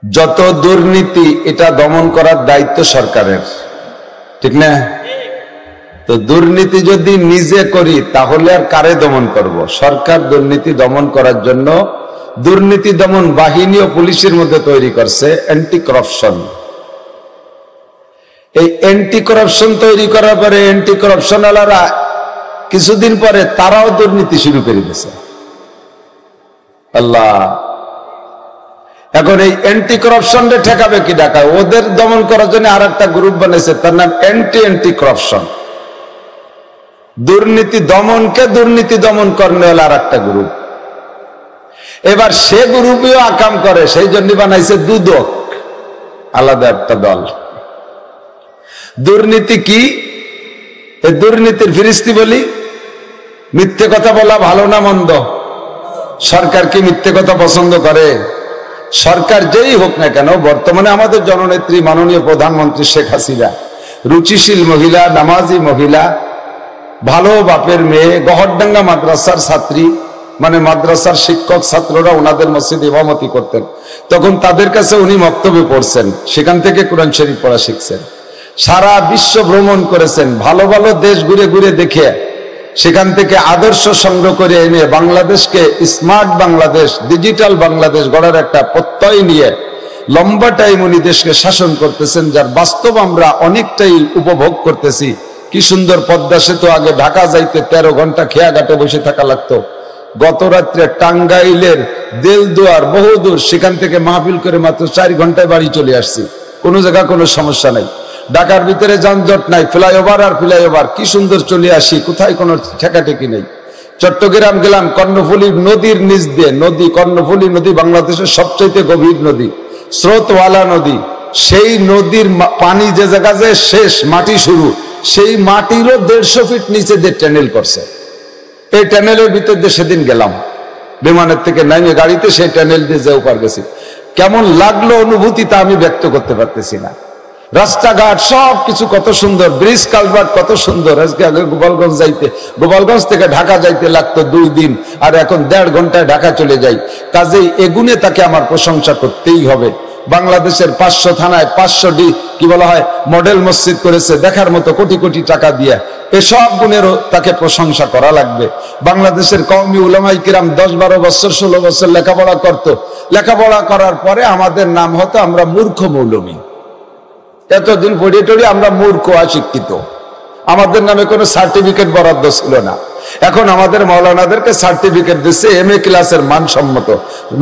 যত দুর্নীতি এটা দমন করার দায়িত্ব সরকারের, ঠিক না? তো দুর্নীতি যদি নিজে করি তাহলে আর কারে দমন করব? সরকার দুর্নীতি দমন করার জন্য দুর্নীতি দমন বাহিনী ও পুলিশের মধ্যে তৈরি করছে অ্যান্টি করাপশন। এই অ্যান্টি করাপশন তৈরি করার পরে অ্যান্টি করাপশন ওয়ালারা কিছুদিন পরে তারাও দুর্নীতি শুরু করে দিয়েছে। আল্লাহ, এখন এই অ্যান্টি করাপশনটা ঠেকাবে কি ডাকা? ওদের দমন করার জন্য আর একটা গ্রুপ বানাইছে, তার নাম অ্যান্টি করাপশন। দুর্নীতি দমনকে দুর্নীতি দমন করনে হলো আর একটা গ্রুপ। এবার সে গ্রুপেও আকাম করে, সেই জন্য বানাইছে দুদক, আলাদা একটা দল। দুর্নীতি কি? এই দুর্নীতির ফিরিস্তি বলি, মিথ্যে কথা বলা ভালো না মন্দ? সরকার কি মিথ্যে কথা পছন্দ করে? সরকার যেই হোক না কেন, বর্তমানে আমাদের জননেত্রী মাননীয় প্রধানমন্ত্রী শেখ হাসিনা রুচিশীল মহিলা, নামাজি মহিলা, ভালো বাপের মেয়ে, গহরডাঙ্গা মাদ্রাসার ছাত্রী, মানে মাদ্রাসার শিক্ষক ছাত্ররা ওনাদের মসজিদ ইমামতি করতেন, তখন তাদের কাছে উনি বক্তব্য পড়ছেন, সেখান থেকে কোরআন শরীফ পড়া শিখছেন। সারা বিশ্ব ভ্রমণ করেছেন, ভালো ভালো দেশ ঘুরে ঘুরে দেখে সেখান থেকে আদর্শ সংগ্রহ করে এনে বাংলাদেশকে স্মার্ট বাংলাদেশ, ডিজিটাল বাংলাদেশ গড়ার একটা প্রত্যয় নিয়ে লম্বা টাইম উনি দেশকে শাসন করতেছেন, যার বাস্তব আমরা অনেকটাই উপভোগ করতেছি। কি সুন্দর পদ্মা সেতু, আগে ঢাকা যাইতে 13 ঘন্টা খেয়াঘাটে বসে থাকা লাগতো। গত রাত্রে টাঙ্গাইলের দেলদুয়ার বহুদূর, সেখান থেকে মাহফিল করে মাত্র 4 ঘন্টায় বাড়ি চলে আসছি। কোনো জায়গা কোনো সমস্যা নাই, ঢাকার ভিতরে যানজট নাই, ফ্লাইওভার আর ফ্লাইওভার, কি সুন্দর চলে আসি, কোথায় কোনো ঠেকাঠেকি নেই। চট্টগ্রাম গেলাম, কর্ণফুলী নদীর নিচ দিয়ে, নদী কর্ণফুলী নদী বাংলাদেশের সবচেয়ে গভীর নদী, স্রোতওয়ালা নদী। সেই নদীর পানি যে জায়গা যে শেষ, মাটি শুরু, সেই মাটিরও 150 ফিট নিচে দিয়ে টানেল করছে। এই টানেলের ভিতর দিয়ে সেদিন গেলাম, বিমানের থেকে নামে গাড়িতে সেই টানেল দিয়ে যে উপর গেছি। কেমন লাগলো অনুভূতি তা আমি ব্যক্ত করতে পারতেছি না। রাস্তাঘাট সব কিছু কত সুন্দর, ব্রিজ কালভার্ট কত সুন্দর। আজকে আগে গোপালগঞ্জ যাইতে, গোপালগঞ্জ থেকে ঢাকা যাইতে লাগতো 2 দিন, আর এখন 1.5 ঘন্টায় ঢাকা চলে যাই। কাজেই এগুনে তাকে আমার প্রশংসা করতেই হবে। বাংলাদেশের 500 থানায় 500টি কি বলা হয় মডেল মসজিদ করেছে, দেখার মতো, কোটি কোটি টাকা দিয়ে। এসব গুণেরও তাকে প্রশংসা করা লাগবে। বাংলাদেশের কওমি উলামায়ে কিরাম 10-12 বছর 16 বছর লেখাপড়া করত, লেখাপড়া করার পরে আমাদের নাম হতো আমরা মূর্খ মৌলবী। এতদিন পড়ে টড়ে আমরা মূর্খ, অশিক্ষিত, আমাদের নামে কোনো সার্টিফিকেট বরাদ্দ ছিল না। এখন আমাদের মাওলানাদেরকে সার্টিফিকেট দিচ্ছে MA ক্লাসের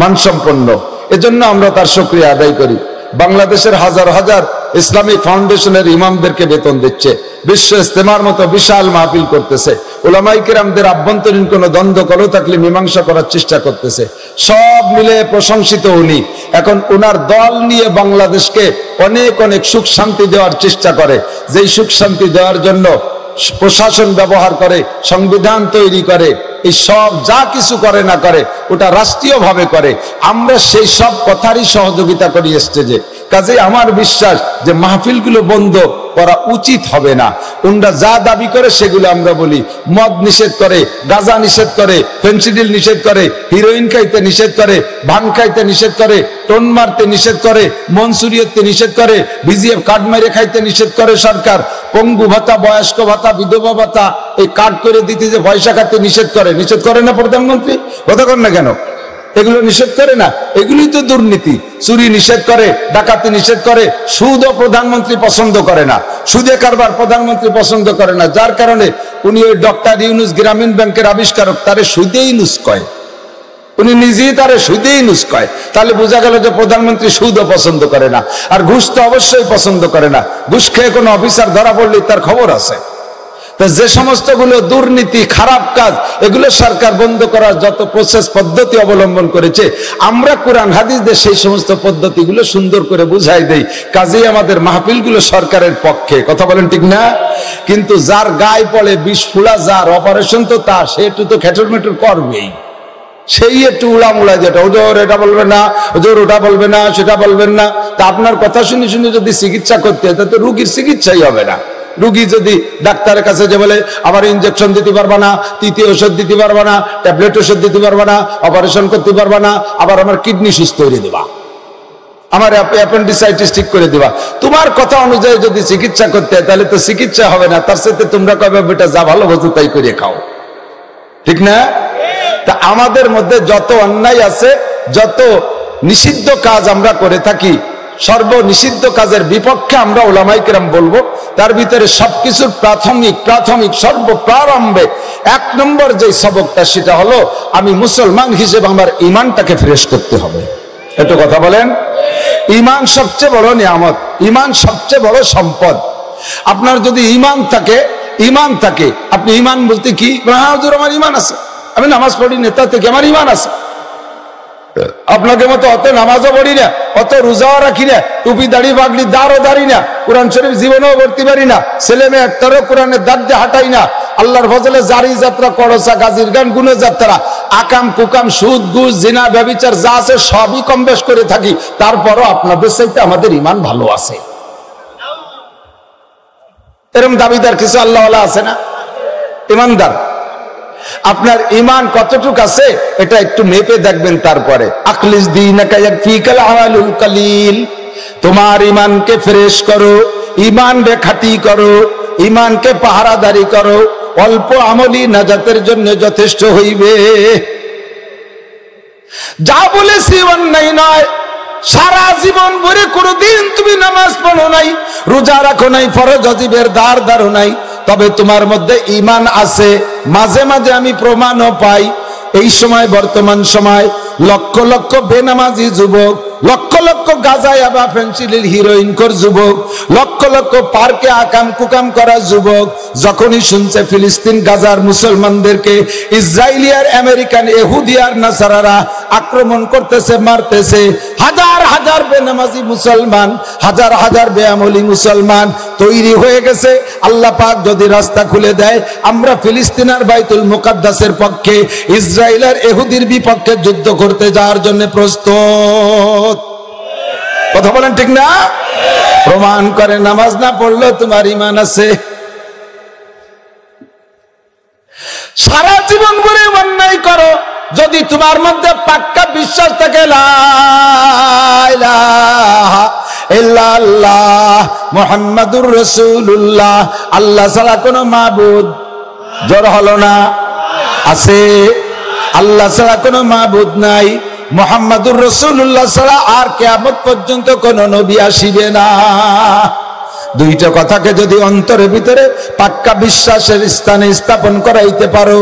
মানসম্পন্ন। এজন্য আমরা তার শুকরিয়া আদায় করি। বাংলাদেশের হাজার হাজার ইসলামিক ফাউন্ডেশনের ইমামদেরকে বেতন দিচ্ছে, বিশ্ব ইস্তেমার মতো বিশাল মাহফিল করতেছে, উলামায়ে কিরামদের আভ্যন্তরীণ কোনো দ্বন্দ্ব কলহ থাকলে মীমাংসা করার চেষ্টা করতেছে। সব মিলে প্রশংসিত উনি। এখন ওনার দল নিয়ে বাংলাদেশকে অনেক অনেক সুখ শান্তি দেওয়ার চেষ্টা করে, যেই সুখ শান্তি দেওয়ার জন্য প্রশাসন ব্যবহার করে, সংবিধান তৈরি করে, এই সব যা কিছু করে না করে ওটা রাষ্ট্রীয়ভাবে করে। আমরা সেই সব কথারই সহযোগিতা করি স্টেজে। কাজেই আমার বিশ্বাস যে মাহফিলগুলো বন্ধ করা উচিত হবে না। ওনারা যা দাবি করে সেগুলো আমরা বলি। মদ নিষেধ করে, গাঁজা নিষেধ করে, ফেন্সিডিল নিষেধ করে, হিরোইন খাইতে নিষেধ করে, ভান খাইতে নিষেধ করে, টোন মারতে নিষেধ করে, মনসুরিয়তে নিষেধ করে, BGF কার্ড মেরে খাইতে নিষেধ করে সরকার, পঙ্গু ভাতা, বয়স্ক ভাতা, বিধবা ভাতা এই কার্ড করে দিতে যে পয়সা খাতে নিষেধ করে। নিষেধ করে না প্রধানমন্ত্রী? কথা কর না কেন? এগুলো নিষেধ করে না? এগুলোই তো দুর্নীতি। চুরি নিষেধ করে, ডাকাতি নিষেধ করে, সুদও প্রধানমন্ত্রী পছন্দ করে না, সুদে কারবার প্রধানমন্ত্রী পছন্দ করে না। যার কারণে উনি ওই ডক্টর ইউনুস গ্রামীণ ব্যাংকের আবিষ্কারক, তারে সুদেই নুস কয়, উনি নিজেই তারে সুদেই নুস কয়। তাহলে বোঝা গেল যে প্রধানমন্ত্রী সুদও পছন্দ করে না, আর ঘুষ তো অবশ্যই পছন্দ করে না। ঘুষ খেয়ে কোনো অফিসার ধরা পড়লে তার খবর আছে। যে সমস্ত গুলো দুর্নীতি, খারাপ কাজ, এগুলো সরকার বন্ধ করার যত প্রসেস পদ্ধতি অবলম্বন করেছে, আমরা কোরআন হাদিস দিয়ে সেই সমস্ত পদ্ধতিগুলো সুন্দর করে বুঝাই দেই। কাজেই আমাদের মাহফিলগুলো সরকারের পক্ষে। কথা বলেন ঠিক না? কিন্তু যার গায়ে পড়ে বিষ ফুলা, যার অপারেশন তো তার, সে একটু তো খেটর মেটর করবেই। সেই একটু উড়ামুড়া, যেটা ওজোর এটা বলবে না, ওজোর ওটা বলবে না, সেটা বলবেন না। তা আপনার কথা শুনে শুনে যদি চিকিৎসা করতে হয়, তাতে রুগীর চিকিৎসাই হবে না। রুগী যদি ডাক্তারের কাছে যে বলে আবার ইনজেকশন দিতে পারবা না, তৃতীয় ওষুধ দিতে পারবা না, ট্যাবলেট ওষুধ দিতে পারবা না, অপারেশন করতে পারবা না, আবার আমার কিডনি সুস্থ করে দিবা, আমার অ্যাপেন্ডিসাইটিস ঠিক করে দিবা, তোমার কথা অনুযায়ী যদি চিকিৎসা করতে হয় তাহলে তো চিকিৎসা হবে না, তার সাথে তোমরা কবে বেটা যা ভালো বোঝো তাই করে খাও, ঠিক না? তা আমাদের মধ্যে যত অন্যায় আছে, যত নিষিদ্ধ কাজ আমরা করে থাকি, সর্ব নিষিদ্ধ কাজের বিপক্ষে আমরা উলামায়ে কেরাম বলবো। তার ভিতরে সবকিছুর প্রাথমিক সর্বপ্রারম্ভে 1 নম্বর যে সবকটা, সেটা হলো আমি মুসলমান হিসেবে আমার ঈমানটাকে ফ্রেশ করতে হবে। একটু কথা বলেন। ঈমান সবচেয়ে বড় নিয়ামত, ঈমান সবচেয়ে বড় সম্পদ। আপনার যদি ঈমান থাকে, আপনি ঈমান বলতে কি? হ্যাঁ হুজুর আমার ঈমান আছে, আমি নামাজ পড়ি না, তা থেকে আমার ঈমান আছে। আপনাকে মতো অত নামাজও পড়ি না, অত রোজাও রাখি না, টুপি দাড়ি পাগড়ি দাঁড়ও দাঁড়ি না, কোরআন শরীফ জীবনেও পড়তে পারি না, ছেলে মেয়ে একটারও কোরআনের দাঁত দিয়ে হাঁটাই না, আল্লাহর ফজলে জারি যাত্রা, করসা, গাজীর গান, গুণ যাত্রা, আকাম কুকাম, সুদ ঘুষ, জিনা ব্যভিচার যা আছে সবই কম বেশ করে থাকি, তারপরও আপনাদের চাইতে আমাদের ঈমান ভালো আছে। এরকম দাবিদার কিছু আল্লাহওয়ালা আছে না? ঈমানদার। আপনার ঈমান কতটুকু আছে এটা একটু মেপে দেখবেন। তারপরে আখলিস দীনাকা ইয়াকফিকাল আমালুল কালিল, তোমার ঈমানকে ফ্রেশ করো, ঈমানকে খাঁটি করো, ঈমানকে পাহারাদারি করো, অল্প আমলি নাজাতের জন্য যথেষ্ট হইবে। যা বলেছি অন্যায় নয়, সারা জীবন ভরে কোনদিন তুমি নামাজ পড়ো নাই, রোজা রাখো নাই, ফরজ ওয়াজিবের ধার ধারো নাই, তবে তোমার মধ্যে ঈমান আছে। মাঝে মাঝে আমি প্রমাণও পাই। এই সময়, বর্তমান সময় লক্ষ লক্ষ বেনামাজি যুবক, লক্ষ লক্ষ গাঁজায় বা ফেন্সিলের হিরোইন কর যুবক, লক্ষ লক্ষ পার্কে আকাম কুকাম করা যুবক যখনই শুনছে ফিলিস্তিন গাজার মুসলমানদেরকে ইসরায়েলিয়ার, আমেরিকান, ইহুদিয়ার নাসারারা আক্রমণ করতেছে, মারতেছে, হাজার হাজার বেনামাজি মুসলমান, হাজার হাজার বেআমলি মুসলমান তৈরি হয়ে গেছে। আল্লাহ পাক যদি রাস্তা খুলে দেয়, আমরা ফিলিস্তিনের বাইতুল মুকাদ্দাসের পক্ষে, ইসরায়েলের ইহুদির বিপক্ষে যুদ্ধ করতে যাওয়ার জন্য প্রস্তুত। কথা বলেন ঠিক না? প্রমাণ করে নামাজ না পড়লেও তোমার ঈমান আছে। সারা জীবন ভরে অন্যায় করো, যদি তোমার মধ্যে পাক্কা বিশ্বাস থাকে লা ইলাহা ইল্লাল্লাহ মুহাম্মাদুর রাসূলুল্লাহ, আল্লাহ ছাড়া কোনো মাবুদ, জোর হলো না, আছে, আল্লাহ ছাড়া কোনো মাবুদ নাই, মুহাম্মাদুর রাসূলুল্লাহ ছাড়া আর কিয়ামত পর্যন্ত কোন নবী আসিবে না। দুইটা কথাকে যদি অন্তরের ভিতরে পাক্কা বিশ্বাসের স্থানে স্থাপন করাইতে পারো,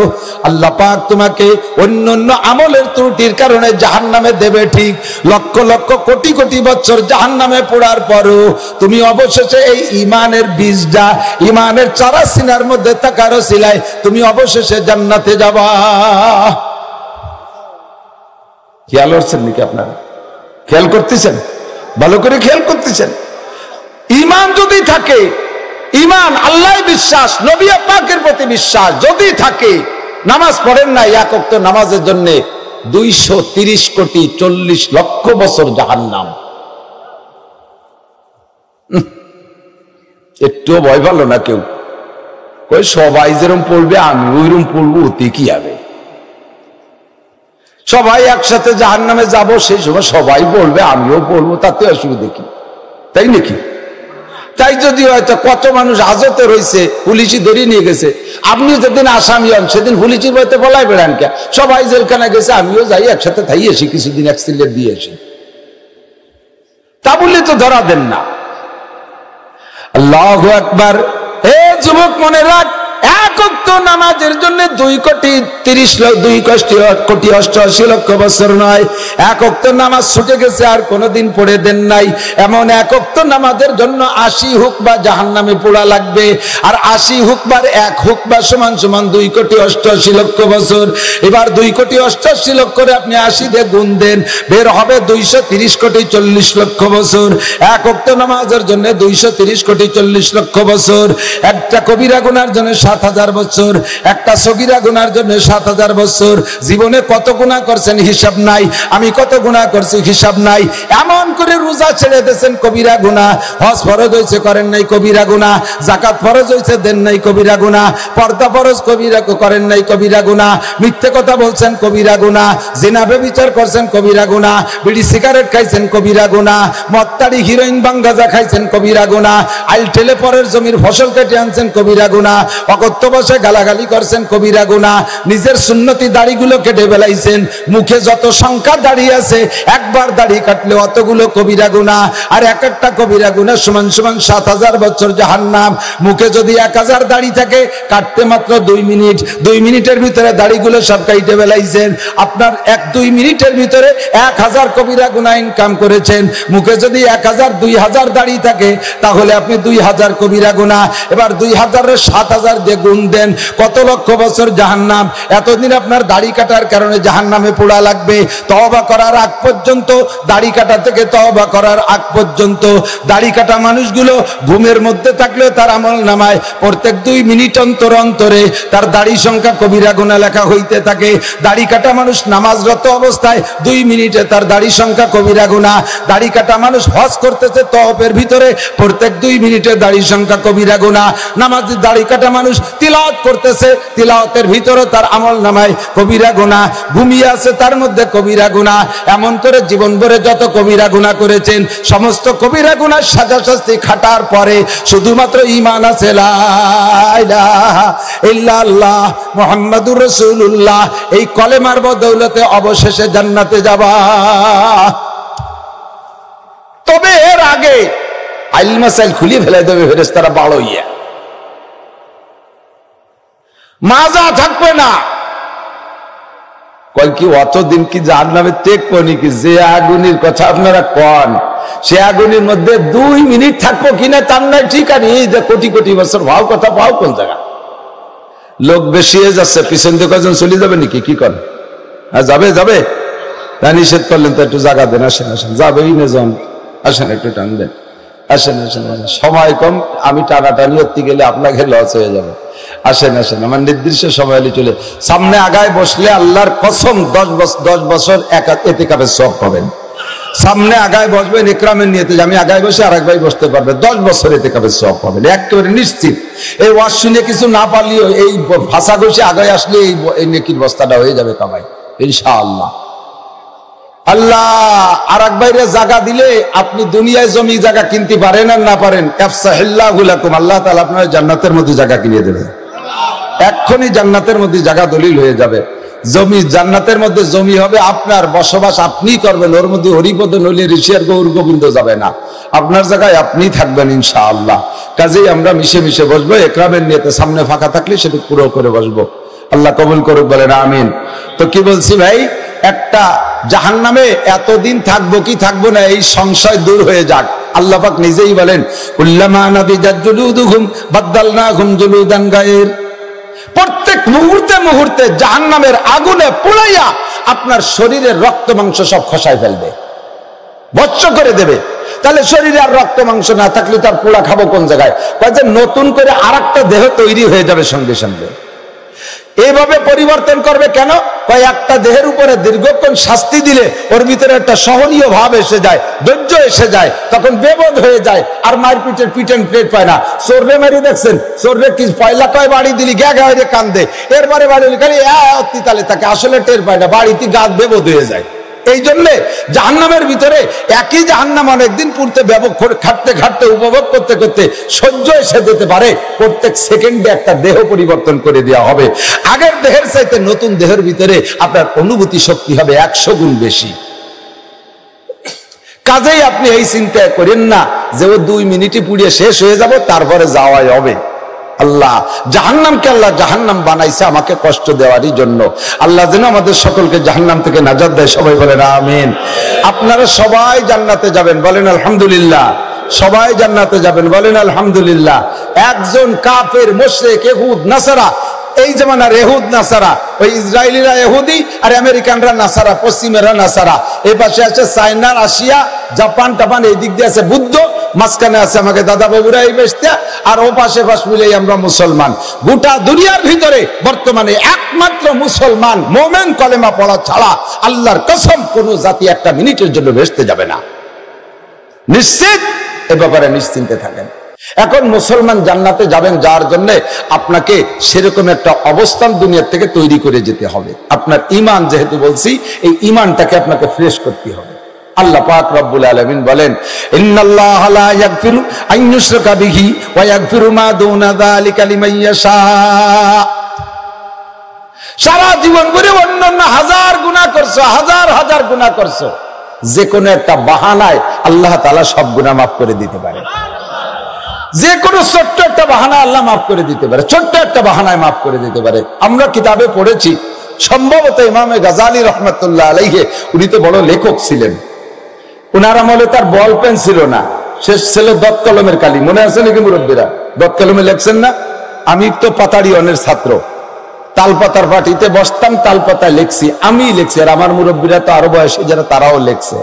আল্লাহ পাক তোমাকে অন্যান্য আমলের ত্রুটির কারণে জাহান্নামে দেবে ঠিক, লক্ষ লক্ষ কোটি কোটি বছর জাহান্নামে পড়ার পরও তুমি অবশেষে এই ঈমানের বীজটা, ঈমানের চারা সিনার মধ্যে থাকার ওসিলায় তুমি অবশেষে জান্নাতে যাবা। খেয়াল করছেন নাকি আপনারা? খেয়াল করতেছেন? ভালো করে খেয়াল করতেছেন? ঈমান যদি থাকে, ঈমান আল্লাহ বিশ্বাস, নবী পাকের প্রতি বিশ্বাস যদি থাকে, নামাজ পড়েন না, এক ওয়াক্ত নামাজের জন্য 230 কোটি 40 লক্ষ বছর জাহান্নাম। একটু ভয় পেল না কেউ? কই সবাই যেরকম পড়বে আমি ওইরকম পড়বো, ওতে কি হবে? সবাই একসাথে জাহান্নামে যাব, সেই সময় সবাই পড়বে, আমিও পড়বো, তাতে অসুবিধা কি? তাই নাকি? তাই যদি হয়তো কত মানুষ হাজতে রয়েছে, পুলিশই ধরিয়ে নিয়ে গেছে, আপনি যেদিন আসামি হন সেদিন পুলিশের বইতে বলাই বেড়ান কে? সবাই জেলখানা গেছে, আমিও যাই, একসাথে থাই আসি, কিছুদিন অ্যাক্সিডেন্ট দিয়ে আসি, তা বললে তো ধরা দেন না। আল্লাহু আকবার। হে যুবক, মনে রাখ, এক ওয়াক্ত নামাজের জন্য 2,80,00,000 বছর নয়, এক ওয়াক্ত নামাজ ছুটে গেছে আর কোনোদিন পড়ে দেন নাই, এমন এক ওয়াক্ত নামাজের জন্য 80 হুকবা জাহান্নামে পোড়া লাগবে। আর 80 হুকবার 1 হুকবা সমান সমান 2,88,00,000 বছর। এবার 2,88,00,000 করে আপনি 80 দিয়ে গুণ দেন, বের হবে 230,40,00,000 বছর। এক ওয়াক্ত নামাজের জন্য 230,40,00,000 বছর। একটা কবিরা গুনার জন্য 7,000 বছর, একটা সগীরা গুনার জন্য 7,000 বছর। জীবনে কত গুনাহ করছেন হিসাব নাই, আমি কত গুনাহ করছি হিসাব নাই। এমন করে রোজা ছেড়ে দিয়েছেন কবিরা গুনাহ, হজ ফরজ হয়েছে করেন নাই কবিরা গুনাহ, যাকাত ফরজ হয়েছে দেন নাই কবিরা গুনাহ, পর্দা ফরজ কবিরা করেন নাই কবিরা গুনাহ, মিথ্যে কথা বলছেন কবিরা গুনাহ, জিনা ব্যভিচার করছেন কবিরা গুনাহ, বিড়ি সিগারেট খাইছেন কবিরা গুনাহ, মত্তারি হিরোইন বাঙ্গাজা খাইছেন কবিরা গুনাহ, আইল ঠেলে পরের জমির ফসল কেটে আনছেন কবিরা গুনাহ, অকথ্য ভাষায় গালাগালি করছেন কবিরা গুনাহ, নিজের সুন্নতি দাড়িগুলো কেটে ফেলাইছেন, মুখে যত সংখ্যা দাড়ি আছে একবার দাড়ি কাটলে অতগুলো কবিরা গুনাহ, আর এক একটা কবিরা গুনাহ সমান সমান 7,000 বছর জাহান্নাম। মুখে যদি 1,000 দাড়ি থাকে, কাটতে মাত্র 2 মিনিট, 2 মিনিটের ভিতরে দাড়িগুলো সব কাইটে ফেলাইছেন। আপনার 1-2 মিনিটের ভিতরে 1000 কবিরা গুনাহ ইনকাম করেছেন। মুখে যদি 1000 2000 দাড়ি থাকে, তাহলে আপনি 2000 কবিরা গুনাহ। এবার 2000 এর 7000 দিয়ে গুণ দেন, কত লক্ষ বছর জাহান্নাম। এতদিন আপনার দাড়ি কাটার কারণে জাহান্নামে পোড়া লাগবে। তওবা করার আগ পর্যন্ত, দাড়ি কাটা থেকে তওবা করার আগ পর্যন্ত, দাড়ি কাটা মানুষগুলো ঘুমের মধ্যে থাকলেও তার আমল নামায় প্রত্যেক 2 মিনিট অন্তর অন্তরে তার দাড়ি সংখ্যা কবিরা গুনাহ লেখা হইতে থাকে। দাড়ি কাটা মানুষ নামাজরত অবস্থায় 2 মিনিটে তার দাড়ি সংখ্যা কবিরা গুনাহ। দাড়ি কাটা মানুষ হজ করতেছে তওয়াফের ভিতরে, প্রত্যেক 2 মিনিটে দাড়ি সংখ্যা কবিরা গুনাহ। নামাজি দাড়ি কাটা মানুষ তিলাওয়াত করতেছে, তিলাওয়াতের ভিতরে তার আমল নামায় কবিরা গুনাহ। ঘুমিয়ে আছে তার মধ্যে কবিরা গুনাহ। এমন করে জীবন ভরে যত কবিরা গুনাহ করেছেন, সমস্ত কবিরা গুনাহ সাজা শাস্তি খাটার পরে শুধুমাত্র ঈমান আছে লা ইলাহা ইল্লাল্লাহ মুহাম্মাদুর রাসূলুল্লাহ, এই কলেমার বদৌলতে অবশেষে জান্নাতে যাবা। তবে এর আগে আইল মাসাইল খুলে ফেলে দেবে ফেরেশতারা বাড়াইয়া, মাজা থাকবে না। কয় কি অতদিন কি জাহান্নামে দেখবো নাকি? যে আগুনের কথা আপনারা কন, সে আগুনের মধ্যে 2 মিনিট থাকবো কিনা তার নয় ঠিকানি। এই যে কোটি কোটি বছর ভাও কথা ভাও কোন জায়গা? লোক বেশি হয়ে যাচ্ছে, পিছন দিয়ে কজন চলে যাবে নাকি? কি করেন? যাবে যাবে, তা নিষেধ করলেন তো একটু জায়গা দেন। আসেন আসেন, যাবেই না যান, আসেন একটু টান দেন, আসেন আসেন আসেন। সময় কম, আমি টানাটানি করতে গেলে আপনাকে লস হয়ে যাবে। আসেন আসেন, আমার নির্দিষ্ট সময় হলে চলে। সামনে আগায় বসলে আল্লাহর কসম 10 বছর ইতিকাফের সওয়াব পাবেন। সামনে আগায় বসবেন ইকরামের নিয়তে, আমি আগায় বসে আর এক ভাই বসতে পারবে, 10 বছর ইতিকাফের সওয়াব পাবেন, একেবারে নিশ্চিত। এই ওয়াজ শুনে কিছু না পারলেও এই ভাষা ঘষে আগায় আসলে এই নেকির বস্তাটা হয়ে যাবে কামাই ইনশাআল্লাহ। আল্লাহ আর এক বাইরে জায়গা দিলে আপনি দুনিয়ায় জমি জায়গা কিনতে পারেন আর না পারেন, ইফসাহিল্লাহু লাকুম, আল্লাহ তাআলা আপনার জান্নাতের মধ্যে জায়গা কিনে দেবে। এক্ষুনি জান্নাতের মধ্যে জায়গা দলিল হয়ে যাবে। জমি জান্নাতের মধ্যে জমি হবে আপনার, বসবাস আপনি করবেন, ওর মধ্যে হরিপদ নলিয়ে ঋষি আর গৌর গোবিন্দ যাবে না, আপনার জায়গায় আপনি থাকবেন ইনশাআল্লাহ। কাজেই আমরা মিশে মিশে বসবো, একরামের নিয়তে। সামনে ফাঁকা থাকলে সেটা পুরো করে বসবো। আল্লাহ কবুল করুক, বলেন আমিন। তো কি বলছি ভাই, একটা জাহান্নামে এতদিন থাকবো কি থাকবো না এই সংশয় দূর হয়ে যাক। আল্লাহ পাক নিজেই বলেন, কুল্লামা নাদিজাত জুলুদুহুম বাদদালনাহুম জুলুদান গায়র। প্রত্যেক মুহূর্তে মুহূর্তে জাহান্নামের আগুনে পুড়াইয়া আপনার শরীরের রক্ত মাংস সব খসায় ফেলবে, ভস্ম করে দেবে। তাহলে শরীরে আর রক্ত মাংস না থাকলে তার পোড়া খাবো কোন জায়গায়? কয়েছে নতুন করে আরেকটা দেহ তৈরি হয়ে যাবে সঙ্গে সঙ্গে। এইভাবে পরিবর্তন করবে কেন? একটা দেহের উপরে দীর্ঘক্ষণ শাস্তি দিলে ওর ভিতরে একটা সহনীয় ভাব এসে যায়, ধৈর্য এসে যায়, তখন বেবোধ হয়ে যায়, আর মারপিটের পিটন প্লেট পায় না। চোররে মারি দেখছেন, চোররে কি পয়লা কয় বাড়ি দিলি গ্যা গ্যা হয়ে কান্দে, এরপরে বাড়ি খালি অতি তালে তাকে আসলে টের পায় না, বাড়িতে গাছ বেবোধ হয়ে যায়। এই জন্য জাহান্নামের ভিতরে একই জাহান্নাম অনেকদিন পূর্তে খাটতে খাটতে উপভোগ করতে করতে সহ্য এসে যেতে পারে। প্রত্যেক সেকেন্ডে একটা দেহ পরিবর্তন করে দেওয়া হবে। আগের দেহের চাইতে নতুন দেহের ভিতরে আপনার অনুভূতি শক্তি হবে 100 গুণ বেশি। কাজেই আপনি এই চিন্তা করেন না যে ও 2 মিনিটই পুড়িয়ে শেষ হয়ে যাব তারপরে যাওয়াই হবে। আল্লাহ জাহান্নামকে আল্লাহ জাহান্নাম বানাইছে আমাকে কষ্ট দেওয়ারই জন্য। আল্লাহ যেন আমাদের সকলকে জাহান্নাম থেকে নাজাত দেয়। সবাই বলেন আমিন। আপনারা সবাই জান্নাতে যাবেন, বলেন আলহামদুলিল্লাহ। সবাই জান্নাতে যাবেন, বলেন আলহামদুলিল্লাহ। একজন কাফের, মুশরিক, ইহুদ, নাসারা, এই জামানার ইহুদ নাসারা, ওই ইসরায়েলিরা ইহুদি আর আমেরিকানরা নাসারা, পশ্চিমেরা নাসারা। এই পাশে আছে চায়না, রাশিয়া, জাপান টাপান, এই দিক দিয়ে আছে বুদ্ধ, মাঝখানে আছে আমাকে দাদা বাবুরা এই বেশটা, আর ও পাশে পাশ মিলেই আমরা মুসলমান। গোটা দুনিয়ার ভিতরে বর্তমানে একমাত্র মুসলমান মোমেন কলেমা পড়া ছাড়া আল্লাহর কসম কোন জাতি একটা মিনিটের জন্য ভেস্তে যাবে না, নিশ্চিত। এ ব্যাপারে নিশ্চিন্তে থাকেন। এখন মুসলমান জান্নাতে যাবেন যার জন্য আপনাকে সেরকম একটা অবস্থান দুনিয়া থেকে তৈরি করে যেতে হবে। আপনার ঈমান, যেহেতু বলছি, এই ঈমানটাকে আপনাকে ফ্রেশ করতে হবে। আল্লাহ পাক রব্বুল আলামিন বলেন, ইন্নাল্লাহা লা ইয়াগফিরু আন ইউশরাকা বিহি ওয়া ইয়াগফিরু মা দুনা যালিকা লিমান ইয়াশা। সারা জীবন ভরে অন্যান্য হাজার গুনাহ করছো, হাজার হাজার গুনাহ করছো, যে কোনো একটা বাহানায় আল্লাহ তাআলা সব গুনাহ মাফ করে দিতে পারে। যে কোনো ছোট্ট একটা বাহানা আল্লাহ মাফ করে দিতে পারে, ছোট্ট একটা বাহানায় মাফ করে দিতে পারে। আমরা কিতাবে পড়েছি, সম্ভবত ইমামে গাজালি রহমাতুল্লাহ আলাইহি, উনি তো বড় লেখক ছিলেন, উনার আমলে তার বল পেন ছিল না, শেষ ছিল দত কলমের কালি। মনে আছে নাকি মুরব্বীরা? দত কলমে লেখছেন না? আমি তো পাতাড়িয়নের ছাত্র, তালপাতার পাটিতে বসতাম, তালপাতায় লেখছি, আমি লেখছি, আর আমার মুরব্বীরা তো আরো বয়সী যারা, তারাও লেখছে।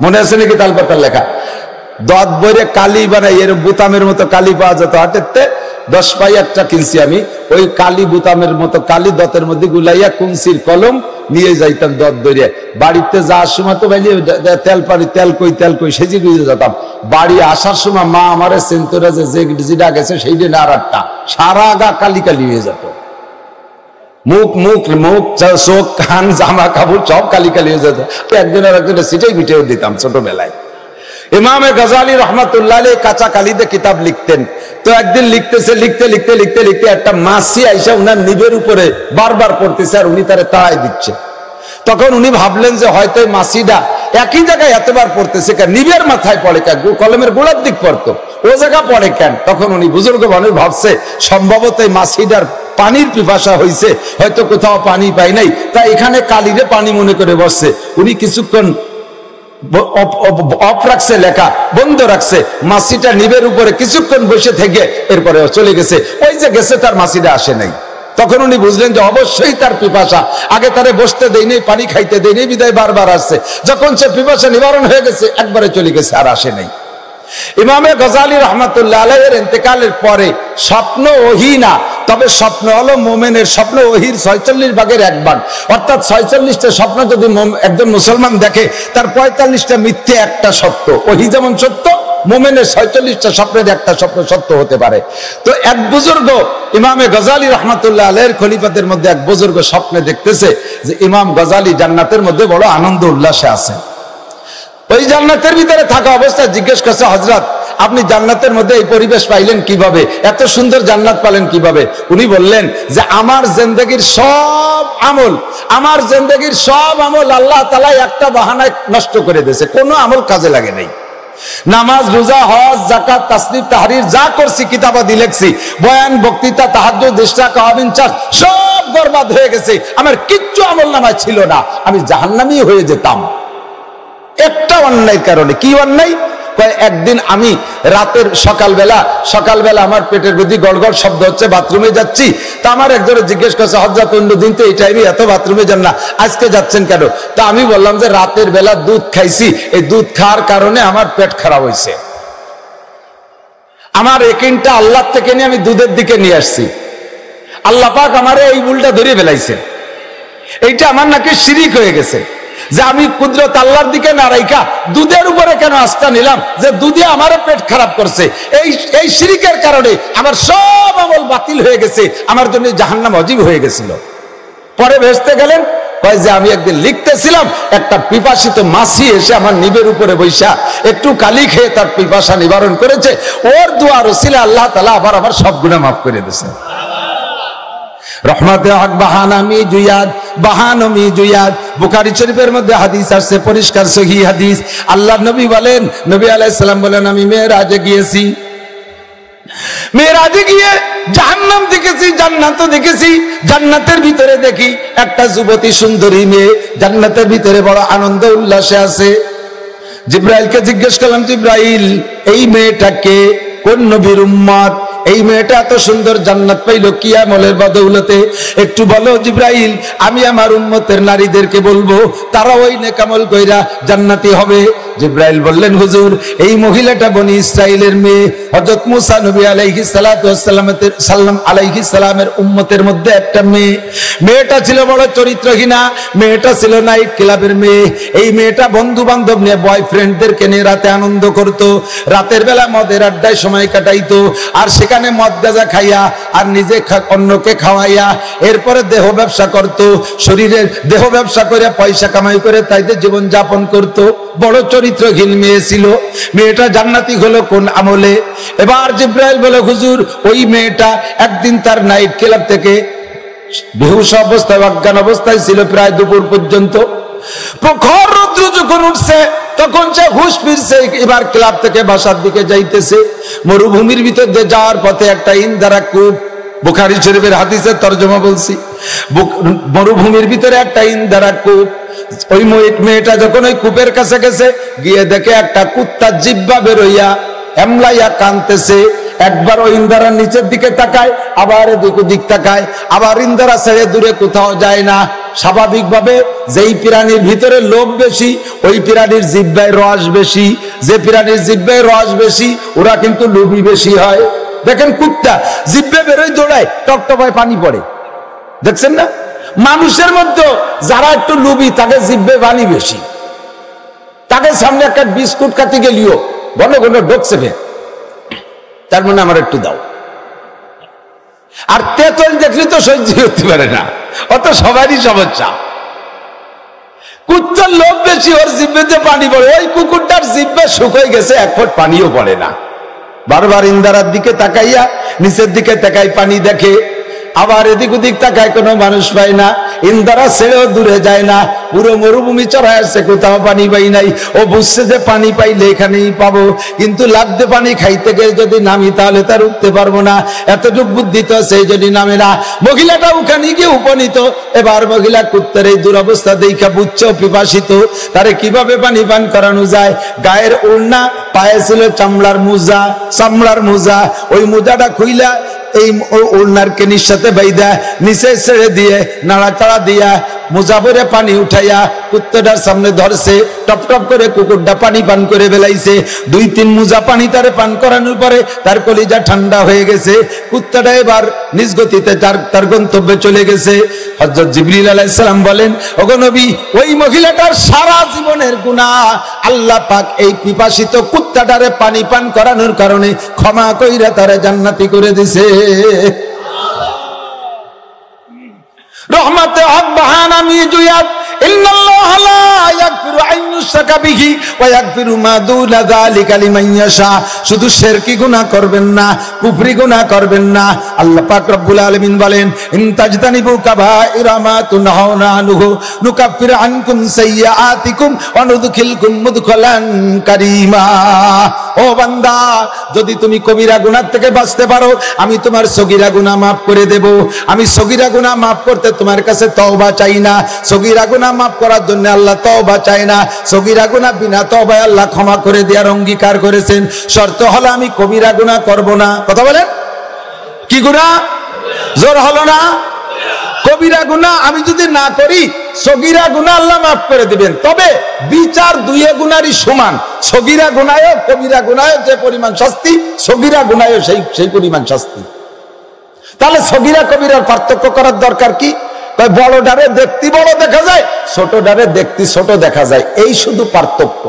মনে আছে নাকি তালপাতার লেখা? দত বইরে কালি বানাই, এর বুতামের মতো কালি পাওয়া যেত হাটেতে, 10 পাই একটা কিনছি আমি, ওই কালি বুতামের মতো কালি দতের মধ্যে গুলাইয়া কুঞ্চির কলম নিয়ে যাইতাম দত ধরে। বাড়িতে যাওয়ার সময় তো ভাই তেল পারি, তেল কই সেজি গুঁজে যেতাম। বাড়ি আসার সময় মা আমার সেন্তরা যে যেটা গেছে সেই দিন আর একটা সারা গা কালি কালি হয়ে যেত, মুখ চোখ কান জামা কাপড় সব কালি কালি হয়ে যেত। একজনের একজনের সিটেই পিঠেও দিতাম ছোটবেলায়। ইমামে গাজালি রহমাতুল্লাহ আলাইহি কাঁচা কালিতে কিতাব লিখতেন। তো একদিন লিখতে একটা মাছি আইসা উনার নিবের উপরে বারবার পড়তেছে, আর উনি তারে তাড়াই দিচ্ছে। তখন উনি ভাবলেন যে হয়তো মাছিটা একই জায়গায় এতবার পড়তেছে কেন, নিবের মাথায় পড়ে কেন, কলমের গোড়ার দিক পড়তো, ও জায়গা পড়ে কেন। তখন উনি বুজুর্গ মানুষ ভাবছে সম্ভবত এই মাছিটার পানির পিপাসা হয়েছে, হয়তো কোথাও পানি পাই নাই, তা এখানে কালিরে পানি মনে করে বসছে। উনি কিছুক্ষণ অফ রাখছে, লেখা বন্ধ রাখছে, মাছিটা নিবের উপরে কিছুক্ষণ বসে থেকে এরপরে চলে গেছে। ওই যে গেছে তার মাছিটা আসে নাই। তখন উনি বুঝলেন যে অবশ্যই তার পিপাসা, আগে তারে বসতে দেই নেই, পানি খাইতে দেই নেই, বিদায় বারবার আসছে। যখন সে পিপাসা নিবারণ হয়ে গেছে একবারে চলে গেছে, আর আসে নাই। ইমামে গজালি রহমাতুল্লাহ আলাইহির ইন্তেকালের পরে স্বপ্ন ওহী না, তবে স্বপ্ন হলো মোমেনের স্বপ্ন ওহীর 46 ভাগের 1 ভাগ, অর্থাৎ 46টা স্বপ্ন যদি একজন মুসলমান দেখে, তার 45টা মিথ্যে, একটা সত্য। ওহী যেমন সত্য, মোমেনের 46টা স্বপ্নের একটা স্বপ্ন সত্য হতে পারে। তো এক বুজুর্গ ইমামে গজালি রহমাতুল্লাহ আলাইহির খলিফাদের মধ্যে এক বুজুর্গ স্বপ্নে দেখতেছে যে ইমাম গজালি জান্নাতের মধ্যে বড় আনন্দ উল্লাসে আছে। ওই জান্নাতের ভিতরে থাকা অবস্থায় জিজ্ঞেস করছে, হযরত আপনি জান্নাতের মধ্যে এই পরিবেশ পাইলেন কিভাবে, এত সুন্দর জান্নাত পালেন কিভাবে? উনি বললেন যে আমার জিন্দেগীর সব আমল আল্লাহ তাআলা একটা বাহানায় নষ্ট করে দিয়েছে, কোনো আমল কাজে লাগে নাই। নামাজ, রোজা, হজ, যাকাত, তাসবিহ, তাহরির যা করছি, কিতাবাদি লিখছি, বয়ান, বক্তৃতা, তাহাজ্জুদ, ইশরাক, আওয়াবিন, চাষ সব বরবাদ হয়ে গেছে। আমার কিচ্ছু আমলনামায় ছিল না, আমি জাহান্নামী হয়ে যেতাম একটা অন্যায়ের কারণে। কি অন্যায়? একদিন আমি রাতের সকালবেলা আমার পেটের মধ্যে গড়গড় শব্দ হচ্ছে, বাথরুমে যাচ্ছি। তা আমার একজনে জিজ্ঞেস করছে, হযরত অন্যদিন তো এই টাইমে এত বাথরুমে যান না, আজকে যাচ্ছেন কেন? তা আমি বললাম যে রাতের বেলা দুধ খাইছি, এই দুধ খাওয়ার কারণে আমার পেট খারাপ হয়েছে। আমার একিনটা আল্লাহ থেকে নিয়ে আমি দুধের দিকে নিয়ে আসছি। আল্লাহ পাক আমারে এই ভুলটা ধরে ফেলাইছে। এইটা আমার নাকি শিরিক হয়ে গেছে, যে আমি কুদরত আল্লাহর দিকে না রাইখা দুধের উপরে কেন আস্থা নিলাম, যে দুধে আমার পেট খারাপ করছে। এই শিরিকের কারণে আমার সব আমল বাতিল হয়ে গেছে, আমার জন্য জাহান্নাম ওয়াজিব হয়ে গেছিল। পরে ভেস্তে গেলেন, কয় যে আমি একদিন লিখতেছিলাম, একটা পিপাসিত মাছি এসে আমার নিবের উপরে বৈশা একটু কালি খেয়ে তার পিপাসা নিবারণ করেছে। ওর দোয়ার ওসিলা আল্লাহ তাআলা আবার আমার সব গুনাহ মাফ করে দিয়েছে। রহমতে হক বাহানামি জুয়াদ, বাহানমি জুয়াদ, বুখারী শরীফের মধ্যে হাদিস আসছে, পরিষ্কার সহিহ হাদিস। আল্লাহর নবী বলেন, নবী আলাইহিস সালাম বলেন, আমি মেরাজে গিয়েছি, মেরাজে গিয়ে জাহান্নাম দেখেছি, জান্নাতও দেখেছি। জান্নাতের ভিতরে দেখি একটা যুবতী সুন্দরী মেয়ে জান্নাতের ভিতরে বড় আনন্দ উল্লাসে আছে। জিব্রাইলকে জিজ্ঞেস করলাম, জিব্রাইল এই মেয়েটাকে কোন নবীর উম্মত? এই মেয়েটা এত সুন্দর জান্নাত পাইল কি আমলের বদৌলতে? একটু বলো জিব্রাইল, আমি আমার উম্মতের নারীদেরকে বলবো, তারা ওই নেক আমল কইরা জান্নাতি হবে। জিব্রাইল বললেন, হুজুর এই মহিলাটা বনি ইসরাইলের মেয়ে, হযরত মুসা নবী আলাইহিস সালাতু ওয়াস সালাম আলাইহিস সালামের উম্মতের মধ্যে একটা মেয়েটা ছিল বড় চরিত্রহীনা, মেয়েটা ছিল নাইট ক্লাবের মেয়ে। এই মেয়েটা বন্ধু বান্ধব নিয়ে বয়ফ্রেন্ডদেরকে নিয়ে রাতে আনন্দ করত, রাতের বেলা মদের আড্ডায় সময় কাটাইতো, আর সেখানে মদ গাঁজা খাইয়া আর নিজে অন্যকে খাওয়াইয়া এরপরে দেহ ব্যবসা করত, শরীরের দেহ ব্যবসা করে পয়সা কামাই করে তাইতে জীবন যাপন করত। বড় চরিত্রহীন মেয়ে ছিল। মেয়েটা জান্নাতি হলো কোন আমলে? এবার জিব্রাইল বলে, হুজুর ওই মেয়েটা একদিন তার নাইট ক্লাব থেকে বেহুশ অবস্থায় অজ্ঞান অবস্থায় ছিল প্রায় দুপুর পর্যন্ত। প্রখর রৌদ্র যখন উঠছে তখন সে হুঁশ ফিরছে, এবার ক্লাব থেকে বাসার দিকে যাইতেছে। মরুভূমির ভিতর দিয়ে যাওয়ার পথে একটা ইন্দারা কূপ, বুখারী শরীফের হাদিসের তরজমা বলছি, মরুভূমির ভিতরে একটা ইন্দারা কূপ। ওই মেয়েটা যখন ওই কূপের কাছে গেছে, গিয়ে দেখে একটা কুত্তার জিহ্বা বেরোইয়া এমলাইয়া কানতেছে। একবার ওই ইন্দারার নিচের দিকে তাকায়, আবার এদিক ওদিক তাকায়, আবার ইন্দারা ছেড়ে দূরে কোথাও যায় না। স্বাভাবিকভাবে যেই প্রাণীর ভিতরে লোভ বেশি ওই প্রাণীর জিহ্বায় রস বেশি, যে প্রাণীর জিহ্বায় রস বেশি ওরা কিন্তু লোভী বেশি হয়। দেখেন কুত্তা জিহ্বে বেরোয় দৌড়ায়, টপটপায় পানি পড়ে, দেখছেন না? মানুষের মধ্যে যারা একটু লোভী তাকে জিহ্বে পানি বেশি, তাকে সামনে একটা বিস্কুট খাতে গেলিও ঘন ঘন ঢোকছে ফের, তার মানে আমার একটু দাও। আর তেঁতুল দেখলে তো সহ্য করতে পারে না, অত সবারই সমস্যা। কুত্তার লোভ বেশি, ওর জিহ্বেতে পানি পড়ে। ওই কুকুরটার জিহ্বে শুকিয়ে গেছে, এক ফোঁটা পানিও পড়ে না। বারবার ইন্দারার দিকে তাকাইয়া নিচের দিকে তাকাই, পানি দেখে, আবার এদিক ওদিক তাকায়, কোনো মানুষ পায় না। ইন্দারা ছেড়েও দূরে যায় না, পুরো মরুভূমি চড়ায় আসছে, কোথাও পানি পাই নাই। ও বুঝছে যে পানি পাইলে এখানেই পাবো, কিন্তু লাগতে পানি খাইতে গেলে যদি নামি তাহলে তার উঠতে পারবো না, এতটুকু বুদ্ধি তো সেই যদি নামে না। মহিলাটা ওখানে গিয়ে উপনীত। এবার মহিলা কুত্তার এই দুরবস্থা দেখা বুঝছে পিপাসিত, তারে কিভাবে পানি পান করানো যায়। গায়ের ওড়না, পায়ে ছিল চামড়ার মোজা, ওই মোজাটা খুইলা এই ওড়নার কেনির সাথে বাইদা নিচে ছেড়ে দিয়ে নাড়াচাড়া দিয়া মোজা ভরে পানি উঠাইয়া কুত্তাটার সামনে ধরছে। টপ টপ করে কুকুরটা পানি পান করে বেলাইছে। 2-3 মোজা পানি তারে পান করানোর পরে তার কলিজা ঠান্ডা হয়ে গেছে। কুত্তাটা এবার নিজ গতিতে তার গন্তব্যে চলে গেছে। হযরত জিবরিল আলাইহিস সালাম বলেন, ওগো নবী, ওই মহিলাটার সারা জীবনের গুনাহ আল্লাহ পাক এই পিপাসিত কুত্তাটারে পানি পান করানোর কারণে ক্ষমা কইরা তারে জান্নাতি করে দিয়েছে। রহমতে হক বাহানা মিজুয়াত ইন্নাল্লাহা লা ইয়াগফিরু আন ইউশরাকা বিহি ওয়া ইয়াগফিরু মা দুনা যালিকা লিমান ইয়াশা। শুধু শিরকি গুনাহ করবেন না, কুফরি গুনাহ করবেন না। আল্লাহ পাক রব্বুল আলামিন বলেন, ইন তাজতানিবু কাবাইরা মা তুনহাউনা আনহু নুকাফির আনকুম সাইয়্যাতিকুম ওয়া নুদখিলকুম মুদখালান কারীমা। ও বান্দা, যদি তুমি কবিরা গুনাহ থেকে বাঁচতে পারো, আমি তোমার সগীরা গুনাহ maaf করে দেব। আমি সগীরা গুনাহ maaf করতে তোমার কাছে তওবা চাই না। সগীরা গুনাহ মাফ করার জন্য আল্লাহ তওবা চায় না। সগীরা গুনাহ বিনা তওবায় আল্লাহ ক্ষমা করে দেওয়ার অঙ্গীকার করেছেন। শর্ত হলো আমি কবিরা গুনাহ করব না। কথা বলেন, কি গুনাহ? জোর হলো না? কবিরা গুনাহ আমি যদি না করি, সগীরা গুনাহ আল্লাহ মাফ করে দিবেন। তবে বিচার দুয়ে গুনারই সমান। সগীরা গুনাহও কবিরা গুনাহও যে পরিমাণ শাস্তি, সগীরা গুনাহও সেই পরিমাণ শাস্তি। তাহলে সগীরা কবিরার পার্থক্য করার দরকার কি? বড়ডারে দেখতে বড় দেখা যায়, ছোটডারে দেখতে ছোট দেখা যায়। এই শুধু পার্থক্য,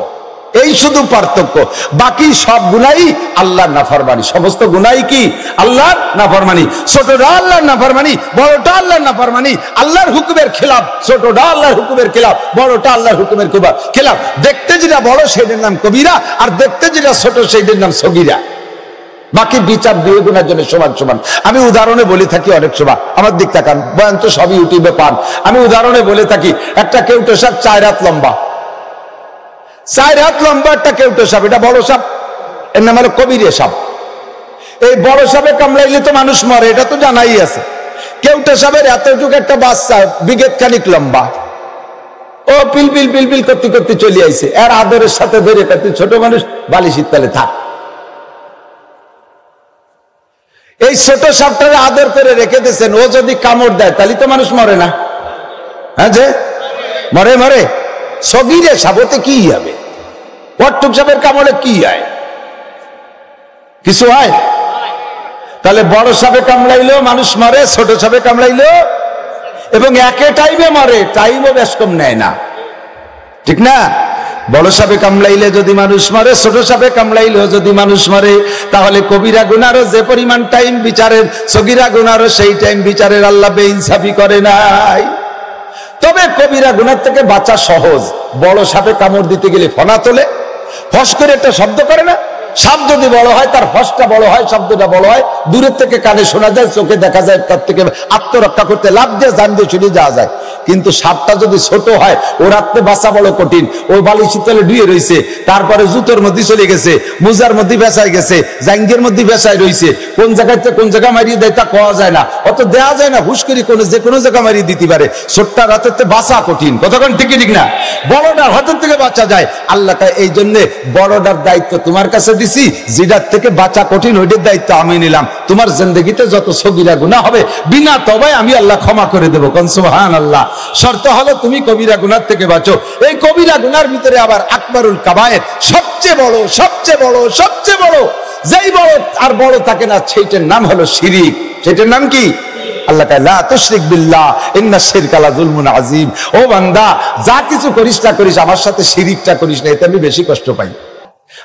এই শুধু পার্থক্য। বাকি সব গুনাহই আল্লাহর নাফরমানি। সমস্ত গুনাহই কি? আল্লাহর নাফরমানি। ছোটটা আল্লাহর নাফরমানি, বড়টা আল্লাহর নাফরমানি। আল্লাহর হুকুমের খেলাফ ছোটটা, আল্লাহর হুকুমের খেলাফ বড়টা, আল্লাহর হুকুমের খেলাফ। দেখতে যেটা বড় সেটার নাম কবিরা, আর দেখতে যেটা ছোট সেটার নাম সগীরা। বাকি বিচার দুই গুণের জন্য সমান সমান। আমি উদাহরণে বলে থাকি অনেক সময়, আমার দিক তাকান, বয়ান তো সবই ইউটিউবে পান। আমি উদাহরণে বলে থাকি, একটা কেউটো সাপ 4 হাত লম্বা, 4 হাত লম্বা একটা কেউটো সাপ, এটা বড় সাপ, এর নাম হলো কবিরে সাপ। এই বড় সাপে কামড়াইলে তো মানুষ মরে, এটা তো জানাই আছে। কেউটো সাপের এতটুকু একটা বাচ্চা বিঘেত খানিক লম্বা, ও পিল পিল পিল পিল করতে করতে চলে আইছে। এর আদরের সাথে ধরে ছোট মানুষ বালিশের তলে থাক। এই ছোট সাপটারে আদর করে রেখে দিয়েছেন, ও যদি কামড় দেয় তাহলে তো মানুষ মরে না? হ্যাঁ, যে মরে মরে। সগীরে সাপতে কি হবে? ওটুক সাপের কামড়ে কি হয়? কিছু হয়? তাহলে বড় সাপে কামড়াইলো মানুষ মরে, ছোট সাপে কামড়াইলো এবং একে টাইমে মরে, টাইমও বেশ কম নেয় না, ঠিক না? বড় সাপে কামড়াইলে যদি মানুষ মরে, ছোট সাপে কামড়াইলেও যদি মানুষ মরে, তাহলে কবিরা গুনারও যে পরিমাণ টাইম বিচারের, সগীরা গুনারও সেই টাইম বিচারের আল্লাহ বেইনসাফি করে নাই। তবে কবিরা গুনার থেকে বাঁচা সহজ। বড় সাপে কামড় দিতে গেলে ফনা তোলে, ফস করে একটা শব্দ করে না? সাপ যদি বড় হয় তার ফসটা বড় হয়, শব্দটা বড় হয়, দূরের থেকে কানে শোনা যায়, চোখে দেখা যায়, তার থেকে আত্মরক্ষা করতে লাভ দিয়ে জান দিয়ে চলে যাওয়া যায়। কিন্তু সাপটা যদি ছোট হয়, ওর আত্মে বাঁচা বড় কঠিন। ও বালি শীতলে ডুয়ে রয়েছে, তারপরে জুতোর মধ্যে চলে গেছে, মোজার মধ্যে বেসায় গেছে, জাঙ্গের মধ্যে বেসায় রয়েছে, কোন জায়গাতে কোন জায়গা মারিয়ে দেয় তা কোয়া যায় না, অত দেওয়া যায় না, হুশ করে যে কোনো জায়গা মারিয়ে দিতে পারে। ছোট্টার হাতের থেকে বাঁচা কঠিন, কতক্ষণ ঠিকই ঠিক না? বড়টার হাতের থেকে বাঁচা যায়। আল্লাহ এই জন্য বড়টার দায়িত্ব তোমার কাছে দিছি, যেটার থেকে বাঁচা কঠিন ওইটার দায়িত্ব আমি নিলাম। তোমার জিন্দেগিতে যত সগীরা গুনাহ হবে বিনা তওবায় আমি আল্লাহ ক্ষমা করে দেবো। কোন সুবহানাল্লাহ। শর্ত হলো তুমি কবিরা গুনার থেকে বাঁচো। এই কবিরা গুনার ভিতরে আবার আকবারুল কাবায়ের, সবচেয়ে বড়, সবচেয়ে বড়, সবচেয়ে বড়, যেই বড় আর বড় থাকে না, সেইটার নাম হলো শিরিক। সেটার নাম কি? আল্লাহ কয় লা তুশরিক বিল্লাহ ইন্নাশ শিরকা লাযুলমুন আযীম। ও বান্দা, যা কিছু করিস না করিস, আমার সাথে শিরিকটা করিস না, এতে আমি বেশি কষ্ট পাই।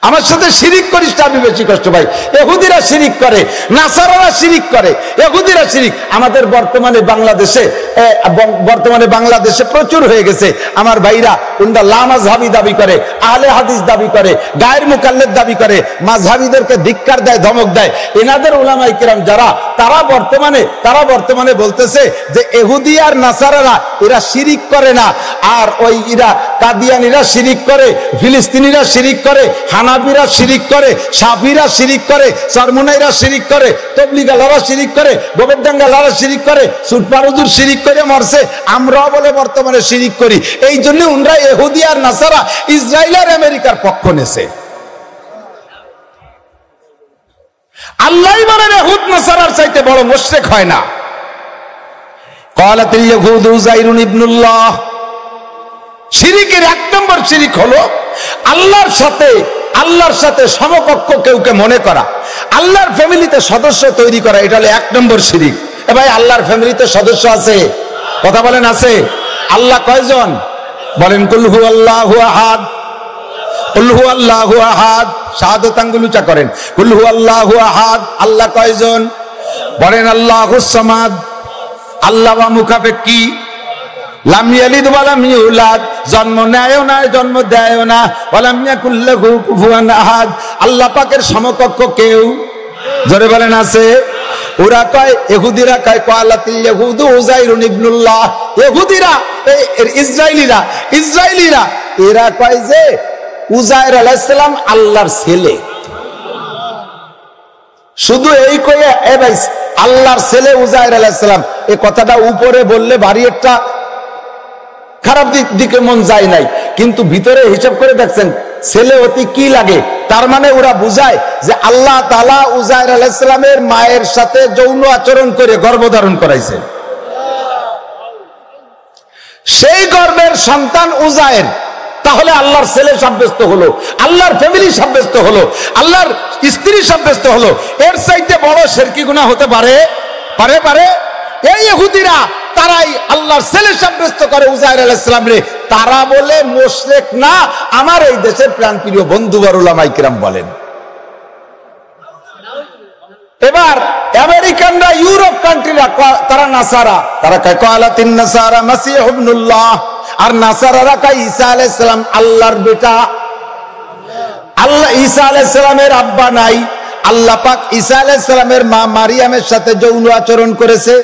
আমার সাথে শিরিক করিস না, আমি বেশি কষ্ট পাই। ইহুদিরা শিরিক করে, নাসারারা শিরিক করে, ইহুদিরা শিরিক আমাদের বর্তমানে বাংলাদেশে প্রচুর হয়ে গেছে। আমার ভাইরা উনরা লামাযহাবী দাবি করে, আহলে হাদিস দাবি করে, গায়ের মুকাল্লিদ দাবি করে, মাযহাবীদেরকে ধিক্কার দেয়, ধমক দেয়। এনাদের উলামায়ে কিরাম যারা, তারা বর্তমানে বলতেছে যে ইহুদি আর নাসারারা এরা শিরিক করে না, আর ওই এরা কাদিয়ানীরা শিরিক করে, ফিলিস্তিনিরা শিরিক করে, হানাফিরা শিরিক করে, শাফিরা শিরিক করে, চরমুনাইরা শিরিক করে, তবলিগালারা শিরিক করে, গোবরডাঙ্গালারা শিরিক করে, সুটপারুজুর শিরিক করে মরছে, আমরাও বলে বর্তমানে শিরিক করি। এই জন্য উনরা ইহুদি আর নাসারা, ইসরায়েল আর আমেরিকার পক্ষ নেছে। আল্লাহই বলেন ইহুদ নাসারার চাইতে বড় মুশরিক হয় না। ক্বালাতিল ইয়াহুদু উযাইরুন ইবনুল্লাহ। শিরিকের এক নম্বর শিরিক হলো আল্লাহর সাথে সমকক্ষ কেউকে মনে করা, আল্লাহর ফ্যামিলিতে সদস্য তৈরি করা, এটা হলো এক নম্বর শিরিক। এ ভাই, আল্লাহর ফ্যামিলিতে সদস্য আছে? কথা বলেন, আছে? আল্লাহ কয়জন? বলেন কুল হুয়াল্লাহু আহাদ, কুল হুয়াল্লাহু আহাদ। শাহাদাত আঙ্গুল উঁচা করেন। কুল হুয়াল্লাহু আহাদ। আল্লাহ কয়জন? বলেন আল্লাহুস সামাদ। আল্লাহ বা মুখাপেক্ষী, লাম ইয়ালিদ ওয়া লাম ইউলাদ, জন্ম নেয়ও না, জন্ম দেয়ও না, ওয়া লাম ইয়াকুল লাহু কুফুয়ান আহাদ। আল্লাহ পাকের সমকক্ষ কেউ, জোরে বলেন, আছে? ওরা কয়, ইহুদিরা কয় ক্বালাতিল ইয়াহুদু উযাইরুন ইবনুল্লাহ। ইহুদিরা, ইসরায়েলিরা এরা কয় যে উযাইর আলাইহিস সালাম আল্লাহর ছেলে। শুধু এই কয়ে এ ভাই, আল্লাহর ছেলে উযাইর আলাইহিস সালাম, এই কথাটা উপরে বললে ভারী একটা খারাপ দিকে মন যায় নাই, কিন্তু ভিতরে হিসাব করে দেখছেন ছেলে অতি কি লাগে। তার মানে ওরা বুঝায় যে আল্লাহ তাআলা উযাইর আলাইহিস সালামের মায়ের সাথে যৌন আচরণ করে গর্ভধারণ করাইছে। সেই গর্ভের সন্তান উযাইর, তাহলে আল্লাহর ছেলে সাব্যস্ত হলো, আল্লাহর ফ্যামিলি সাব্যস্ত হলো, আল্লাহর স্ত্রী সাব্যস্ত হলো। এর চাইতে বড় শিরকি গুনাহ হতে পারে? এই ইহুদিরা তারাই আল্লাহর ছেলে সাব্যস্ত করে উযাইর আলাইহিস সালাম রে। তারা বলে মুশরিক না, আমার এই দেশের প্রাণপ্রিয় বন্ধু বড় উলামায়ে কিরাম বলেন। এবার আমেরিকানরা, ইউরোপ কান্ট্রিরা, তারা নাসারা, তারা কয় ক্বালাতিন নাসারা মাসীহ ইবনুল্লাহ। আর নাসারারা কয় ঈসা আলাইহিস সালাম আল্লাহর বেটা। আল্লাহ ঈসা আলাইহিস সালামের আব্বা নাই। আল্লাহ পাক ঈসা আলাইহিস সালামের মা মারিয়ামের সাথে যৌন আচরণ করেছে,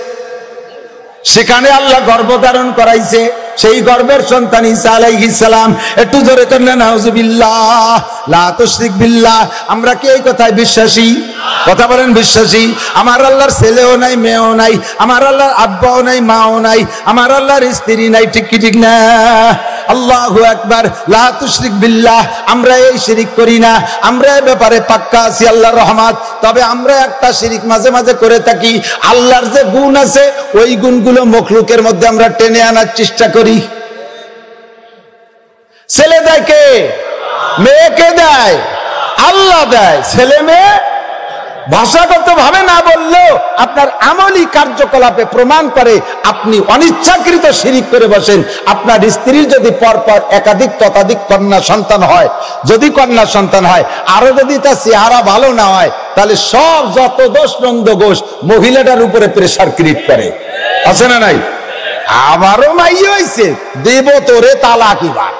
সেখানে আল্লাহ গর্ভধারণ করাইছে, সেই গর্ভের সন্তান ঈসা আলাইহিস সালাম। একটু জোরে করেন না নাউযুবিল্লাহ, লা তুশরিক বিল্লাহ। আমরা কি এই কথায় বিশ্বাসী? কথা বলেন, বিশ্বাসী? আমার আল্লাহর ছেলেও নাই, মেয়েও নাই, আমার আল্লাহর আব্বাও নাই, মাও নাই, আমার আল্লাহর স্ত্রী নাই, ঠিক কি ঠিক না? আল্লাহু আকবার। লা তুশরিক বিল্লাহ। আমরা এই শিরিক করি না, আমরা এই ব্যাপারে পাক্কা আছি আল্লাহর রহমত। তবে আমরা একটা শিরিক মাঝে মাঝে করে থাকি, আল্লাহর যে গুণ আছে ওই গুণগুলো মখলুকের মধ্যে আমরা টেনে আনার চেষ্টা করি। ছেলে দেয় কে? মেয়েকে দেয়, আল্লাহ দেয়। ছেলে মেয়ে ভাষাগত ভাবে না বললেও আপনার আমলি কার্যকলাপে প্রমাণ করে আপনি অনিচ্ছাকৃত শিরিক করে বসেন। আপনার স্ত্রীর যদি পরপর একাধিক ততাধিক কন্যা সন্তান হয়, যদি কন্যা সন্তান হয়, আরো যদি তার চেহারা ভালো না হয়, তাহলে সব যত দোষ নন্দ ঘোষ মহিলাটার উপরে প্রেসার ক্রিয়েট করে, আছে না নাই? আমারও মাই হয়েছে, দেব তোরে তালাক এবার।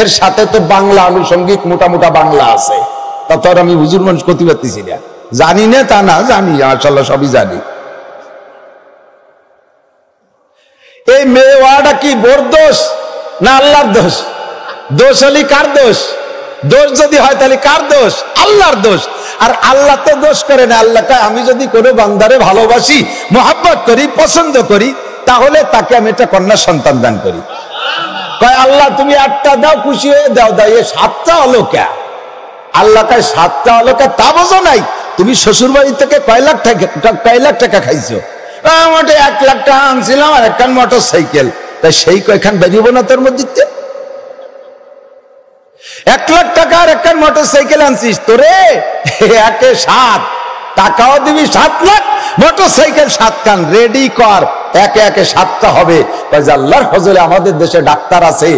এর সাথে তো বাংলা আনুষঙ্গিক মোটা মোটা বাংলা আছে, তা তোর আমি হুজুর মানুষ করতে পারতেছি না, জানি না তা না, জানি মাশাআল্লাহ সবই জানি। এই মেয়ে ওয়াটা কি বোর দোষ না আল্লাহর দোষ? দোষ হলি কার দোষ? দোষ যদি হয় তাহলে কার দোষ? আল্লাহর দোষ। আর আল্লাহ তো দোষ করে না। আল্লাহ কয় আমি যদি কোনো বান্দারে ভালোবাসি, মোহাব্বত করি, পছন্দ করি, তাহলে তাকে আমি একটা কন্যা সন্তান দান করি। কয় আল্লাহ তুমি 8টা দাও, খুশি হয়ে দাও, দাও, এ 7টা হলো কে? আল্লাহ কয় 7টা হলো কে? তা বোঝো নাই? তুমি শ্বশুর বাড়ি থেকে কয় লাখ টাকা খাইছো? মোটে 1 লাখ টাকা আনছিলাম আর একখান মোটর সাইকেল, তাই সেই কয়খান বেরিয়েবো না তোর মধ্যে? 1 লাখ টাকা আর একখান মোটর সাইকেল আনছিস, তোরে 1 7 টাকাও দিবি, 7 লাখ, মোটর সাইকেল 7 খান রেডি কর, 1 7টা হবে। আল্লাহর ফজলে আমাদের দেশে ডাক্তার আছে,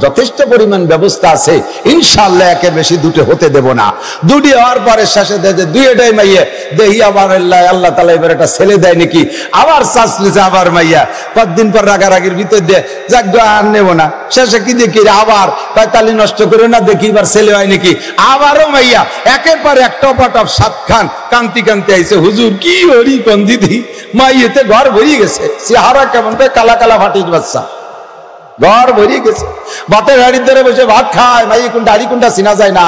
যথেষ্ট পরিমাণ ব্যবস্থা আছে, ইনশাআল্লাহ একের বেশি দুটো হতে দেব না। দুটি হওয়ার পরে শেষে দুইটাই মাইয়া দেখি আবার আল্লাহ তাআলা এবার একটা ছেলে দেয় নাকি, আবার চাষ নিছে, আবার মাইয়া, কতদিন পর রাগারাগির ভিতর দিয়ে যাক আর নেবো না, শেষে কি দেখি আবার তালি নষ্ট করে না, দেখি এবার ছেলে হয় নাকি, আবারও মাইয়া, একের পর এক টপাটপ 7 খান, কান্তি কান্তি আইছে, হুজুর কি হরি কোন দিদি, মাইয়েতে ঘর ভরিয়ে গেছে, চেহারা কেমন কালা কালা ফাটির বাচ্চা, ঘর ভরিয়ে গেছে। ভাতের হাড়ির ধরে বসে ভাত খায়, মাইয়ে কোনটা হাড়ি কোনটা চিনা যায় না।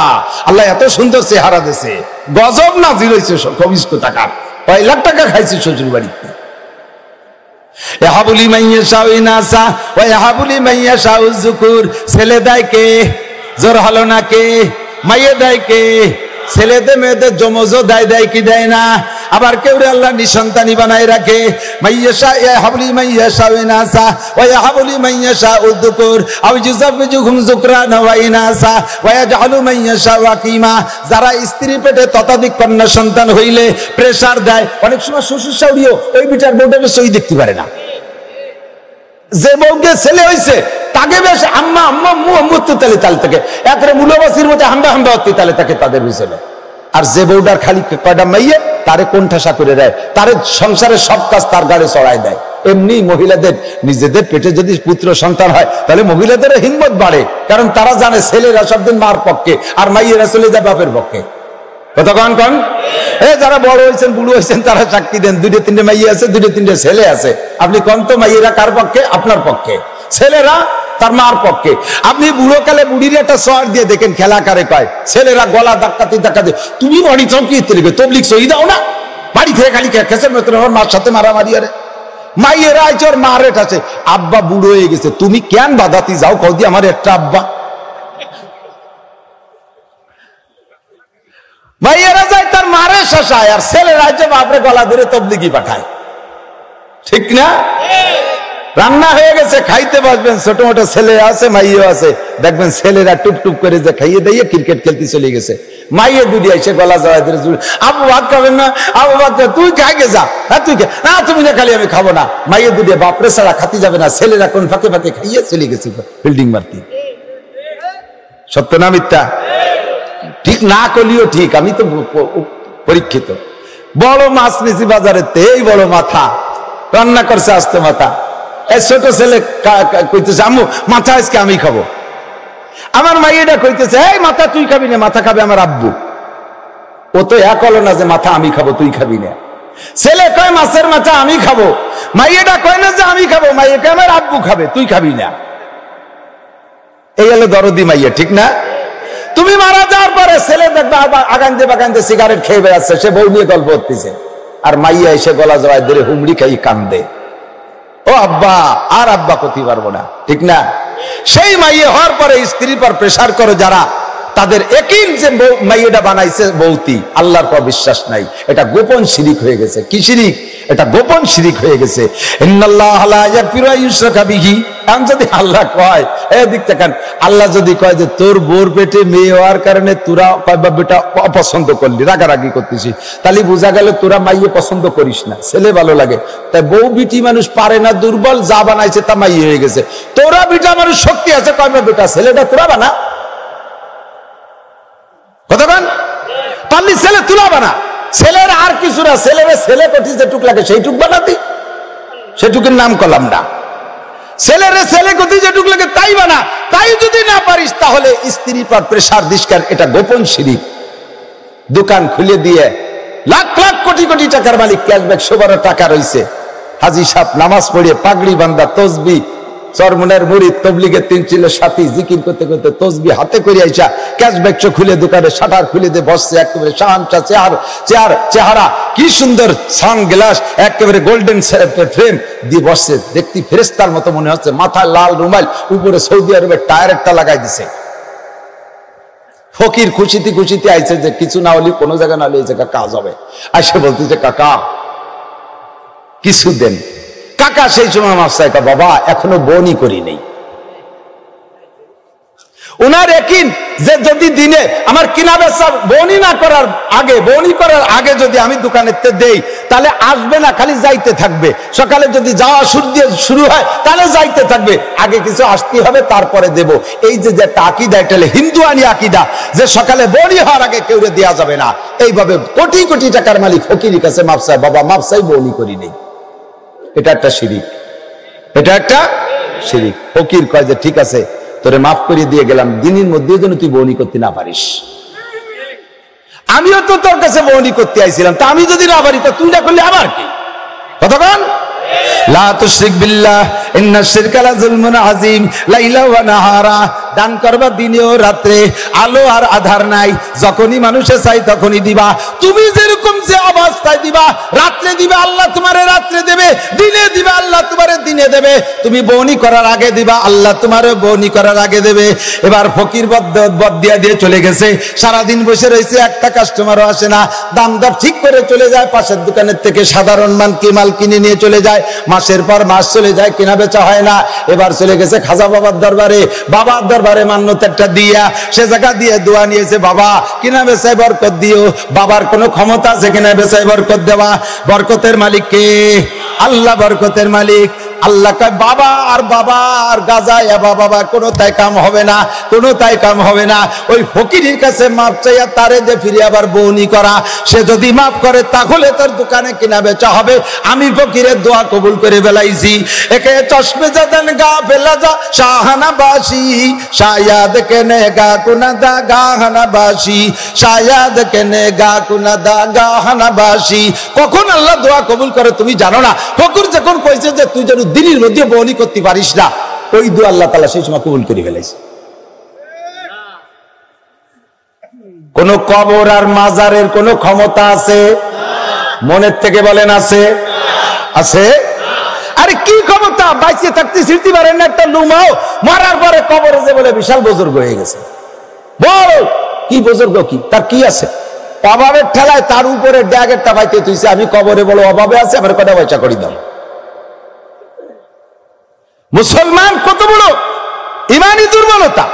আল্লাহ এত সুন্দর চেহারা দিয়েছে, গজব না জিরোইছে, কবিস টাকার 5 লাখ টাকা খাইছে শ্বশুর বাড়িতে। ইয়াহাবুলি মাইয়াশা ইনাসা ওয়া ইয়াহাবুলি মাইয়াশা যুকুর, ছেলে দেয় কে? জোর হলো না কে? মাইয়ে দেয় কে? ছেলেদের মেয়েদের জমজও দেয় কি দেয় না? আবার কেউ আল্লাহ নিঃসন্তানি বানায় রাখে। মাইয়াশা ইয়াহাবুলি মাইয়াশা ইনাসা ওয়া ইয়াহাবুলি মাইয়াশা যুকুর আও ইউযাব্বিজুহুম যুকরান ওয়া ইনাসা ওয়া ইয়াজআলু মাইয়াশা ওয়াকিমা। যারা স্ত্রী পেটে ততোধিক কন্যা সন্তান হইলে প্রেসার দেয়, অনেক সময় শ্বশুর শাশুড়িও ওই বিচার বোর্ডে সই দেখতে পারে না। যে বউকে ছেলে হইছে তাকে বেশ আম্মা আম্মা মুহম্মদ তালে তালে থাকে, একরে মুলাবাসির মধ্যে হাম্বা হাম্বা হতে তালে থাকে তাদের বিছানে। আর যে বউটার খালি কয়টা মাইয়ে, তারে কোণঠাসা করে দেয়, তার সংসারের সব কাজ তার গাড়ি চড়াই দেয়। এমনি মহিলাদের নিজেদের পেটে যদি পুত্র সন্তান হয়, তাহলে মহিলাদের হিম্মত বাড়ে, কারণ তারা জানে ছেলেরা সবদিন মার পক্ষে আর মাইয়েরা চলে যায় বাপের পক্ষে। কতক্ষণ কন যারা বড় হয়েছেন, বুড়ো হয়েছেন, তারা সাক্ষী দেন, 2-3টে মাইয়ে আছে, 2-3টে ছেলে আছে। আপনি কন তো মাইয়েরা কার পক্ষে? আপনার পক্ষে। ছেলেরা তার মার পক্ষে। আপনি বুড়ো কালে বুড়ির একটা শহর দিয়ে দেখেন খেলা কারে কয়, ছেলেরা গলা ধাক্কাতে ধাক্কাতে, তুমি বাড়ি চমকিয়ে লিখবে তবলিক সই দাও না, বাড়ি থেকে খালি খেসের মতন আমার মার সাথে মারামারি। আরে মাইয়েরা আইছে ওর মা রেট আছে, আব্বা বুড়ো হয়ে গেছে, তুমি কেন বাদাতি যাও কদি আমার একটা আব্বা। মাইয়েরা যায় তার মারে শাসায়, আর ছেলেরা যে বাপরে গলা ধরে তবলিগি পাঠায়, ঠিক না? রান্না হয়ে গেছে, খাইতে বসবেন, ছোট মোটো ছেলে আছে, মাইও আছে, দেখবেন ছেলেরা টুপ করে যে খাইয়ে দিয়ে ক্রিকেট খেলতে চলে গেছে, মাইয়ে দুটি এসে গলা জড়াই ধরে, আবু ভাত খাবেন না? আবু ভাত তুই খাইগে যা, হ্যাঁ তুই না, তুমি না খালি আমি খাবো না। মাইয়ে দুটি বাপরে ছাড়া খাতে যাবে না, ছেলেরা কোন ফাঁকে ফাঁকে খাইয়ে চলে গেছে বিল্ডিং মারতে। সত্য না মিথ্যা? ঠিক না করলেও ঠিক, আমি তো পরীক্ষিত। বড় মাছ নিছি বাজারে, এই বড় মাথা রান্না করছে, আস্তে মাথা। এই ছোট ছেলে কইতেছে আম্মু মাথা আজকে আমি খাবো। আমার মাইয়েটা কইতেছে এই মাথা তুই খাবি না, মাথা খাবে আমার আব্বু। ও তো এক হলো না যে মাথা আমি খাবো তুই খাবি না। ছেলে কয় মাছের মাথা আমি খাবো, মাইয়েটা কয় না যে আমি খাবো, মাইয়ে কয় আমার আব্বু খাবে, তুই খাবি না। এই হলো দরদি মাইয়া, ঠিক না? তুমি মারা যাওয়ার পরে ছেলে দেখবে আগান্তে বাগান্তে সিগারেট খেয়ে বেড়াচ্ছে, সে বউ নিয়ে গল্প করতেছে, আর মাইয়া এসে গলা জড়ায় ধরে হুমড়ি খাই কান্দে, ও আব্বা, আর আব্বা করতে পারবো না, ঠিক না? সেই মাইয়ে হওয়ার পরে স্ত্রীর পর প্রেসার করে যারা, তাদের একিন যে মাইয়েটা বানাইছে বৌতি, আল্লাহর পর বিশ্বাস নাই, এটা গোপন শিরিক হয়ে গেছে। কি শিরিক? এটা গোপন শিরিক হয়ে গেছে। ইন্নাল্লাহা লা ইয়াগফিরু আন ইউশরাকা বিহি। এখন যদি আল্লাহ কয়, এদিক দেখেন, আল্লাহ যদি কয় যে তোর বোর পেটে মেয়ে হওয়ার কারণে তোরা কয়বা বেটা অপছন্দ করলি, রাগারাগি করতেছিস, তাহলে বোঝা গেল তোরা মাইয়ে পছন্দ করিস না, ছেলে ভালো লাগে। তাই বউ বিটি মানুষ পারে না, দুর্বল, যা বানাইছে তা মাইয়ে হয়ে গেছে। তোরা বিটা মানুষ শক্তি আছে, কয়বা বেটা ছেলেটা তোরা বানা, কথা বলেন, পারলি ছেলে তুলা বানা। ছেলের আর কিছু না, ছেলের ছেলে কটি যেটুক লাগে সেইটুক বানাতি, সেটুকুর নাম করলাম না। ছেলের ছেলে কতি যেটুক লাগে তাই বানা। তাই যদি না পারিস তাহলে স্ত্রী পর প্রেসার দিস্কার, এটা গোপন শিরিক। দোকান খুলে দিয়ে লাখ লাখ কোটি কোটি টাকার মালিক, ক্যাশব্যাক সবার টাকা রয়েছে, হাজি সাহেব নামাজ পড়িয়ে পাগড়ি বান্ধা, তসবি, চরমনের মুড়ি, তবলিগের 3 চিলের সাথী, জিকির করতে করতে তসবি হাতে করে আইসা ক্যাশব্যাক খুলে দোকানে শাটার খুলে দিয়ে বসছে, একেবারে শানটা চেহারা কি সুন্দর, সানগ্লাস একেবারে গোল্ডেন ফ্রেম দিয়ে বসছে, দেখতে ফেরেশতার মতো মনে হচ্ছে, মাথায় লাল রুমাল, উপরে সৌদি আরবের টায়ারটা লাগাই দিছে। ফকির খুশিতে খুশিতে আইছে যে কিছু না হলে, কোনো জায়গা না হলে এই জায়গা কাজ হবে। আইসে বলতেছে কাকা কিছু দেন। কাকা সেই সময় আমার সাথে, বাবা এখনো বনি করি নেই। উনার একিন যে যদি দিনে আমার কিনা বেচা বনি করার আগে যদি আমি দোকানেতে দেই তাহলে আসবে না, খালি যাইতে থাকবে। সকালে যদি যাওয়া শুরু হয় তাহলে যাইতে থাকবে, আগে কিছু আসতে হবে তারপরে দেব। এই যে একটা আকীদা, এটা হলো হিন্দুয়ানি আকীদা, যে সকালে বনি হওয়ার আগে কেউ দেওয়া যাবে না। এইভাবে কোটি কোটি টাকার মালিক ফকিরের কাছে মাপ চায়, বাবা মাপ চাই, বনি করি নেই। এটা একটা শিরিক, এটা একটা শিরিক। ফকির কয় যে ঠিক আছে, তোরে মাফ করে দিয়ে গেলাম, দিনের মধ্যে যেন তুই বউনি করতে না পারিস। আমিও তো তোর কাছে বউনি করতে আইছিলাম, তা আমি যদি না পারি তা তুই না করলে আমার কি? কথা বল। লা তুশরিক বিল্লাহ ইন্না শিরকা লাযুলমুন আযীম লাইলা ওয়া নাহারা। দান করবা দিনে ও রাত্রে, আলো আর আধার নাই, যখনই মানুষে চাই তখনই দিবা। তুমি যেরকম যে অবস্থায় দিবা, রাত্রে দিবে আল্লাহ তোমারে রাত্রে দেবে, দিনে দিবে আল্লাহ তোমারে দিনে দেবে। তুমি বউনি করার আগে দিবা, আল্লাহ তোমারে বউনি করার আগে দেবে। এবার ফকির বদ দিয়ে চলে গেছে, সারাদিন বসে রয়েছে, একটা কাস্টমারও আসে না, দাম দর ঠিক করে চলে যায়, পাশের দোকানের থেকে সাধারণ মাল কিনে নিয়ে চলে যায়। মাসের পর মাস চলে যায়, কেনা বেচা হয় না। এবার চলে গেছে খাজা বাবার দরবারে, বাবার দরবারে মান্যত একটা দিয়া, সে জায়গা দিয়ে দোয়া নিয়েছে, বাবা কিনা বেচায় বরকত দিও। বাবার কোনো ক্ষমতা আছে কিনা বেচায় বরকত দেওয়া? বরকতের মালিক কে? আল্লাহ বরকতের মালিক। আল্লাহ কয় বাবা আর গাজা বাবা কোনো তাই কাম হবে না, কোনো তাই কাম হবে না। ওই ফকিরের কাছে মাপ চাইয়া তারে যে ফিরে আবার বউনি করা, সে যদি মাফ করে তাহলে তোর দোকানে কিনা বেচা হবে। আমি ফকিরের দোয়া কবুল করে বেলাইছি। একে চশমে জাদান গা ফেলা যা শাহানা বাসি, শায়াদ কেনে গা কুনা দা গাহানা বাসি, শায়াদ কেনে গা কুনা দা গাহানা বাসি। কখন আল্লাহ দোয়া কবুল করে তুমি জানো না। ফকির যখন কইছে যে তুই যেন দিনের মধ্যে বউনি করতে পারিস না, ওই দোয়া আল্লাহ তাআলা সেই সময় কবুল করে ফেলেছে। কোন কবর আর মাজারের কোন ক্ষমতা আছে? মনের থেকে বলেন আছে? আছে? আরে কি ক্ষমতা? বাইচে থাকতে ছিড়তে পারেন না একটা লুমাও, মারার পরে কবরে যে বলে বিশাল বুজুর্গ হয়ে গেছে। বল কি বুজুর্গ, কি তার কি আছে? অভাবের ঠেলায় তার উপরে ড্যাগেরটা বাইতে তুইছে, আমি কবরে বলো অভাবে আছে, আমার কটা পয়সা করি দাও। মুসলমান কত বড় ইমানি দুর্বলতা!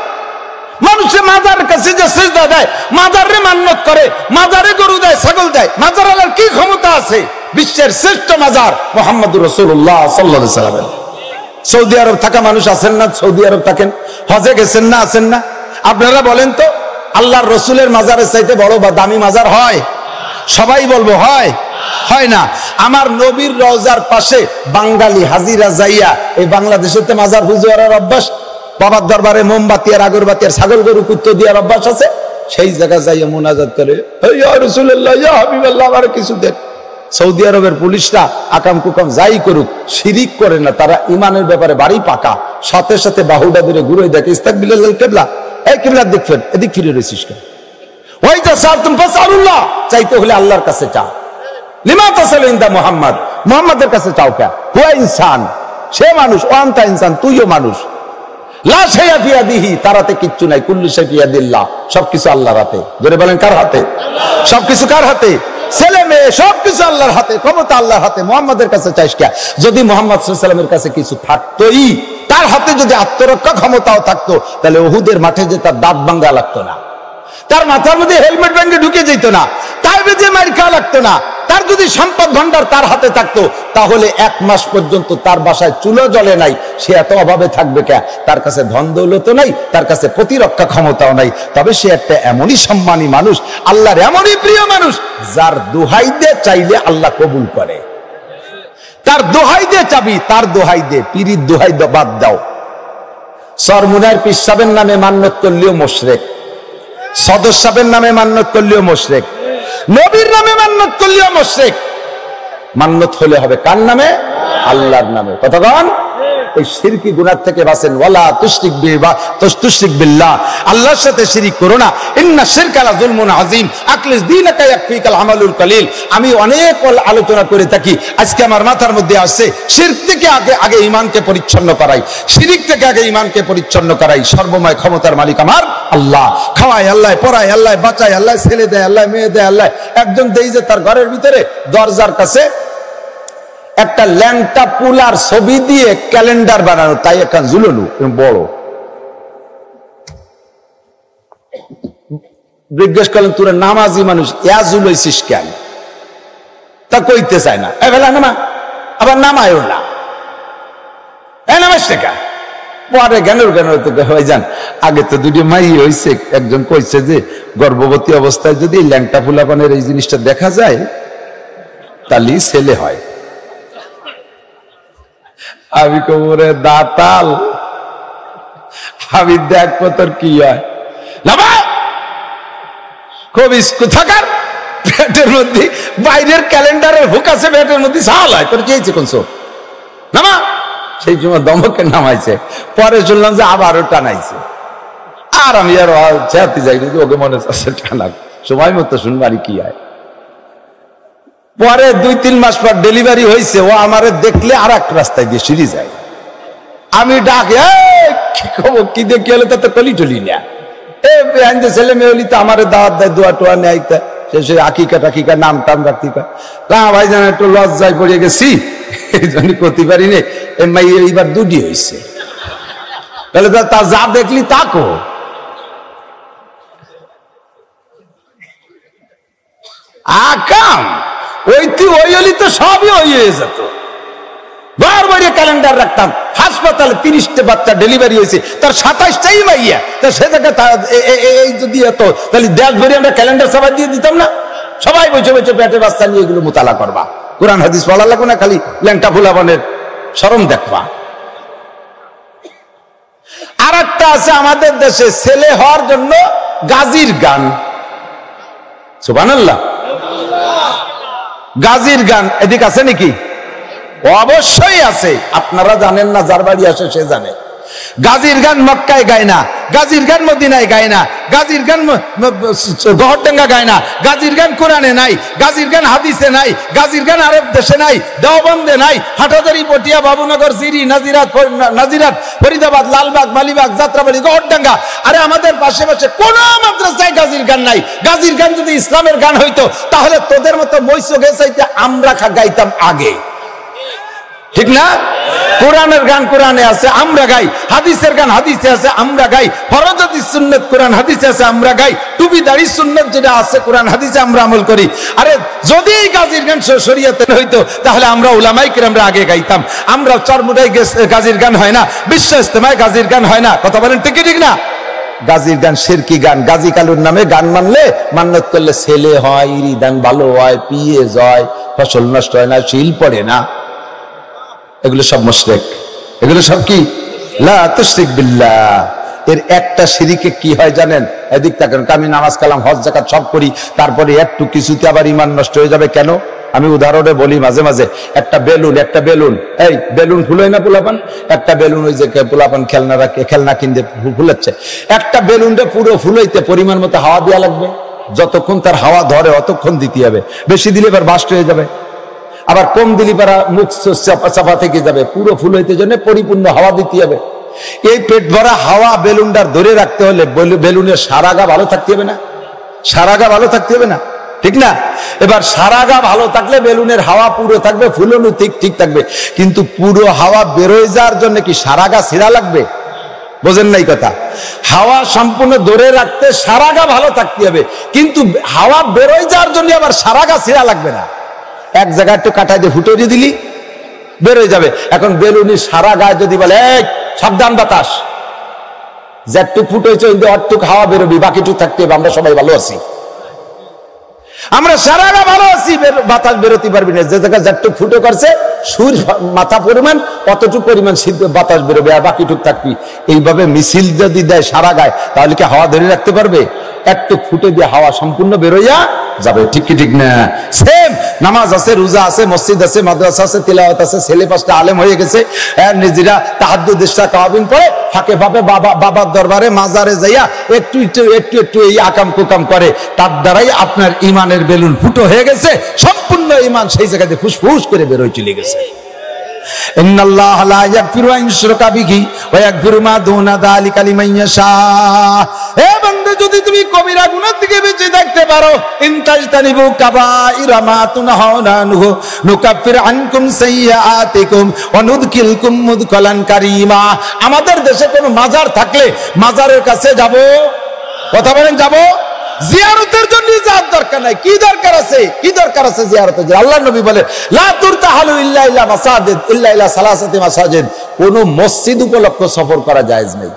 মানুষের মাজারের কাছে যে সিজদা দেয়, মাজারে মান্যত করে, মাজারে গরু দেয়, ছাগল দেয়, মাজার আলার কি ক্ষমতা আছে? বিশ্বের শ্রেষ্ঠ মাজার মুহাম্মদুর রাসূলুল্লাহ সাল্লাল্লাহু আলাইহি ওয়াসাল্লাম। সৌদি আরব থাকা মানুষ আছেন না? সৌদি আরব থাকেন, হজে গেছেন না? আছেন না? আপনারা বলেন তো, আল্লাহর রসুলের মাজারের চাইতে বড় বা দামি মাজার হয়? সবাই বলবো হয়? হয় না। আমার নবীর রওজার পাশে বাঙালি হাজিরা যাইয়া, এই বাংলাদেশের মাজার হুজুরার অভ্যাস, বাবার দরবারে মোমবাতি আর আগরবাতি আর ছাগল গরু কুত্তো দেওয়ার অভ্যাস আছে, সেই জায়গা যাইয়া মুনাজাত করে, ইয়া রাসূলুল্লাহ ইয়া হাবিবাল্লাহ আমার কিছু দেন। সৌদি আরবের পুলিশরা আকাম কুকাম যাই করুক, শিরিক করে না, তারা ইমানের ব্যাপারে বাড়ি পাকা। সাথে সাথে বাহুডা ধরে ঘুরে দেখে, ইস্তাকবিলাল কিবলা, এই কিবলা দেখবেন, এদিক ফিরে রয়েছিস কেন? ওই যা সালতুম ফাসআলুল্লাহ, চাইতে হলে আল্লাহর কাছে চাও। লিমা তাসালু ইনদা মুহাম্মদ, মুহাম্মাদের কাছে চাও কেন? হুয়া ইনসান, সে মানুষ, ও আনতা ইনসান, তুইও মানুষ। লা শাইআ ফি ইয়াদিহি, তারাতে কিচ্ছু নাই, কুল্লু শাই ফি ইয়াদিল্লাহ, সবকিছু আল্লাহর হাতে। জোরে বলেন কার হাতে? সবকিছু কার হাতে? ছেলে মেয়ে সবকিছু আল্লাহর হাতে, ক্ষমতা আল্লাহর হাতে, মুহাম্মাদের কাছে চাইস কে? যদি মুহাম্মদ সাল্লাল্লাহু আলাইহি ওয়াসাল্লামের কাছে কিছু থাকতোই, তার হাতে যদি আত্মরক্ষা ক্ষমতাও থাকতো, তাহলে উহুদের মাঠে যে তার দাঁত ভাঙা লাগতো না, তার মাথার মধ্যে হেলমেট ভেঙে ঢুকে যেত না, তার বেঁধে মার খাওয়া লাগতো না। তার যদি সম্পদ ভান্ডার তার হাতে থাকতো, তাহলে 1 মাস পর্যন্ত তার বাসায় চুলো জ্বলে নাই, সে এত অভাবে থাকবে কে? তার কাছে ধন দৌলত নাই, তার কাছে প্রতিরক্ষা ক্ষমতাও নাই। তবে সে একটা এমনই সম্মানী মানুষ, আল্লাহর এমনই প্রিয় মানুষ, যার দোহাই দিয়ে চাইলে আল্লাহ কবুল করে। তার দোহাই দিয়ে চাবি, তার দোহাই দিয়ে, পীরির দোহাই বাদ দাও। সরমুনার পীর সাহেবের নামে মান্নত করলেও মুশরিক, সদর সাহেবের নামে মান্নত করলেও মুশরিক, নবীর নামে মান্নত করলেও মুশরিক। মান্নত হলে হবে কার নামে? আল্লাহর নামে। কতক্ষণ এই শিরকি গুনাহ থেকে বাঁচেন। ওয়ালা তুশরিক বিল্লাহ, আল্লাহর সাথে শিরিক করো না। ইন্না শিরকা লা যুলমুন আযীম, আকলিস দীনাকা ইয়াকফিকাল আমালুল কলিল। আমি অনেক আলোচনা করে থাকি, আজকে আমার মাথার মধ্যে আসছে, শিরক থেকে আগে ঈমানকে পরিচ্ছন্ন করাই, শিরিক থেকে আগে ঈমানকে পরিচ্ছন্ন করাই। সর্বময় ক্ষমতার মালিক আমার আল্লাহ। খাওয়ায় আল্লাহ, পড়ায় আল্লাহ, বাঁচায় আল্লাহ, ছেলে দেয় আল্লাহ, মেয়ে দেয় আল্লাহ। একজন দেই যে তার ঘরের ভিতরে দরজার কাছে একটা ল্যাংটা পুলার ছবি দিয়ে ক্যালেন্ডার বানানো, তাই একটা ঝুলনু বড়। জিজ্ঞেস করলেন, তোরা নামাজি মানুষ, ইয়া ঝুলাইছিস কেন? তা কইতে চায় না, এবেলা নামা, আবার নামায়ও না, নামাজ টেকা। পরে জ্ঞানের হয়ে যান। আগে তো দুটি মাই হয়েছে, একজন কইছে যে গর্ভবতী অবস্থায় যদি ল্যাংটা ফুলাপানের এই জিনিসটা দেখা যায়, তাহলে ছেলে হয়। আমি কোমরে দাতাল, আমি দেখবো তোর কি হয়। কোথাকার পেটের মধ্যে, বাইরের ক্যালেন্ডারের হুক আছে, পেটের মধ্যে সাল হয়, তোর চেয়েছে কোন সব নামা। সেই সময় দমকে নামাইছে, পরে শুনলাম যে আবারও টানাইছে। আর আমি আর চেয়াতে যাইনি, ওকে মনে হচ্ছে টানা, সময় মতো শুনবারই কি হয়। পরে 2-3 মাস পর ডেলিভারি হয়েছে, ও আমারে দেখলে আর এক রাস্তায় দিয়ে সিঁড়ি যায়। আমি ডাকে, কি খবর, কি দেখি হলে তো কলি টলি না, ছেলে মেয়ে হলি তো আমারে দাওয়াত দেয়, দোয়া টোয়া নেয়, সে আকিকা টাকিকা নাম টাম রাখতে পারে না। ভাই জান একটু লজ্জায় পড়ে গেছি, এই জন্য করতে পারিনি। এইবার 2টি হয়েছে, তাহলে তা যা দেখলি তাকো। আকাম ওই হলি তো সবই হয়ে যেত। বারবারে ক্যালেন্ডার রাখতাম, হাসপাতালে 30টা বাচ্চা ডেলিভারি হয়েছে, তার 27টাই মাইয়া। তা সে জায়গায় এই যদি হতো, তাহলে দেশ ভরে আমরা ক্যালেন্ডার সবাই দিয়ে দিতাম না? সবাই বসে বসে পেটে বাচ্চা নিয়ে এগুলো মোতালা করবা, কোরআন হাদিস পড়া লাগবে না, খালি ল্যাংটা ফুলাবানের শরম দেখবা। আর একটা আছে আমাদের দেশে, ছেলে হওয়ার জন্য গাজীর গান। সুবহানাল্লাহ, গাজীর গান এদিক আছে নাকি? অবশ্যই আছে, আপনারা জানেন না, যার বাড়ি আসে সে জানে। গাজীর গান মক্কায় গায় না, গাজীর গান মদিনায় গায় না, গাজীর গান গহরডাঙ্গা গায় না, গাজীর গান কোরআনে নাই, গাজীর গান হাদিসে নাই, গাজীর গান আরব দেশে নাই, দেওবন্দে নাই, হাটাজারি, পটিয়া, বাবুনগর, জিরি, নাজিরাত, ফরিদাবাদ, লালবাগ, মালিবাগ, যাত্রাবাড়ি, গহরডাঙ্গা। আরে আমাদের পাশে পাশে কোন মাদ্রাসায় গাজীর গান নাই। গাজীর গান যদি ইসলামের গান হইতো, তাহলে তোদের মতো মৈশো গেছাইতে আমরা গাইতাম আগে, ঠিক না? কোরআনের গান কোরআনে আছে, আমরা গাই। হাদিসের গান হাদিসে আছে, আমরা গাই। ফরজ হাদিস সুন্নাত কোরআন হাদিসে আছে, আমরা গাই। টুপি দাড়ি সুন্নাত যেটা আছে কোরআন হাদিসে, আমরা আমল করি। আরে যদি গাজীর গান শরীয়তে হইতো, তাহলে আমরা উলামায়ে কেরামরা আগে গাইতাম। আমরা চরমুটাই গাজীর গান হয় না, বিশ্ব ইজতেমায় গাজীর গান হয় না। কথা বলেন ঠিক ঠিক না? গাজীর গান শিরকি গান। গাজী কালুর নামে গান মানলে, মান্নত করলে ছেলে হয়, ইরিদান ভালো হয়, পিএস হয়, ফসল নষ্ট হয় না, শিল পড়ে না। এগুলো সব মুশরিক, এগুলো সব কি? লা তুশরিক বিল্লাহ। এর একটা শিরিকে কি হয় জানেন? এদিক তাকান, আমি নামাজ কালাম হজ যাকাত সব করি, তারপরে একটু কিছুতে আবার ঈমান নষ্ট হয়ে যাবে। কেন? আমি উদাহরণে বলি মাঝে মাঝে, একটা বেলুন, এই বেলুন ফুলোয় না পোলাপান, একটা বেলুন ওই যে পোলাপান খেলনা কিনতে ফুলাচ্ছে, একটা বেলুনটা পুরো ফুলাইতে পরিমাণ মতো হাওয়া দেওয়া লাগবে। যতক্ষণ তার হাওয়া ধরে অতক্ষণ দিতে হবে, বেশি দিলে এবার বাস্ট হয়ে যাবে। আবার কম দিলি পারা মুখ চাপা থেকে যাবে। পুরো ফুল হইতে জন্য পরিপূর্ণ হাওয়া দিতে হবে। এই পেট ভরা হাওয়া বেলুনটার ধরে রাখতে হলে বেলুনের সারা গা ভালো থাকতে হবে না? সারা গা ভালো থাকতে হবে না? ঠিক না? এবার সারা গা ভালো থাকলে বেলুনের হাওয়া পুরো থাকবে, ফুলনু ঠিক থাকবে, কিন্তু পুরো হাওয়া বেরোয় যাওয়ার জন্য কি সারা গা ছিঁড়া লাগবে? বোঝেন নাই কথা? হাওয়া সম্পূর্ণ ধরে রাখতে সারা গা ভালো থাকতে হবে, কিন্তু হাওয়া বেরোয় যাওয়ার জন্য আবার সারা গা ছিঁড়া লাগবে না। এক জায়গায় একটু কাটাই দিয়ে ফুটিয়ে দিলি বেরোয় যাবে। এখন বেলুনি সারা গায়ে যদি বলে এই সাবধান বাতাস, যেটুক ফুটেছে অটুক হাওয়া বেরোবি, বাকিটুক থাকতে হবে। আমরা সবাই ভালো আছি, আমরা সারা গা ভালো আছি, বাতাস বেরোতে পারবি না। যে জায়গায় যেটুক ফুটো করছে সুর মাথা পরিমাণ অতটুকু পরিমাণ বাতাস বেরোবে, আর বাকিটুক থাকবি। এইভাবে মিছিল যদি দেয় সারা গায়ে, তাহলে কি হাওয়া ধরে রাখতে পারবে? একটু ফুটে দিয়ে হাওয়া সম্পূর্ণ বেরোইয়া যাবে। ঠিক কি ঠিক না? সেম নামাজ আছে, রোজা আছে, মসজিদ আছে, মাদ্রাসা আছে, তিলাওয়াত আছে, ছেলে 5টা আলেম হয়ে গেছে, নিজেরা তাহাজ্জুদ ইশরা তাওয়াবিন পড়ে, ফাঁকে ফাঁকে বাবার দরবারে মাজারে যাইয়া একটু একটু এই আকাম কুকাম করে, তার দ্বারাই আপনার ইমানের বেলুন ফুটো হয়ে গেছে, সম্পূর্ণ ইমান সেই জায়গাতে ফুসফুস করে বেরোয় চলে গেছে। ইন্নাল্লাহ লা ইয়াগফিরু আন ইউশরাকা বিহি ওয়া ইয়াগফিরু মা দুনা যালিকা লিমান ইয়াশা। হে বান্দা, যদি তুমি কবিরা গুনাহ থেকে বেঁচে থাকতে পারো, ইনতাজতানিবু কাবাইরা মা তুনহাউনা আনহু নুকাফির আনকুম সাইয়্যাতিকুম ওয়া নুদখিলকুম মুদখালান কারীমা। আমাদের দেশে কোনো মাজার থাকলে মাজারের কাছে যাব, কথা বলেন, যাব? জিয়ারতের জন্য যাওয়ার দরকার নাই। কি দরকার আছে? কি দরকার আছে জিয়ারতের জন্য? আল্লাহর নবী বলে লা তুরতাহালু ইল্লা ইলা মাসাজিদ ইল্লা ইলা সালাসাতি মাসাজিদ। কোন মসজিদ উপলক্ষে সফর করা জায়েজ নেই।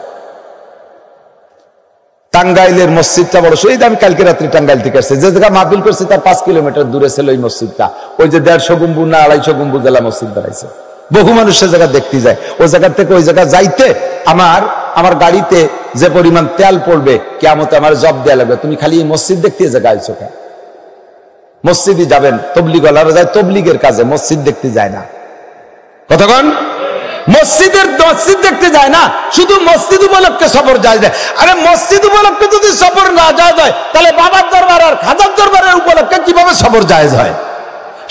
টাঙ্গাইলের মসজিদটা বড়, সেই আমি কালকে রাত্রি টাঙ্গাইল থেকে আসছে, যে জায়গা মাহফিল করছে তার 5 কিলোমিটার দূরে ছিল ওই মসজিদটা। ওই যে 150 গম্বুজ না 250 গম্বুজ জেলা মসজিদ বানাইছে, বহু মানুষ সে জায়গা দেখতে যায়। ওই জায়গা থেকে ওই জায়গা যাইতে আমার গাড়িতে যে পরিমাণ তেল পড়বে, কিয়ামতে আমার জব দেয়া লাগবে। তুমি খালি এই মসজিদ দেখতে জায়গা আইছো কেন? মসজিদই যাবেন, তবলিগওয়ালারা যায় তবলিগের কাজে, মসজিদ দেখতে যায় না। কতক্ষণ মসজিদ দেখতে যায় না, শুধু মসজিদ উপলক্ষে সফর যায় না। আরে মসজিদ উপলক্ষে যদি সফর না যায় তাহলে বাবার দরবার আর খাজার দরবারের উপলক্ষে কিভাবে সফর জায়েজ হয়?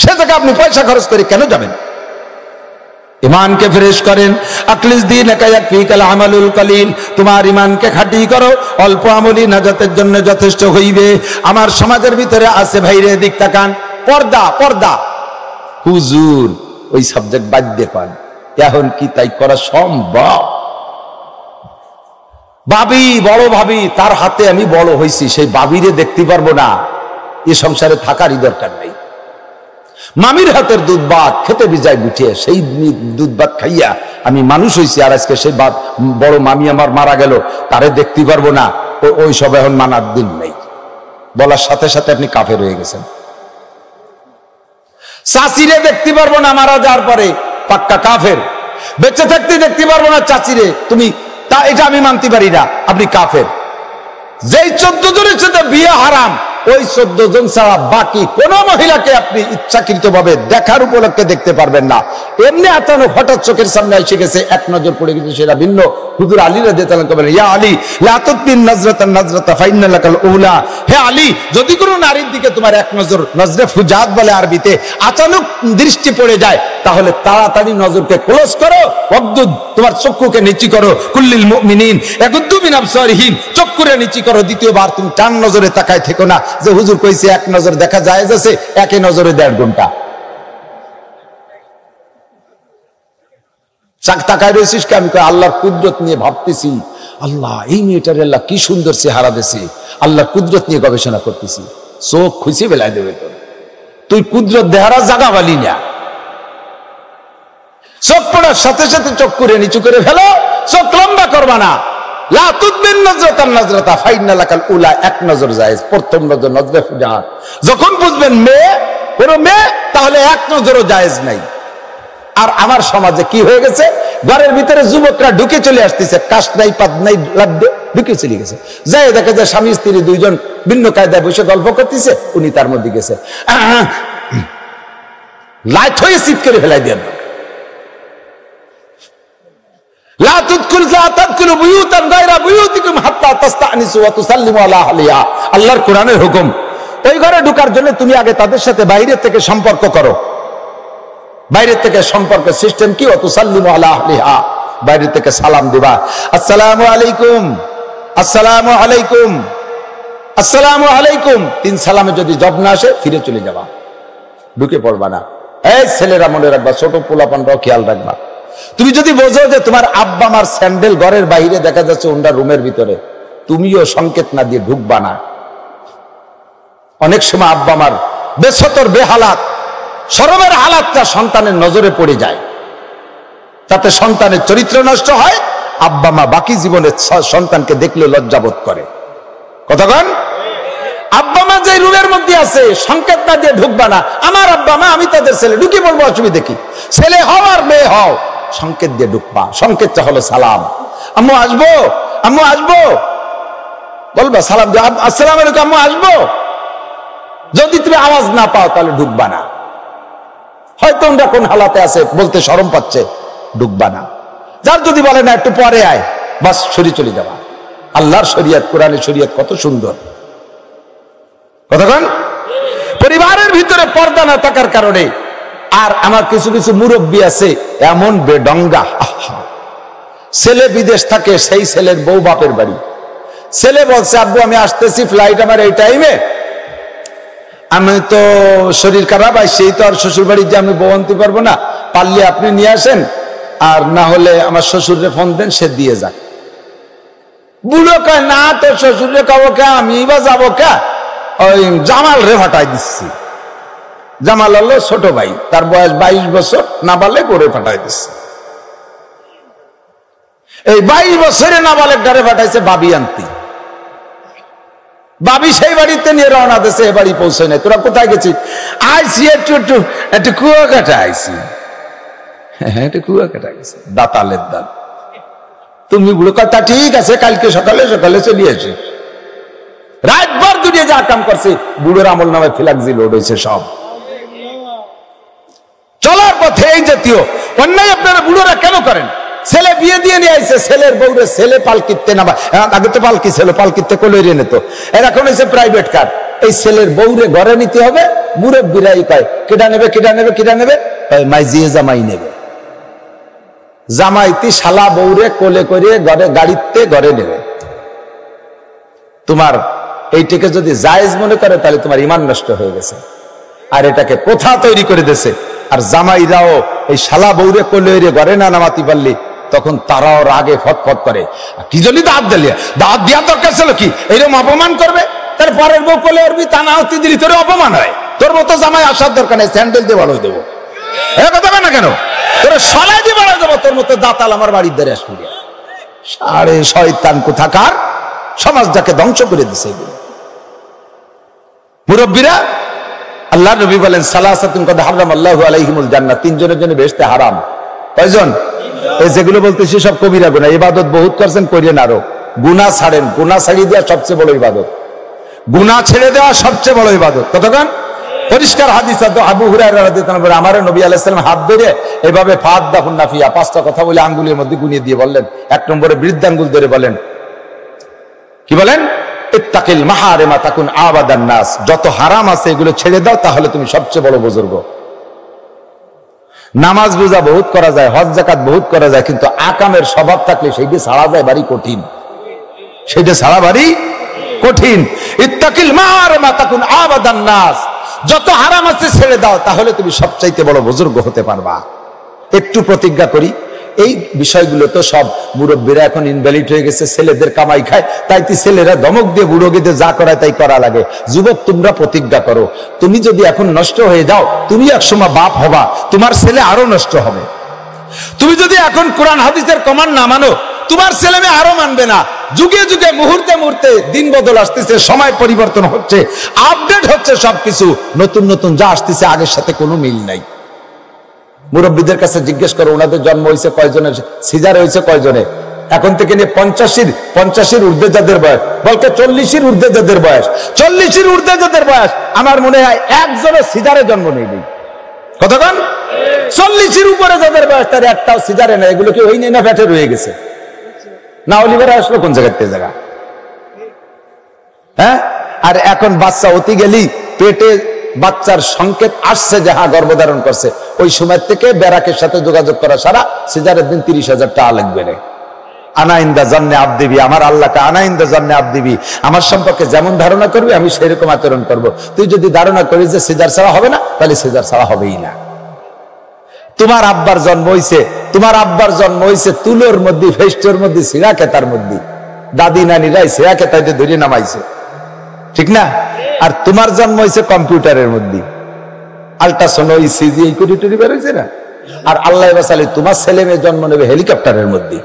সে জায়গায় আপনি পয়সা খরচ করে কেন যাবেন? ইমানকে ফ্রেশ করেন। আখলিস দীনাকা ইয়াকফিকাল আমালুল কলিল। তোমার ইমানকে খাঁটি করো, অল্প আমলি নাজাতের জন্য যথেষ্ট হইবে। আমার সমাজের ভিতরে আছে ভাইরে, দিক তাকান, পর্দা হুজুর ওই সাবজেক্ট বাদ দিয়ে পান, এখন কি তাই করা সম্ভব? বড় ভাবি, তার হাতে আমি বড় হয়েছি, সেই বাবিরে দেখতে পারবো না, এ সংসারে থাকারই দরকার নেই। মামির হাতের দুধ ভাত খেতে বিজায় বুঝিয়ে সেই দুধ ভাত খাইয়া আমি মানুষ হয়েছি, আর আজকে সেই বড় মামি আমার মারা গেল, তারে দেখতে পারবো না, ওই সব এখন মানার দিন নেই। বলার সাথে সাথে আপনি কাফের হয়ে গেছেন। চাচিরে দেখতে পারবো না মারা যাওয়ার পরে, পাক্কা কাফের। বেঁচে থাকতে দেখতে পারবো না চাচিরে, তুমি তা এটা আমি মানতে পারি না, আপনি কাফের। যেই 14 জনের সাথে বিয়ে হারাম, ওই 14 জন ছাড়া বাকি কোন মহিলাকে আপনি ইচ্ছাকৃত ভাবে দেখার উপলক্ষে দেখতে পারবেন না। এমনি আচানক হঠাৎ চোখের সামনে এসে গেছে, এক নজর পড়ে গেছে, সেটা ভিন্ন। হুজুর আলী রাদিয়াল্লাহু তাআলা বলেন, ইয়া আলী লা তুতিন নাজরাতান নাজরাতা ফাইন্না লাকাল উলা। হে আলী, যদি কোনো নারীর দিকে তোমার এক নজর, নজরে ফুজাত বলে আরবিতে, আচানক দৃষ্টি পড়ে যায়, তাহলে তাড়াতাড়ি নজরকে ক্লোজ করো, ওয়াগদুদ, তোমার চক্ষুকে নিচু করো, কুল্লিল মুমিনিন ইয়াগুদ্দু মিন আবসারিহিম, চক্ষুরে নিচু করো। দ্বিতীয়বার তুমি টান নজরে তাকায় থেকো না যে হুজুর কইছে এক নজর দেখা জায়েজ আছে, একে নজরে 1.5 ঘন্টা চাক তাকায় রয়েছিস কে? আমি আল্লাহর কুদরত নিয়ে ভাবতেছি, আল্লাহ এই মেয়েটার আল্লাহ কি সুন্দর চেহারা দেশে, আল্লাহর কুদরত নিয়ে গবেষণা করতেছি। চোখ খুশি বেলায় দেবে তোর, তুই কুদরত দেহারা জাগা বালি না। চোখ পড়ার সাথে সাথে চোখ করে নিচু করে ফেলো, চোখ লম্বা করবা না। লা তুদবিন নাজরাতান নাজরাতা ফাইন্না লাকাল উলা, এক নজর জায়েজ, প্রথম নজর নজরে ফুজাত। যখন বুঝবেন মেয়ে, কোন মেয়ে, তাহলে এক নজরও জায়েজ নাই। আর আমার সমাজে কি হয়ে গেছে, ঘরের ভিতরে যুবকরা ঢুকে চলে আসতেছে, কাশ নাই পাত নাই, ঢুকে চলে গেছে। যাই দেখে যে স্বামী স্ত্রী দুইজন ভিন্ন কায়দায় বসে গল্প করতেছে, উনি তার মধ্যে গেছে, লাইট হয়ে চিৎ করে ফেলাই দেন। আল্লাহর কোরআনের হুকুম, ওই ঘরে ঢোকার জন্য তুমি আগে তাদের সাথে বাইরে থেকে সম্পর্ক করো। বাইরে থেকে সম্পর্ক সিস্টেম কি? ওয়াতুসাল্লিমু আলা আহলিহা, বাইরে থেকে সালাম দিবা, আসসালামু আলাইকুম, আসসালামু আলাইকুম। আসসালামু আলাইকুম, 3 সালামে যদি জব না আসে ফিরে চলে যাবা, ঢুকে পড়বা না। এই ছেলেরা মনে রাখবা, ছোট পোলাপানরাও খেয়াল রাখবা। তুমি যদি বোঝো যে তোমার আব্বা মার স্যান্ডেল ঘরের বাইরে দেখা যাচ্ছে, ওনার রুমের ভিতরে, তুমিও সংকেত না দিয়ে ঢুকবা না। অনেক সময় আব্বা মার বেছতর বেহালাত শরমের হালাতটা সন্তানের নজরে পড়ে যায়, তাতে সন্তানের চরিত্র নষ্ট হয়। আব্বা মা বাকি জীবনে সন্তানকে দেখলে লজ্জাবোধ করে। কতক্ষণ আব্বা মা যে রুমের মধ্যে আছে, সংকেত না দিয়ে ঢুকবা না। আমার আব্বা মা, আমি তাদের ছেলে, ঢুকে বলবো, অসুবিধা কি? ছেলে হও আর মেয়ে হও, সংকেত দিয়ে ঢুকবা। সংকেতটা হলো সালাম। আম্মু আসবো, আম্মু আসবো বলবা, সালাম দিয়ে আসসালামু আলাইকুম, আম্মু আসবো। যদি তুমি আওয়াজ না পাও তাহলে ঢুকবা না। হয়তো ওরা কোন হালাতে আছে, বলতে শরম পাচ্ছে, ঢুকবা না। যার যদি বলে না একটু পরে আয়, বাস সরি চলে যাবা। আল্লাহর শরীয়ত, কোরআনের শরীয়ত কত সুন্দর। কতক্ষণ পরিবারের ভিতরে পর্দা না থাকার কারণে, আর আমার কিছু কিছু মুরব্বী আছে এমন বেডঙ্গা, ছেলে বিদেশ থাকে, সেই ছেলের বউ বাপের বাড়ি। ছেলে বলছে, আব্বু আমি আসতেছি, ফ্লাইট আমার এই টাইমে, আমি তো শরীর খারাপ, সেই তো আর শ্বশুর বাড়ি যে আমি বউ আনতে পারবো না, পারলে আপনি নিয়ে আসেন, আর না হলে আমার শ্বশুরে ফোন দেন, সে দিয়ে যাক। বুড়ো কয়, না তো শ্বশুরে খাবো কে, আমি বা যাবো কে, ওই জামাল রে ফাটাই দিচ্ছি। জামাল হলো ছোট ভাই, তার বয়স 22 বছর, না পারলে করে ফাটাই দিচ্ছে। এই 22 বছরে না বালেক ডারে ফাটাইছে বাবি আনতি। বাবি সেই বাড়িতে নিয়ে রওনা দিয়েছে, এ বাড়ি পৌঁছে নাই। তোরা কোথায় গেছিস? আইসি একটু কুয়াকাটা আইসি। হ্যাঁ, একটু কুয়াকাটা গেছে, দাতালের দাঁত। তুমি বুড়ো কথা, ঠিক আছে, কালকে সকালে সকালে চলে আসে। রাতভর দুনিয়া যা কাম করছে, বুড়োর আমল নামে ফিলাক্সি লোড হয়েছে সব। চলার পথে এই জাতীয় অন্যায় আপনারা বুড়োরা কেন করেন? ছেলে বিয়ে দিয়ে নিয়ে আইছে, ছেলের বউরে ছেলে পালকিতে নামা, আগে তো পালকি ছিল, পালকিতে কোলে নিত, এখন হয়েছে প্রাইভেট কার। এই ছেলের বউরে ঘরে নিতে হবে, মুরব্বিরাই কয় কেডা নেবে, কেডা নেবে, কেডা নেবে, মাইজিয়ে জামাই নেবে। জামাইতি শালা বউরে কোলে করে ঘরে, গাড়িতে ঘরে নেবে। তোমার এইটাকে যদি জায়েজ মনে করে, তাহলে তোমার ইমান নষ্ট হয়ে গেছে। আর এটাকে প্রথা তৈরি করে দিয়েছে। আর জামাইরাও এই শালা বউরে কোলে ঘরে না নামাতে পারলি, তখন তারাও রাগে ফটফট করে, কি জন্য দাঁত দিলে, দাঁত দেওয়ার দরকার ছিল কি? এরকম অপমান করবে, তার পরের বউ কোলে উঠবি, তা না হতে দিলি তোর অপমান হয়। তোর মতো জামাই আসার দরকার নেই, স্যান্ডেল দিয়ে ভালো দেবো। এ কথা না কেন, তোর সলাই দিয়ে বাড়াই দেবো, তোর মতো দাঁতাল আমার বাড়ির দ্বারে আসবি। আরে শয়তান কোথাকার, সমাজটাকে ধ্বংস করে দিছে এগুলো। মুরব্বীরা, আল্লাহ নবী বলেন, সালাসাতুন কদ হারামাল্লাহু আলাইহিমুল জান্নাহ, 3 জনের জন্য বেহেশতে হারাম। কয়জন? এই যেগুলো বলতেছি সব কবিরা গুনাহ। ইবাদত বহুত করছেন, করিয়েন আরো। গুনাহ ছাড়েন, গুনাহ ছাড়িয়ে দেওয়া সবচেয়ে বড় ইবাদত। গুনাহ ছেড়ে দেওয়া সবচেয়ে বড় ইবাদত। কতক্ষণ পরিষ্কার হাদিস আছে, আবু হুরায়রা রাদিয়াল্লাহু আনহু আমার নবী আলাইহিস সালাম হাত ধরে এভাবে ফাদাহুন নাফিয়া, 5টা কথা বলে আঙ্গুলের মধ্যে গুনিয়ে দিয়ে বললেন, 1 নম্বরে বৃদ্ধাঙ্গুল ধরে বলেন, কি বলেন? ইত্তাকিল মাহারিমা তাকুন আবাদান নাস, যত হারাম আছে এগুলো ছেড়ে দাও, তাহলে তুমি সবচেয়ে বড় বুজুর্গ। নামাজ রোজা বহুত করা যায়, হজ যাকাত বহুত করা যায়, কিন্তু আকামের স্বভাব থাকলে সেইটা ছাড়া যায় বাড়ি কঠিন, সেইটা ছাড়া বাড়ি কঠিন। ইত্তাকিল মাহারিমা তাকুন আবাদান নাস, যত হারাম আছে ছেড়ে দাও, তাহলে তুমি সবচাইতে বড় বুজুর্গ হতে পারবা। একটু প্রতিজ্ঞা করি, এই বিষয়গুলো তো সব মুরব্বীরা এখন ইনভ্যালিড হয়ে গেছে, ছেলেদের কামাই খায়, তাই ছেলেরা ধমক দিয়ে বুড়োগিদের যা করায় তাই করা লাগে। যুবক, তোমরা প্রতিজ্ঞা করো, তুমি যদি এখন নষ্ট হয়ে যাও, তুমি একসময় বাপ হবা, তোমার ছেলে আরো নষ্ট হবে। তুমি যদি এখন কোরআন হাদিসের কমান্ড না মানো, তোমার ছেলে মেয়ে আরো মানবে না। যুগে যুগে মুহূর্তে মুহূর্তে দিন বদল আসতেছে, সময় পরিবর্তন হচ্ছে, আপডেট হচ্ছে সবকিছু, নতুন নতুন যা আসতেছে আগের সাথে কোনো মিল নাই। মুরব্বীদের কাছে জিজ্ঞেস করো, ওনাদের জন্ম হয়েছে কয়জনের, সিজার হয়েছে কয়জনে, এখন থেকে নিয়ে 50-এর ঊর্ধ্বে যাদের বয়স, বলকে 40-এর ঊর্ধ্বে যাদের বয়স, 40-এর ঊর্ধ্বে যাদের বয়স, আমার মনে হয় একজনের সিজারে জন্ম নেই। কতক্ষণ 40-এর উপরে যাদের বয়স, তার একটাও সিজারে নেই। এগুলো কি ওই নেই না ফ্যাটে রয়ে গেছে? না অলিভারে আসলো কোন জায়গাতে জায়গা? হ্যাঁ, আর এখন বাচ্চা অতি গেলেই পেটে বাচ্চার সংকেত আসছে যে হ্যাঁ গর্ভধারণ করছে, ওই সময় থেকে ব্যারাকের সাথে যোগাযোগ করা সারা সিজারের দিন 30,000 টাকা লাগবে রে। আনাইন্দা জান্নে আবদিবি, আমার আল্লাহকে আনাইন্দা জান্নে আবদিবি, আমার সম্পর্কে যেমন ধারণা করবি আমি সেরকম আচরণ করব। তুই যদি ধারণা করিস যে সিজার ছাড়া হবে না, তাহলে সিজার ছাড়া হবেই না। তোমার আব্বার জন্ম হইছে তুলোর মধ্যে, ফেস্টোর মধ্যে, সিরা কেতার মধ্যে, দাদি নানিরাই সিরা কেতাইতে ধরে নামাইছে, ঠিক না? আর তোমার জন্ম হয়েছে কম্পিউটারের মধ্যে, আল্ট্রাসাউন্ড ইসিজি এই করে টুরি বের হয়েছে না। আর আল্লাহ বাসালি তোমার ছেলে মেয়ে জন্ম নেবে হেলিকপ্টারের মধ্যে।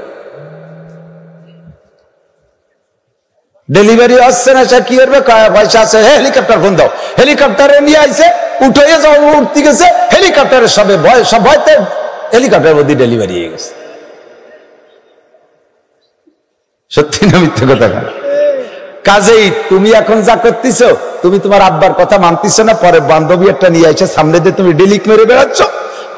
ডেলিভারি আসছে না, সে কি করবে? পয়সা আছে, হেলিকপ্টার ফোন দাও, হেলিকপ্টারে নিয়ে আইছে, উঠে যাও, উঠতে গেছে হেলিকপ্টারের সব ভয়তে হেলিকপ্টারের মধ্যে ডেলিভারি হয়ে গেছে। সত্যি না মিথ্যে কথা? কাজেই তুমি এখন যা করতেছ, তুমি তোমার আব্বার কথা মানতেছ না, পরে বান্ধবী একটা নিয়ে আইছে সামনে দিয়ে তুমি ডিলিট মেরে বেড়াচ্ছ।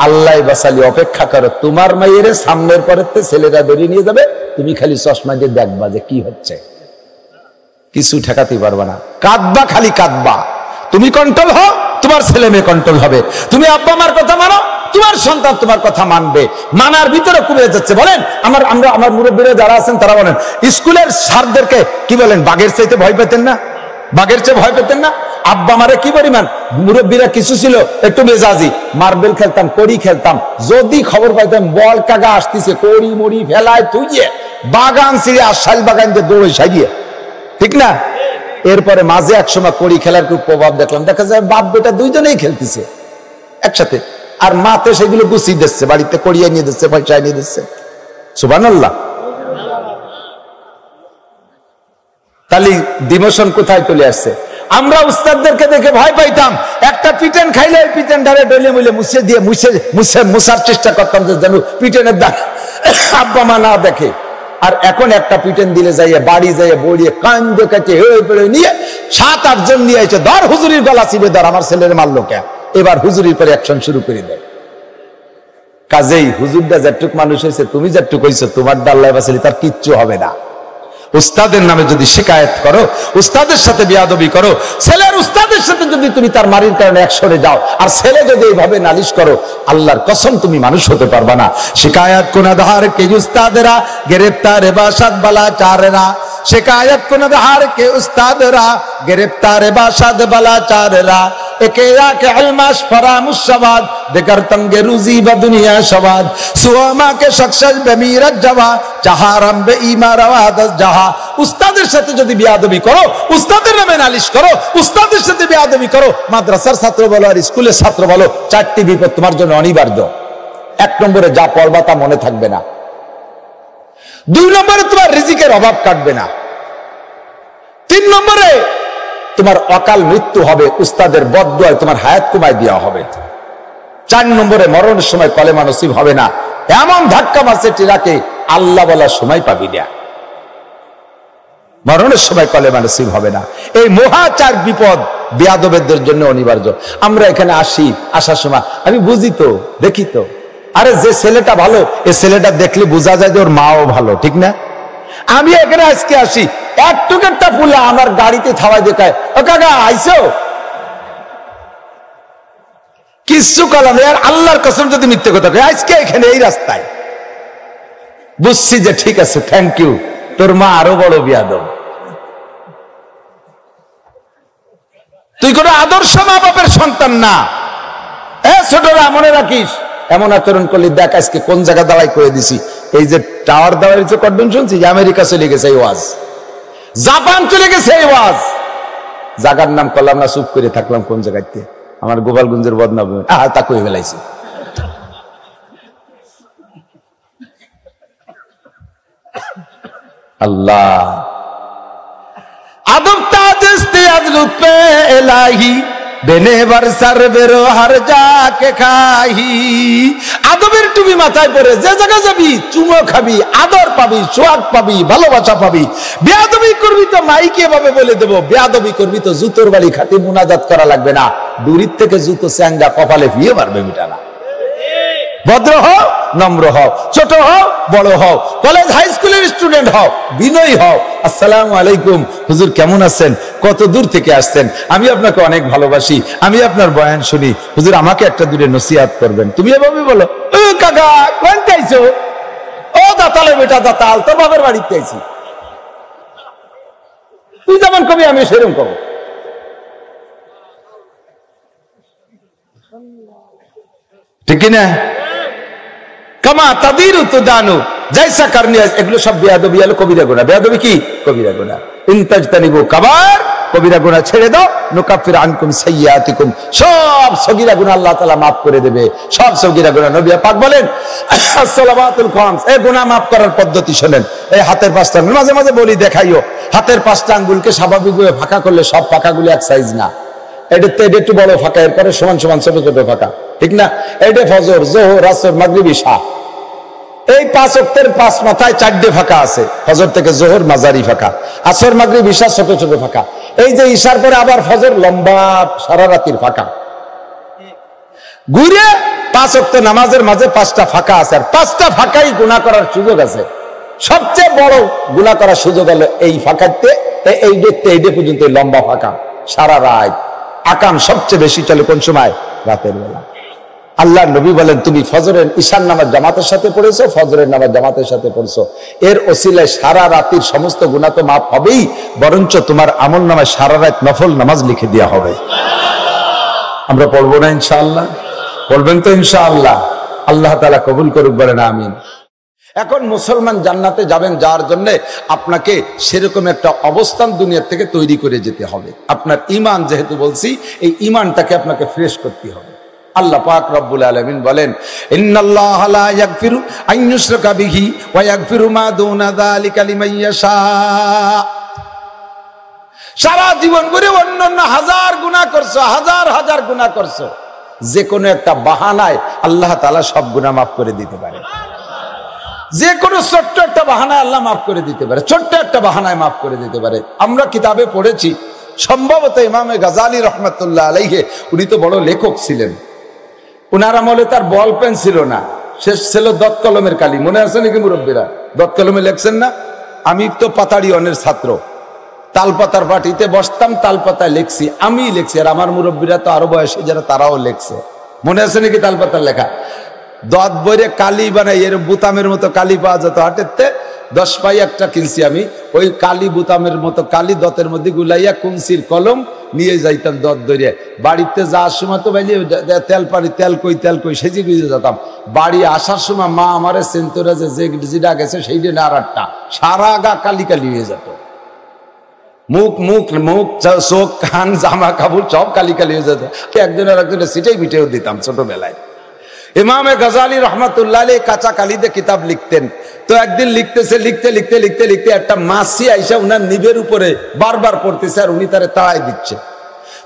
আল্লাহ বাসালি অপেক্ষা করো, তোমার মায়ের সামনের পরে ছেলেরা বেরিয়ে নিয়ে যাবে, তুমি খালি চশমা দিয়ে দেখবা যে কি হচ্ছে, কিছু ঠেকাতে পারবা না, কাঁদবা, খালি কাঁদবা। তুমি কন্ট্রোল হও, তোমার ছেলে মেয়ে কন্ট্রোল হবে। তুমি আব্বা মার কথা মানো, তোমার সন্তান তোমার কথা মানবে। মানার ভিতরে কমে যাচ্ছে। বলেন আমার মুরব্বীরা যারা আছেন তারা বলেন, স্কুলের স্যারদেরকে কি বলেন, বাঘের চাইতে ভয় পেতেন না? বাঘের চেয়ে ভয় পেতেন না? আব্বা মারে কি পরিমাণ, মুরব্বীরা কিছু ছিল একটু মেজাজি, মার্বেল খেলতাম, কড়ি খেলতাম, যদি খবর পাইতাম বল কাগা আসতেছে, কড়ি মড়ি ফেলায় তুইয়ে বাগান ছিঁড়ে আশাল বাগান দিয়ে দৌড়ে সাজিয়ে, ঠিক না? এরপরে মাঝে একসময় কড়ি খেলার খুব প্রভাব দেখলাম, দেখা যায় বাপ বেটা দুইজনেই খেলতেছে একসাথে, আর মা তো সেগুলো গুছিয়ে দিচ্ছে, বাড়িতে কড়িয়ে নিয়ে দিচ্ছে, পয়সা নিয়ে দিচ্ছে। সুবহানাল্লাহ। তাহলে ডিমোশন কোথায় চলে আসছে? আমরা উস্তাদদেরকে দেখে ভয় পাইতাম, একটা পিটেন খাইলে পিটেন ডারে ডলে মুলে মুছে দিয়ে মুছার চেষ্টা করতাম যে যেন পিটেনের দাগ আব্বা মা না দেখে। আর এখন একটা পিটেন দিলে যাইয়ে বাড়ি যাইয়ে বড়িয়ে কান্দে কাটে হয়ে পড়ে নিয়ে 7-8 জন নিয়ে এসে ধর হুজুরির গলা চিবে ধর, আমার ছেলের মারলো কে, এবার হুজুরির পরে অ্যাকশন শুরু করে দেয়। কাজেই হুজুরটা যেটুক মানুষ হয়েছে, তুমি যেটুক হয়েছো, তোমার আল্লাহ বাসালি তার কিচ্ছু হবে না। উস্তাদের নামে যদি শিকায়ত করো, উস্তাদের সাথে বেয়াদবি করো, ছেলের উস্তাদের সাথে যদি তুমি তার মারির কারণে একসরে যাও, আর ছেলে যদি এইভাবে নালিশ করো, আল্লাহর কসম তুমি মানুষ হতে পারবা না। শিকায়ত কুনাধার কে উস্তাদেরা, গ্রেফতার বাসাদ বালা চারেরা, শিকায়ত কুনাধার কে উস্তাদেরা, গ্রেফতার বাসাদ বালা চারেরা, একে আকে আলমাস ফরামুস সওয়াদ, দেখার তঙ্গে রুজি বা দুনিয়া সওয়াদ, সুয়ামা কে শখসজ বেমিরাত জাওয়া, চাহারাম বে ইমারাওয়াদ জাহা। উস্তাদের সাথে যদি বেয়াদবি করো, উস্তাদের নামে নালিশ করো, উস্তাদের সাথে বেয়াদবি করো, মাদ্রাসার ছাত্র বলো আর স্কুলের ছাত্র বলো, 4টি বিপদ তোমার জন্য অনিবার্য। 1 নম্বরে যা পড়বা তা মনে থাকবে না। 2 নম্বরে তোমার রিজিকের অভাব কাটবে না। 3 নম্বরে তোমার অকাল মৃত্যু হবে, উস্তাদের বদদুয়ায় তোমার হায়াত কমায় দেওয়া হবে। 4 নম্বরে মরণের সময় কলেমা নসিব হবে না, এমন ধাক্কা মারছে টিরাকে আল্লাহ বলার সময় পাবি না, মরণের সময় কলেমা নসিব হবে না। এই মহাচার বিপদ বেয়াদবের জন্য অনিবার্য। আমরা এখানে আসার সময় আমি বুঝি তো, দেখি তো, আরে যে ছেলেটা ভালো, এই ছেলেটা দেখলে বোঝা যায় যে ওর মাও ভালো, ঠিক না? আমি এখানে আজকে আসি, একটা ফুলে আমার গাড়িতে থাওয়াই দেখায়, ও কাকা আইসো, কিচ্ছু কলাম আর আল্লাহর কসম যদি মিথ্যে কথা কই, আজকে এখানে এই রাস্তায় বুঝছি যে ঠিক আছে, থ্যাংক ইউ, তোর মা আরো বড় বিয়াদব। তুই কোন আদর্শ মা বাপের সন্তান না। ছোটরা মনে রাখিস, এমন আচরণ করলি দেখ আজকে কোন জায়গা দাঁড়াই করে দিছি। এই যে টাওয়ার দাওয়ার কটবেন শুনছি, আমেরিকা চলে গেছে এই ওয়াজ, জাপান চলে গেছে এই ওয়াজ। জায়গার নাম করলাম না, চুপ করে থাকলাম কোন জায়গাতে, আমার গোপালগঞ্জের বদনাম তা কয়ে ফেলাইছি। আল্লাহ আদব তাজস্তে আজলু পে এলাহি, বেনে বরসার বেরো হার যাকে খাহি। আদবের টুপি মাথায় পরে যে জায়গা যাবি চুমো খাবি, আদর পাবি, সোয়াগ পাবি, ভালোবাসা পাবি। বেয়াদবি করবি তো মাইকে ভাবে বলে দেবো, বেয়াদবি করবি তো জুতোর বাড়ি খাতে মুনাজাত করা লাগবে না, দূরের থেকে জুতো স্যাঙ্গা কপালে ভিয়ে পারবে মিটানা। ভদ্র হও, নম্র হও, ছোট হও, বড় হও, কলেজ হাই স্কুলের স্টুডেন্ট হও, বিনয়ী হও। আসসালামু আলাইকুম হুজুর, কেমন আছেন, কত দূর থেকে আসছেন, আমি আপনাকে অনেক ভালোবাসি, আমি আপনার বয়ান শুনি, হুজুর আমাকে একটা দূরে নসিহত করবেন। তুমি এভাবে বলো, ও কাকা কোন চাইছো, ও দাতালে বেটা দাতাল, তোর বাবার বাড়িতে আইছি, তুই যেমন কবি আমি সেরকম কব। ঠিক কিনা? কামা তাদিরু তুদানু, জাইসা করনি, এগুলো সব বেয়াদবি, হলো কবিরা গুনাহ। বেয়াদবি কি? কবিরা গুনাহ। ইন তাজতানিবু কাবার, কবিরা গুনাহ ছেড়ে দাও, নুকাফির আনকুম সাইয়্যাতিকুম, সব সগীরা গুনাহ আল্লাহ তাআলা maaf করে দেবে, সব সগীরা গুনাহ। নবী পাক বলেন আসসালামাতুল খামস, এই গুনাহ maaf করার পদ্ধতি শুনেন। এই হাতের পাঁচটা, মাঝে মাঝে বলি দেখাইও, হাতের পাঁচটা আঙ্গুলকে স্বাভাবিকভাবে ফাঁকা করলে সব ফাঁকাগুলো এক সাইজ না, এটা একটু বড় ফাঁকা, এরপরে সমান সমান ছোট ছোট ফাঁকা, ঠিক না? এটা ফজর, যোহর, আসর, মাগরিব, ইশা, এই 5 ওয়াক্তের 5 মাথায় 4টে ফাঁকা আছে। ফজর থেকে যোহর মাঝারি ফাঁকা, আসর, মাগরিব, ইশা ছোট ছোট ফাঁকা। এই যে ইশার পরে আবার ফজর লম্বা সারা রাতের ফাঁকা, ঘুরে 5 ওয়াক্ত নামাজের মাঝে 5টা ফাঁকা আছে। আর 5টা ফাঁকাই গুনাহ করার সুযোগ আছে। সবচেয়ে বড় গুনাহ করার সুযোগ হলো এই ফাঁকাতে, এই দেখতে এই পর্যন্ত লম্বা ফাঁকা সারা রাত। আকাম সবচেয়ে বেশি চলে কোন সময়? রাতের বেলা। আল্লাহ নবী বলেন, তুমি ফজরের ঈশার নামাজ জামাতের সাথে পড়েছো, ফজরের নামাজ জামাতের সাথে পড়ছো, এর ওসিলায় সারা রাতের সমস্ত গুনাহ তো মাফ হবেই, বরঞ্চ তোমার আমল নামায় সারা রাত নফল নামাজ লিখে দেওয়া হবে। আমরা পড়বো না ইনশাআল্লাহ? পড়বেন তো ইনশাআল্লাহ? আল্লাহ তাআলা কবুল করুক, বলেন আমিন। এখন মুসলমান জান্নাতে যাবেন, যার জন্য আপনাকে সেরকম একটা অবস্থান দুনিয়া থেকে তৈরি করে যেতে হবে। আপনার ঈমান, যেহেতু বলছি, এই ঈমানটাকে আপনাকে ফ্রেশ করতে হবে। আল্লাহ পাক রব্বুল আলামিন বলেন, ইন্নাল্লাহা লা ইয়াগফিরু আন ইউশরাকা বিহি ওয়া ইয়াগফিরু মা দুনা যালিকা লিমান ইয়াশা। সারা জীবন ভরে অন্যান্য হাজার গুনাহ করছো, হাজার হাজার গুনাহ করছো, যে কোনো একটা বাহানায় আল্লাহ তাআলা সব গুনাহ মাফ করে দিতে পারে। যে কোনো ছোট্ট একটা বাহানায় আল্লাহ মাফ করে দিতে পারে, ছোট্ট একটা বাহানায় মাফ করে দিতে পারে। আমরা কিতাবে পড়েছি, সম্ভবত ইমামে গাজালি রহমাতুল্লাহ আলাইহি, উনি তো বড় লেখক ছিলেন, উনার আমলে তার বল পেন ছিল না, শেষ ছিল দত কলমের কালি। মনে আছে নাকি মুরব্বীরা? দত কলমে লেখছেন না? আমি তো পাতাড়ি অনের ছাত্র, তালপাতার পাটিতে বসতাম, তালপাতায় লেখছি, আমি লেখছি, আর আমার মুরব্বীরা তো আরো বয়সী যারা, তারাও লেখছে। মনে আছে নাকি তালপাতার লেখা? দত বইরে কালি বানাই, এর বুতামের মতো কালি পাওয়া যেত হাটেতে, 10 পাই একটা কিনছি আমি, ওই কালি বুতামের মতো কালি দতের মধ্যে গুলাইয়া কুঞ্চির কলম নিয়ে যাইতাম দত ধরে। বাড়িতে যাওয়ার সময় তো ভাই তেল পানি, তেল কই সেজে গুজে যেতাম। বাড়ি আসার সময় মা আমারে সেন্তরা যে যেটা গেছে সেইটা না, আর একটা সারা গা কালি কালি হয়ে যেত, মুখ চোখ কান জামা কাপড় সব কালি কালি হয়ে যেত। একজনের একজনের সিটেই পিঠেও দিতাম ছোটবেলায়। ইমামে গাজালি রহমাতুল্লাহ আলাইহি কাঁচা কালিতে কিতাব লিখতেন। তো একদিন লিখতে একটা মাছি আইসা উনার নিবের উপরে বারবার পড়তেছে, আর উনি তারে তাড়াই দিচ্ছে।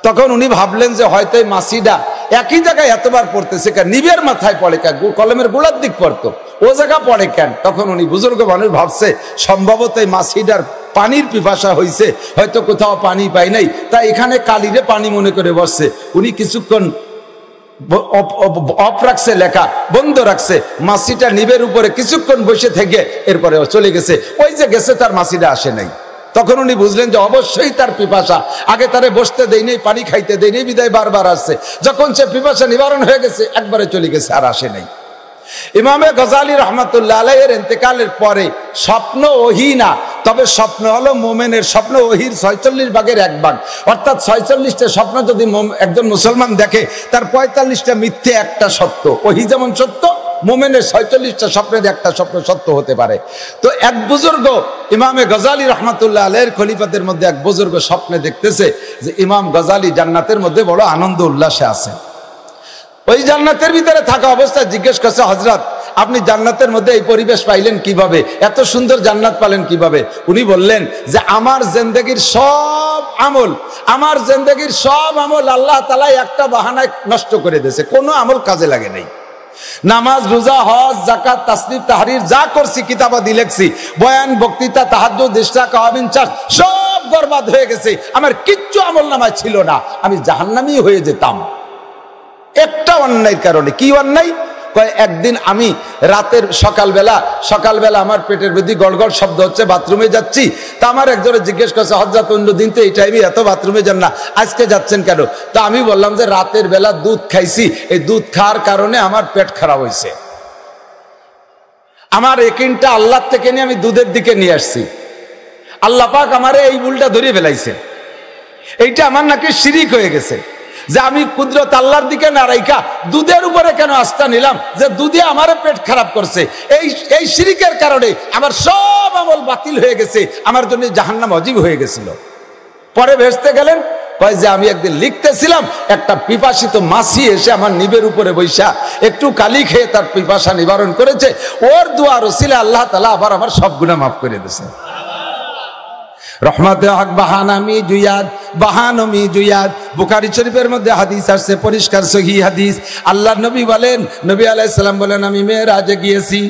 তখন উনি ভাবলেন যে হয়তো এই মাছিটা একই জায়গায় এতবার পড়তেছে কেন, নিবের মাথায় পড়ে কেন, কলমের গোড়ার দিক পড়তো, ও জায়গা পড়ে কেন? তখন উনি বুজুর্গ মানুষ ভাবছে সম্ভবত এই মাছিটার পানির পিপাসা হয়েছে, হয়তো কোথাও পানি পাই নাই, তা এখানে কালিরে পানি মনে করে বসছে। উনি কিছুক্ষণ অফ রাখছে, লেখা বন্ধ রাখছে, মাছিটা নিবের উপরে কিছুক্ষণ বসে থেকে এরপরে চলে গেছে। ওই যে গেছে, তার মাছিটা আসে নাই। তখন উনি বুঝলেন যে অবশ্যই তার পিপাসা, আগে তারে বসতে দেই নেই, পানি খাইতে দেই নেই, বিদায় বারবার আসছে। যখন সে পিপাসা নিবারণ হয়ে গেছে, একবারে চলে গেছে, আর আসে নাই। ইমামে গজালি রহমাতুল্লাহ আলাইহির ইন্তেকালের পরে স্বপ্ন ওহী না, তবে স্বপ্ন হলো মোমেনের স্বপ্ন, ওহির 46 ভাগের 1 ভাগ, অর্থাৎ 46টা স্বপ্ন যদি একজন মুসলমান দেখে, তার 45টা মিথ্যে, একটা সত্য। ওহী যেমন সত্য, মোমেনের 46টা স্বপ্নের একটা স্বপ্ন সত্য হতে পারে। তো এক বুজুর্গ ইমামে গজালি রহমাতুল্লাহ আলাইহির খলিফাদের মধ্যে এক বুজুর্গ স্বপ্নে দেখতেছে যে ইমাম গজালি জান্নাতের মধ্যে বড় আনন্দ উল্লাসে আছে। ওই জান্নাতের ভিতরে থাকা অবস্থায় জিজ্ঞেস করছে, হযরত আপনি জান্নাতের মধ্যে এই পরিবেশ পাইলেন কিভাবে, এত সুন্দর জান্নাত পালেন কিভাবে? উনি বললেন যে আমার জিন্দেগীর সব আমল আল্লাহ তাআলা একটা বাহানায় নষ্ট করে দিয়েছে, কোনো আমল কাজে লাগে নাই। নামাজ, রোজা, হজ, যাকাত, তাসবিহ, তাহরির যা করছি, কিতাবাদি লেখছি, বয়ান, বক্তৃতা, তাহাজ্জুদ, ইশরাক, আওয়ামিন, চার্চ সব বরবাদ হয়ে গেছে। আমার কিচ্ছু আমল নামায় ছিল না, আমি জাহান্নামী হয়ে যেতাম একটা অন্যায়ের কারণে। কি অন্যায়? কয় একদিন আমি রাতের সকালবেলা আমার পেটের মধ্যে গড়গড় শব্দ হচ্ছে, বাথরুমে যাচ্ছি। তা আমার একজনে জিজ্ঞেস করছে, হযরত অন্য দিন তো এই টাইমে এত বাথরুমে যান না, আজকে যাচ্ছেন কেন? তা আমি বললাম যে রাতের বেলা দুধ খাইছি, এই দুধ খাওয়ার কারণে আমার পেট খারাপ হয়েছে। আমার একিনটা আল্লাহ থেকে নিয়ে আমি দুধের দিকে নিয়ে আসছি। আল্লাহ পাক আমারে এই ভুলটা ধরিয়ে ফেলাইছে। এইটা আমার নাকি শিরিক হয়ে গেছে যে আমি কুদরত আল্লাহর দিকে না রাইখা দুধের উপরে কেন আস্থা নিলাম, যে দুধে আমার পেট খারাপ করছে। এই শিরিকের কারণে আমার সব আমল বাতিল হয়ে গেছে, আমার জন্য জাহান্নাম ওয়াজিব হয়ে গেছিল। পরে ভেস্তে গেলেন, কয় যে আমি একদিন লিখতেছিলাম, একটা পিপাসিত মাছি এসে আমার নিবের উপরে বৈশা একটু কালি খেয়ে তার পিপাসা নিবারণ করেছে। ওর দুয়ার ওসিলে আল্লাহ তাআলা আবার আমার সব গুনাহ মাফ করে দিয়েছে। রহমতে হক বাহানামি জুয়াদ বাহানমি জুয়াদ, বুখারী শরীফের মধ্যে হাদিস আসছে, পরিষ্কার সহিহ হাদিস। আল্লাহর নবী বলেন, নবী আলাইহিস সালাম বলেন, আমি মেরাজে গিয়েছি,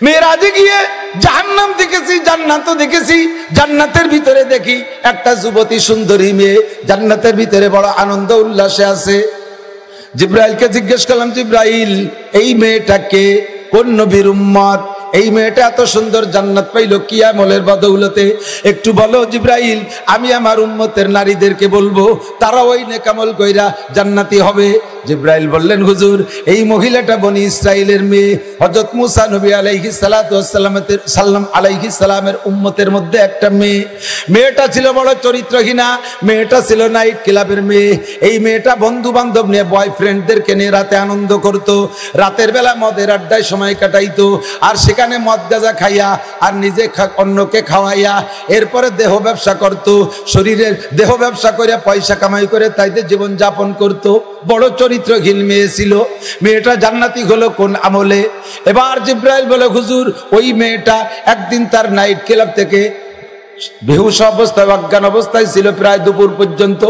মেরাজে গিয়ে জাহান্নাম দেখেছি, জান্নাতও দেখেছি। জান্নাতের ভিতরে দেখি একটা যুবতী সুন্দরী মেয়ে জান্নাতের ভিতরে বড় আনন্দ উল্লাসে আছে। জিব্রাইলকে জিজ্ঞেস করলাম, জিব্রাইল এই মেয়েটাকে কোন নবীর উম্মত? এই মেয়েটা এত সুন্দর জান্নাত পাইল কি আমলের বদৌলতে? একটু বলো জিব্রাইল, আমি আমার উম্মতের নারীদেরকে বলবো, তারা ওই নেক আমল কইরা জান্নাতি হবে। জিব্রাইল বললেন, হুজুর এই মহিলাটা বনি ইসরাইলের মেয়ে, হযরত মুসা নবী আলাইহিস সালাতু ওয়াস সালাম আলাইহিস সালামের উম্মতের মধ্যে একটা মেয়ে। মেয়েটা ছিল বড় চরিত্রহীনা, মেয়েটা ছিল নাইট ক্লাবের মেয়ে। এই মেয়েটা বন্ধু বান্ধব নিয়ে, বয়ফ্রেন্ডদেরকে নিয়ে রাতে আনন্দ করত, রাতের বেলা মদের আড্ডায় সময় কাটাইতো, আর সেখানে মদ গাঁজা খাইয়া আর নিজে অন্যকে খাওয়াইয়া এরপরে দেহ ব্যবসা করত, শরীরের দেহ ব্যবসা করে পয়সা কামাই করে তাইতে জীবন যাপন করত। বড় চরিত্রহীন মেয়ে ছিল। মেয়েটা জান্নাতি হলো কোন আমলে? এবার জিব্রাইল বলে, হুজুর ওই মেয়েটা একদিন তার নাইট ক্লাব থেকে বেহুশ অবস্থায়, অজ্ঞান অবস্থায় ছিল প্রায় দুপুর পর্যন্ত।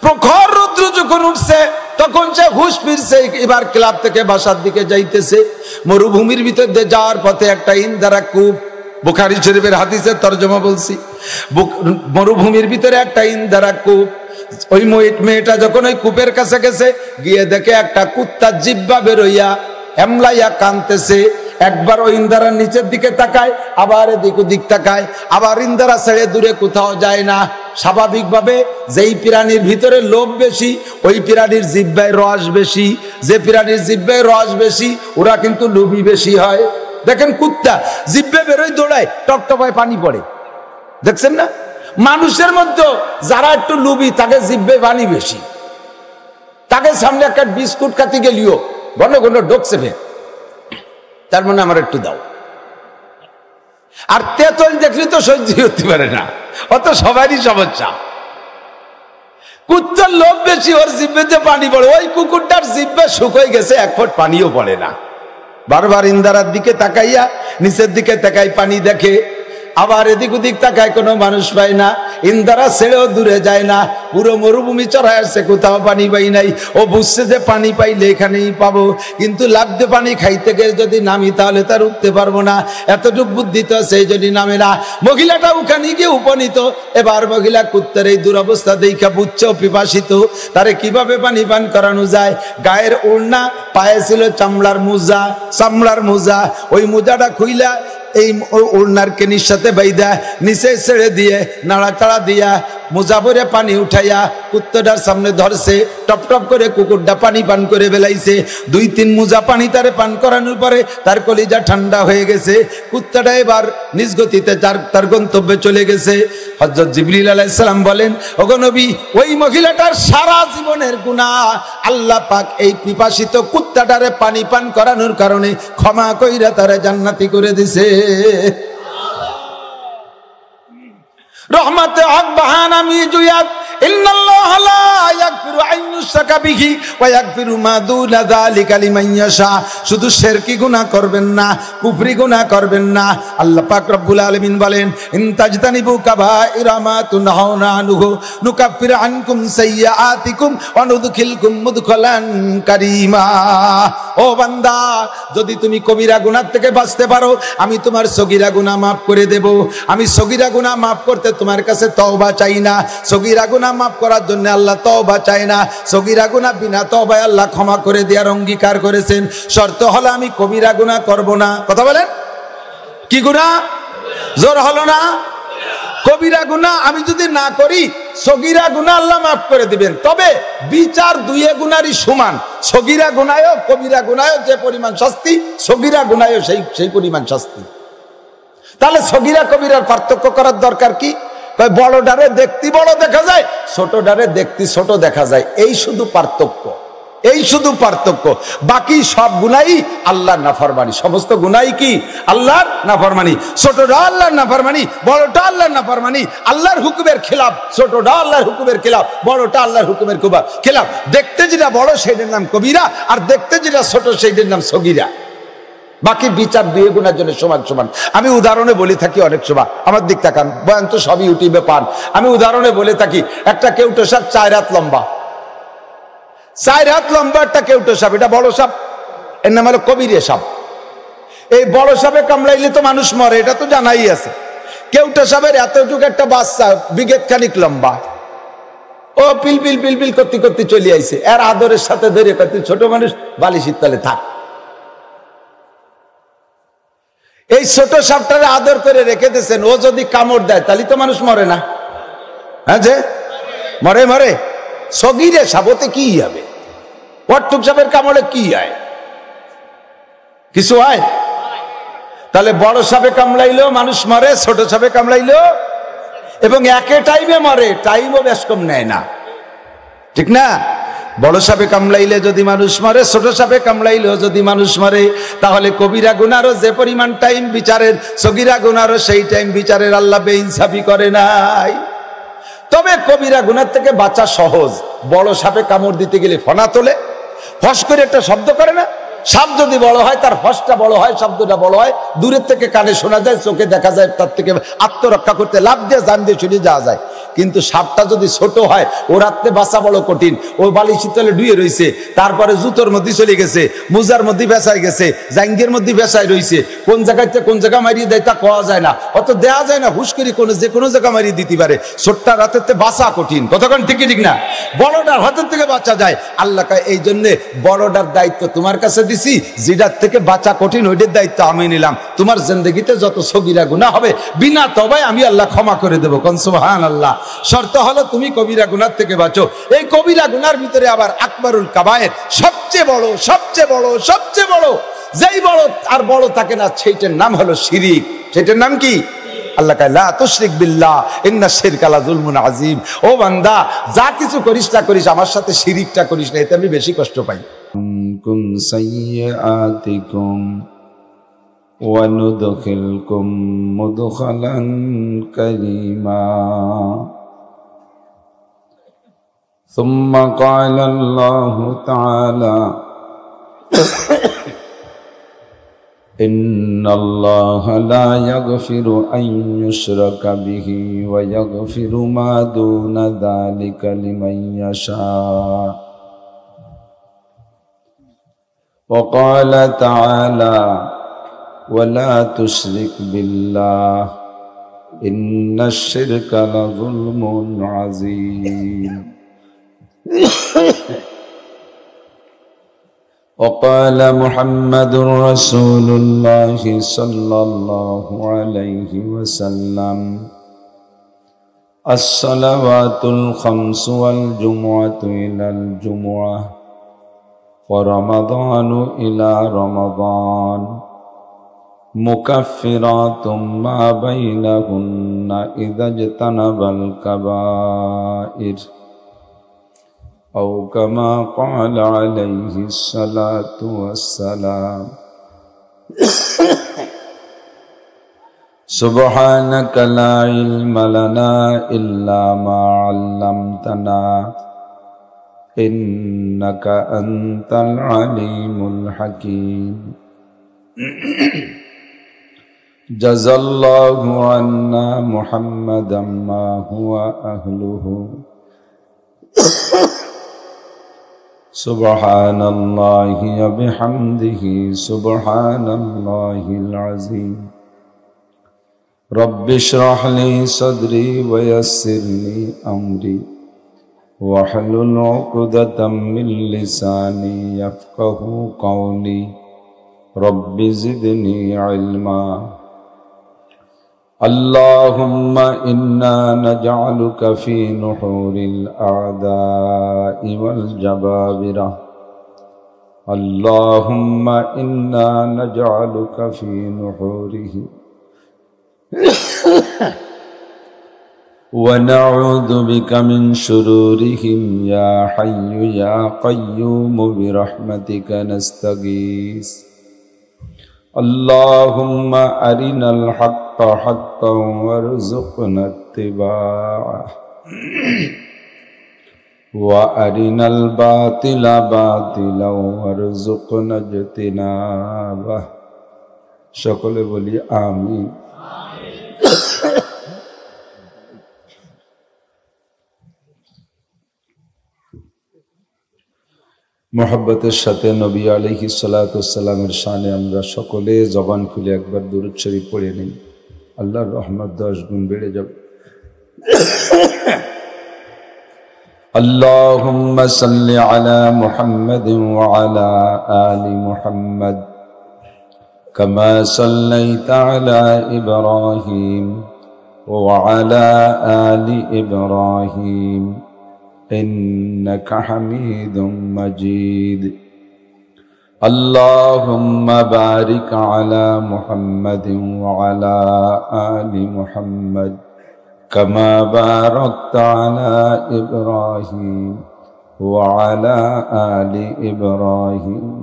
প্রখর রৌদ্র যখন উঠছে তখন সে হুঁশ ফিরছে, এবার ক্লাব থেকে বাসার দিকে যাইতেছে। মরুভূমির ভিতর দিয়ে যাওয়ার পথে একটা ইন্দারা কূপ, বুখারী শরীফের হাদিসের তরজমা বলছি, মরুভূমির ভিতরে একটা ইন্দারা কূপ। ওই মেয়েটা যখন ওই কূপের কাছে গেছে, গিয়ে দেখে একটা কুত্তার জিহ্বা বেরোইয়া এমলাইয়া কানতেছে। একবার ওই ইন্দারার নিচের দিকে তাকায়, আবার এদিক ওদিক তাকায়, আবার ইন্দারা ছেড়ে দূরে কোথাও যায় না। স্বাভাবিকভাবে যেই প্রাণীর ভিতরে লোভ বেশি, ওই প্রাণীর জিহ্বায় রস বেশি। যে প্রাণীর জিহ্বায় রস বেশি, ওরা কিন্তু লোভী বেশি হয়। দেখেন কুত্তা জিহ্বা বেরোয়, দৌড়ায়, টপটপায় পানি পড়ে, দেখছেন না? মানুষের মধ্যে যারা একটু লোভী, তাকে জিহ্বায় পানি বেশি। তাকে সামনে একটা বিস্কুট খাতে গেলিও ঘন ঘন ঢোকছে ফের, তার মানে আমার একটু দাও। আর তেঁতুল দেখলি তো সহ্য করতে পারে না, অত সবারই সমস্যা। কুত্তার লোভ বেশি, ওর জিহ্বাতে পানি পড়ে। ওই কুকুরটার জিহ্বা শুকিয়ে গেছে, এক ফোঁটা পানিও পড়ে না। বারবার ইন্দারার দিকে তাকাইয়া নিচের দিকে তাকাই, পানি দেখে, আবার এদিক ওদিক তাকায়, কোনো মানুষ পায় না। ইন্দারা ছেড়েও দূরে যায় না, পুরো মরুভূমি চড়ায় আসছে, কোথাও পানি পাই নাই। ও বুঝছে যে পানি পাইলে এখানেই পাবো, কিন্তু লাফতে পানি খাইতে গেলে যদি নামি তাহলে তার উঠতে পারবো না, এতটুক বুদ্ধি তো সেই যদি নামে না। মহিলাটা ওখানে গিয়ে উপনীত। এবার মহিলা কুত্তার এই দুরবস্থা দেখা বুঝছে পিপাসিত, তারে কিভাবে পানি পান করানো যায়। গায়ের ওড়না, পায়ে ছিল চামড়ার মোজা, ওই মোজাটা খুইলা এই ওড়নার কেনির সাথে বাইদা নিচে ছেড়ে দিয়ে নাড়াচাড়া দিয়া মোজা ভরে পানি উঠাইয়া কুত্তাটার সামনে ধরছে। টপ টপ করে কুকুরটা পানি পান করে বেলাইছে। 2-3 মোজা পানি তারে পান করানোর পরে তার কলিজা ঠান্ডা হয়ে গেছে। কুত্তাটা এবার নিজ গতিতে তার গন্তব্যে চলে গেছে। হযরত জিবরিল আলাইহিস সালাম বলেন, ওগো নবী, ওই মহিলাটার সারা জীবনের গুনাহ আল্লাহ পাক এই পিপাসিত কুত্তাটারে পানি পান করানোর কারণে ক্ষমা কইরা তারে জান্নাতি করে দিছে। রহমতে হক বাহানামি জুয়াদ, ইন্নাল্লাহা লা ইয়াগফিরু আন ইউশরাকা বিহি ওয়া ইয়াগফিরু মা দুনা যালিকা লিমান ইয়াশা। শুধু শিরকি গুনাহ করবেন না, কুফরি গুনাহ করবেন না। আল্লাহ পাক রব্বুল আলামিন বলেন, ইন তাজতানিবু কাবাইরা মা তুনহাউনা আনহু নুকাফির আনকুম সাইয়্যাতিকুম ওয়া নুদখিলকুম মুদখালান কারীমা। ও বান্দা, যদি তুমি কবিরা গুনাহ থেকে বাঁচতে পারো, আমি তোমার সগীরা গুনাহ মাফ করে দেব। আমি সগীরা গুনাহ মাফ করতে তোমার কাছে তওবা চাই না। সগীরা গুনাহ মাফ করার জন্য আল্লাহ তওবা চায় না। সগীরা গুনাহ বিনা তওবায় আল্লাহ ক্ষমা করে দেওয়ার অঙ্গীকার করেছেন। শর্ত হলো আমি কবিরা গুনাহ করব না। কথা বলেন, কি গুনাহ? জোর হলো না? কবিরা গুনাহ আমি যদি না করি সগীরা গুনাহ আল্লাহ মাফ করে দিবেন, তবে বিচার দুয়ে গুনারই সমান। সগীরা গুনাহও কবিরা গুনাহও যে পরিমাণ শাস্তি, সগীরা গুনাহও সেই পরিমাণ শাস্তি। তাহলে সগীরা কবিরার পার্থক্য করার দরকার কি? বড়ডারে দেখতে বড় দেখা যায়, ছোটডারে দেখতে ছোট দেখা যায়, এই শুধু পার্থক্য, এই শুধু পার্থক্য। বাকি সব গুনাহই আল্লাহর নাফরমানি। সমস্ত গুনাহই কি? আল্লাহর নাফরমানি। ছোটটা আল্লাহর নাফরমানি, বড়টা আল্লাহর নাফরমানি। আল্লাহর হুকুমের খেলাফ ছোটটা, আল্লাহর হুকুমের খেলাফ বড়টা, আল্লাহর হুকুমের খেলাফ। দেখতে যেটা বড় সেইটার নাম কবিরা, আর দেখতে যেটা ছোট সেইটার নাম সগীরা। বাকি বিচার দুই গুণার জন্য সমান সমান। আমি উদাহরণে বলে থাকি অনেক সময়, আমার দিক তাকান, বয়ান তো সবই ইউটিউবে পান। আমি উদাহরণে বলে থাকি, একটা কেউটো সাপ 4 হাত লম্বা, 4 হাত লম্বা একটা কেউটো সাপ, এটা বড় সাপ, এর নাম হলো কবিরে সাপ। এই বড় সাপে কামড়াইলে তো মানুষ মরে, এটা তো জানাই আছে। কেউটো সাপের এতটুকু একটা বাচ্চা বিঘেত খানিক লম্বা, ও পিল পিল পিল পিল করতে করতে চলে আইছে, এর আদরের সাথে ধরে করতে, ছোট মানুষ বালিশের তলে থাক। এই ছোট সাপটারে আদর করে রেখে দিয়েছেন, ও যদি কামড় দেয় তাহলে তো মানুষ মরে না? হ্যাঁ, যে মরে মরে। সগীরে সাপতে কি হবে? ওয়াটুক সাপের কামড়ে কি হয়? কিছু হয়? তাহলে বড় সাপে কামড়াইলেও মানুষ মরে, ছোট সাপে কামড়াইলেও, এবং একে টাইমে মরে, টাইমও বেশ কম নেয় না, ঠিক না? বড় সাপে কামড়াইলে যদি মানুষ মরে, ছোট সাপে কামড়াইলেও যদি মানুষ মরে, তাহলে কবিরা গুনারও যে পরিমাণ টাইম বিচারের, সগীরা গুনারও সেই টাইম বিচারের আল্লাহ বেইনসাফি করে নাই। তবে কবিরা গুনার থেকে বাঁচা সহজ। বড় সাপে কামড় দিতে গেলে ফনা তোলে, ফস করে একটা শব্দ করে না? সাপ যদি বড় হয় তার ফসটা বড় হয়, শব্দটা বড় হয়, দূরের থেকে কানে শোনা যায়, চোখে দেখা যায়, তার থেকে আত্মরক্ষা করতে লাভ দিয়ে জান দিয়ে চলে যাওয়া যায়। কিন্তু সাপটা যদি ছোট হয়, ও রাত্রে বাঁচা বড় কঠিন। ও বালিশের তলে ডুয়ে রয়েছে, তারপরে জুতোর মধ্যে চলে গেছে, মোজার মধ্যে ভেসায় গেছে, জাঙ্গের মধ্যে ভেসায় রয়েছে, কোন জায়গায় কোন জায়গা মারিয়ে দেয় তা কোয়া যায় না, অত দেওয়া যায় না, হুশ করে যে কোনো জায়গা মারিয়ে দিতে পারে। ছোট্টা রাতের থেকে বাঁচা কঠিন, কতক্ষণ ঠিকই ঠিক না? বড়টার হাতের থেকে বাঁচা যায়। আল্লাহ কয় এই জন্যে বড়টার দায়িত্ব তোমার কাছে দিছি, যেটার থেকে বাঁচা কঠিন ওইটার দায়িত্ব আমি নিলাম। তোমার জিন্দেগিতে যত সগীরা গুনাহ হবে বিনা তওবায় আমি আল্লাহ ক্ষমা করে দেবো। কোন সুবহানাল্লাহ। শর্ত হলো তুমি কবিরা গুনার থেকে বাঁচো। এই কবিরা গুনার ভিতরে আবার আকবারুল কাবায়ের, সবচেয়ে বড়, সবচেয়ে বড়, সবচেয়ে বড়, যেই বড় আর বড় থাকে না, সেইটার নাম হলো শিরিক। সেটার নাম কি? আল্লাহ কয় লা তুশরিক বিল্লাহ ইন্না শিরকা লাযুলমুন আযীম। ও বান্দা, যা কিছু করিস না করিস, আমার সাথে শিরিকটা করিস না, এতে আমি বেশি কষ্ট পাই। কুম সাইয়্যাতিকুম ওয়া নুদখিলকুম মুদখালান কারীমা। ثم قال الله تعالى إن الله لا يغفر أن يشرك به ويغفر ما دون ذلك لمن يشاء. وقال تعالى ولا تشرك بالله إن الشرك لظلم عظيم. وقال محمد رسول الله صلى الله عليه وسلم الصلوات الخمس والجمعة إلى الجمعة ورمضان إلى رمضان مكفرات ما بينهن إذا اجتنب الكبائر أو كما قال عليه الصلاة والسلام. سبحانك لا علم لنا إلا ما علمتنا إنك أنت العليم الحكيم. جزى الله عنا محمدا ما هو أهله. سبحان الله وبحمده سبحان الله العظيم. رب اشرح لي صدري ويسر لي أمري واحلل عقدة من لساني يفقه قولي. رب زدني علما. اللهم إنا نجعلك في نحور الأعداء والجبابرة اللهم إنا نجعلك في نحورهم ونعوذ بك من شرورهم يا حي يا قيوم برحمتك نستغيث اللهم أرنا الحق حقا وارزقنا اتباعه وأرنا الباطل باطلا وارزقنا اجتنابه সকলে বলি আমিন। মোহাব্বতের সাথে নবী আলাইহিস সালাতু ওয়াস সালামের শানে আমরা সকলে জবান খুলে একবার দুরূদ শরীফ পড়ে নেই, আল্লাহর রহমত 10 গুণ বেড়ে যাবে। আল্লাহুম্মা সাল্লি আলা মুহাম্মাদিন ওয়া আলা আলি মুহাম্মাদ কামা সাল্লাইতা আলা ইব্রাহিম ওয়া আলা আলি ইব্রাহিম إنك حميد مجيد اللهم بارك على محمد وعلى آل محمد كما باركت على إبراهيم وعلى آل إبراهيم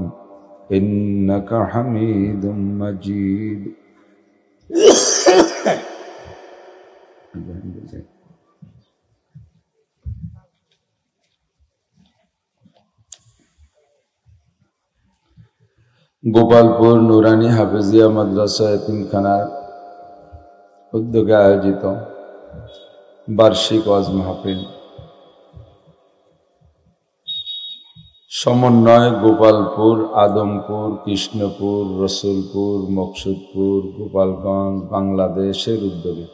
إنك حميد مجيد গোপালপুর নুরানি হাফেজিয়া মাদ্রাসা এতিমখানার উদ্যোগে আয়োজিত বার্ষিক ওয়াজ মাহফিল সমন্বয় গোপালপুর, আদমপুর, কৃষ্ণপুর, রসুলপুর, মকসুদপুর, গোপালগঞ্জ, বাংলাদেশের উদ্যোগে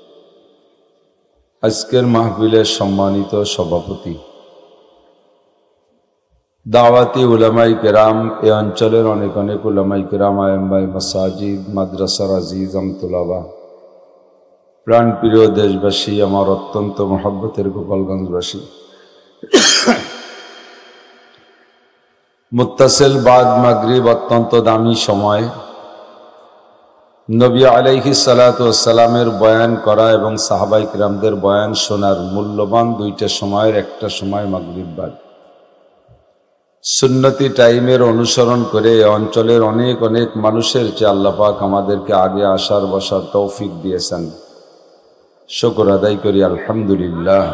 আজকের মাহফিলের সম্মানিত সভাপতি দাওয়াতি উলামায়ে কেরাম, এ অঞ্চলের অনেক অনেক উলামায়ে কেরাম, আয়েম্মায়ে মাসাজিদ, মাদ্রাসার আজিজ আমতুল্লাহ, প্রাণপ্রিয় দেশবাসী, আমার অত্যন্ত মহব্বতের গোপালগঞ্জবাসী, মুত্তাসিল বাদ মাগরিব অত্যন্ত দামি সময় নবী আলাইহিস সালাতু ওয়াস সালামের বয়ান করা এবং সাহাবায়ে কিরামদের বয়ান শোনার মূল্যবান দুইটা সময়ের একটা সময় মাগরিব বাদ। সুন্নতি টাইমের অনুসরণ করে অঞ্চলের অনেক অনেক মানুষের চেয়ে আল্লাহ পাক আমাদেরকে আগে আসার বসার তৌফিক দিয়েছেন, শুকর আদায় করি আলহামদুলিল্লাহ।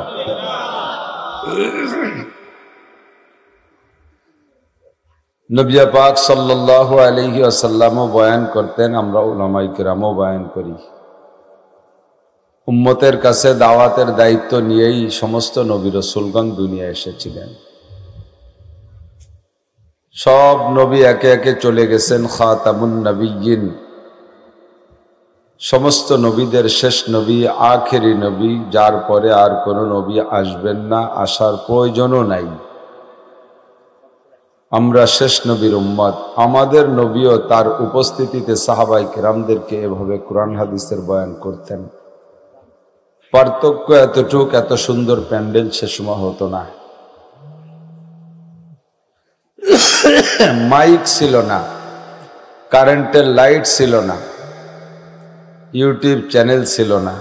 নবী পাক সাল্লাল্লাহু আলাইহি ওয়াসাল্লামও বয়ান করতেন, আমরা উলামায়ে কেরামও বয়ান করি। উম্মতের কাছে দাওয়াতের দায়িত্ব নিয়েই সমস্ত নবী রাসূলগণ দুনিয়ায় এসেছিলেন। সব নবী একে একে চলে গেছেন, খাতামুন নবিয়্যিন, সমস্ত নবীদের শেষ নবী, আখেরি নবী, যার পরে আর কোনো নবী আসবেন না, আসার প্রয়োজনও নাই। আমরা শেষ নবীর উম্মত। আমাদের নবীও তার উপস্থিতিতে সাহাবায়ে কেরামদেরকে এভাবে কোরআন হাদিসের বয়ান করতেন। পার্থক্য এতটুক, এত সুন্দর প্যান্ডেল সে সময় হতো না, মাইক ছিল না, কারেন্টের লাইট ছিল না, ইউটিউব চ্যানেল ছিল না।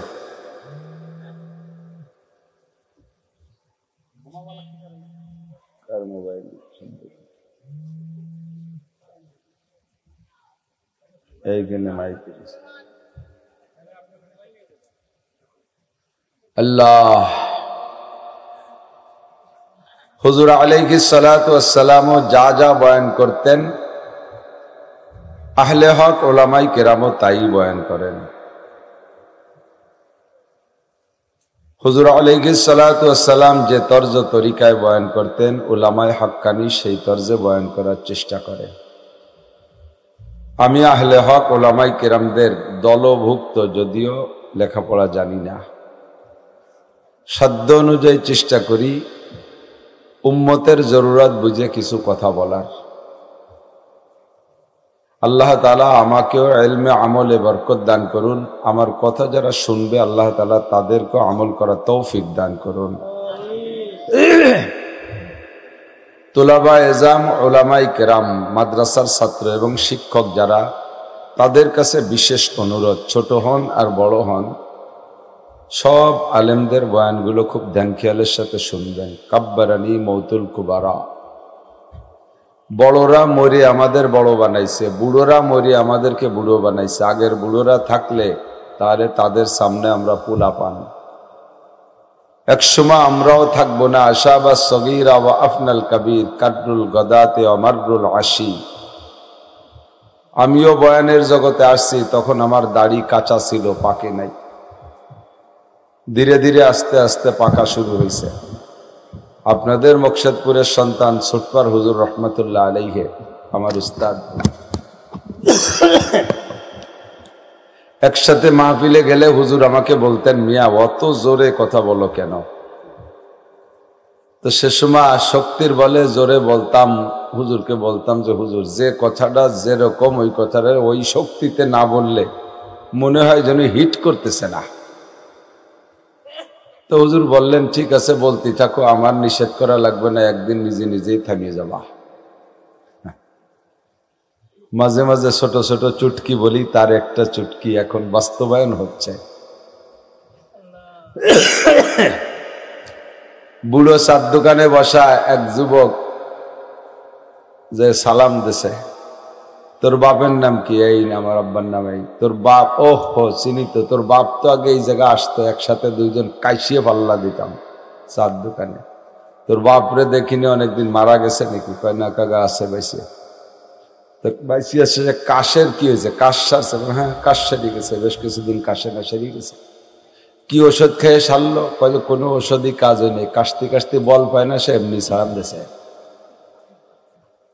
এইখানে মাইক আল্লাহ। হুজুর আলাইহিস সালাতু ওয়াস সালামও যা যা বয়ান করতেন, আহলে হক উলামায়ে কেরামও তাই বয়ান করেন। হুজুর আলাইহিস সালাতু ওয়াস সালাম যে তর্জ তরিকায় বয়ান করতেন, উলামায়ে হাক্কানি সেই তর্জে বয়ান করার চেষ্টা করে। আমি আহলে হক উলামায়ে কেরামদের দলভুক্ত, যদিও লেখাপড়া জানি না, সাধ্য অনুযায়ী চেষ্টা করি উম্মতের জরুরত বুঝে কিছু কথা বলার। আল্লাহ তাআলা আমাকেও ইলমে আমলে বরকত দান করুন। আমার কথা যারা শুনবে আল্লাহ তাআলা তাদেরকেও আমল করার তৌফিক দান করুন। তুলাবা এজাম, উলামাই কেরাম, মাদ্রাসার ছাত্র এবং শিক্ষক যারা, তাদের কাছে বিশেষ অনুরোধ, ছোট হন আর বড় হন, সব আলেমদের বয়ানগুলো খুব ধ্যান খেয়ালের সাথে শুনবেন। কাব্বারানি মৌতুল কুবারা। বড়রা মরে আমাদের বড় বানাইছে, বুড়োরা মরে আমাদেরকে বুড়ো বানাইছে। আগের বুড়োরা থাকলে তাহলে তাদের সামনে আমরা পোলা পান। একসময় আমরাও থাকবো না। আশাবা সগীরা ওয়া আফনাল কাবীর, কাদরুল গদাতে অমারুল আশি। আমিও বয়ানের জগতে আসছি, তখন আমার দাড়ি কাঁচা ছিল, পাকে নাই। ধীরে ধীরে আস্তে আস্তে পাকা শুরু হয়েছে। আপনাদের মকসদপুরের সন্তান ছোটপার হুজুর রহমতুল্লাহ আলাইহি, আমার উস্তাদ, একসাথে মাহফিলে গেলে হুজুর আমাকে বলতেন, মিয়া অত জোরে কথা বলো কেন? তো সে সময় শক্তির বলে জোরে বলতাম, হুজুরকে বলতাম যে হুজুর, যে কথাটা যেরকম ওই কথাটা ওই শক্তিতে না বললে মনে হয় যেন হিট করতেছে না। তো হুজুর বললেন, ঠিক আছে বলতে থাকো, আমার নিষেধ করা লাগবে না, একদিন নিজে নিজেই থামিয়ে যাবা। মাঝে মাঝে ছোট ছোট চুটকি বলি, তার একটা চুটকি এখন বাস্তবায়ন হচ্ছে। বুড়ো চার দোকানে বসা এক যুবক যে সালাম দিছে, তোর বাপের নাম কি? এই আমার আব্বার নাম এই। তোর বাপ? ওহ চিনি তো, তোর বাপ তো আগে এই জায়গায় আসতো, একসাথে দুইজন কাইসিয়ে পাল্লা দিতাম চার দোকানে। তোর বাপরে দেখিনি অনেকদিন, মারা গেছে নাকি? কয় না কাকা আছে বাইসে। তো বাইসি আছে, যে কাশের কি হয়েছে? কাশ সারছে? হ্যাঁ কাশ সেরে গেছে, বেশ কিছুদিন কাশে না সেরে গেছে। কি ওষুধ খেয়ে সারলো? কয়তো কোনো ওষুধই কাজ হয়নি, কাশতে কাশতে বল পায় না, সে এমনি সারাম দিছে।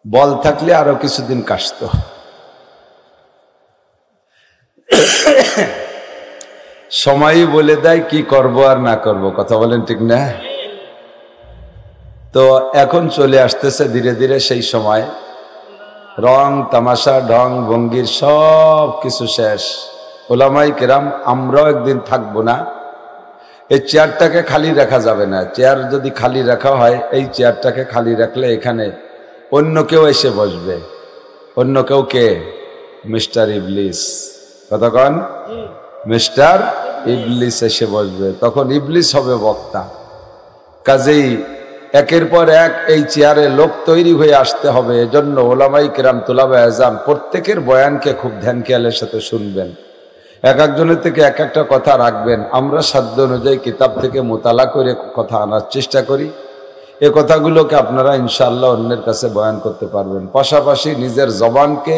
বল থাকলে আরো কিছুদিন কাশত। সময়ই বলে দেয় কি করব আর না করব, কথা বলেন ঠিক না? তো এখন চলে আসতেছে ধীরে ধীরে সেই সময়, রং তামাশা ঢং ভঙ্গির সব কিছু শেষ। ওলামাই কেরাম আমরাও একদিন থাকবো না। এই চেয়ারটাকে খালি রাখা যাবে না। চেয়ার যদি খালি রাখা হয়, এই চেয়ারটাকে খালি রাখলে এখানে অন্য কেউ এসে বসবে। অন্য কেউ কে? মিস্টার ইবলিস। কথা কন? মিস্টার ইবলিস এসে বসবে, তখন ইবলিস হবে বক্তা। কাজেই একের পর এক এই চেয়ারে লোক তৈরি হয়ে আসতে হবে। এজন্য ওলামাই কেরাম, তুলাবা এজাম প্রত্যেকের বয়ানকে খুব ধ্যান খেয়ালের সাথে শুনবেন। এক একজনের থেকে এক একটা কথা রাখবেন। আমরা সাধ্য অনুযায়ী কিতাব থেকে মোতালা করে কথা আনার চেষ্টা করি। এ কথাগুলোকে আপনারা ইনশাআল্লাহ অন্যের কাছে বয়ান করতে পারবেন। পাশাপাশি নিজের জবানকে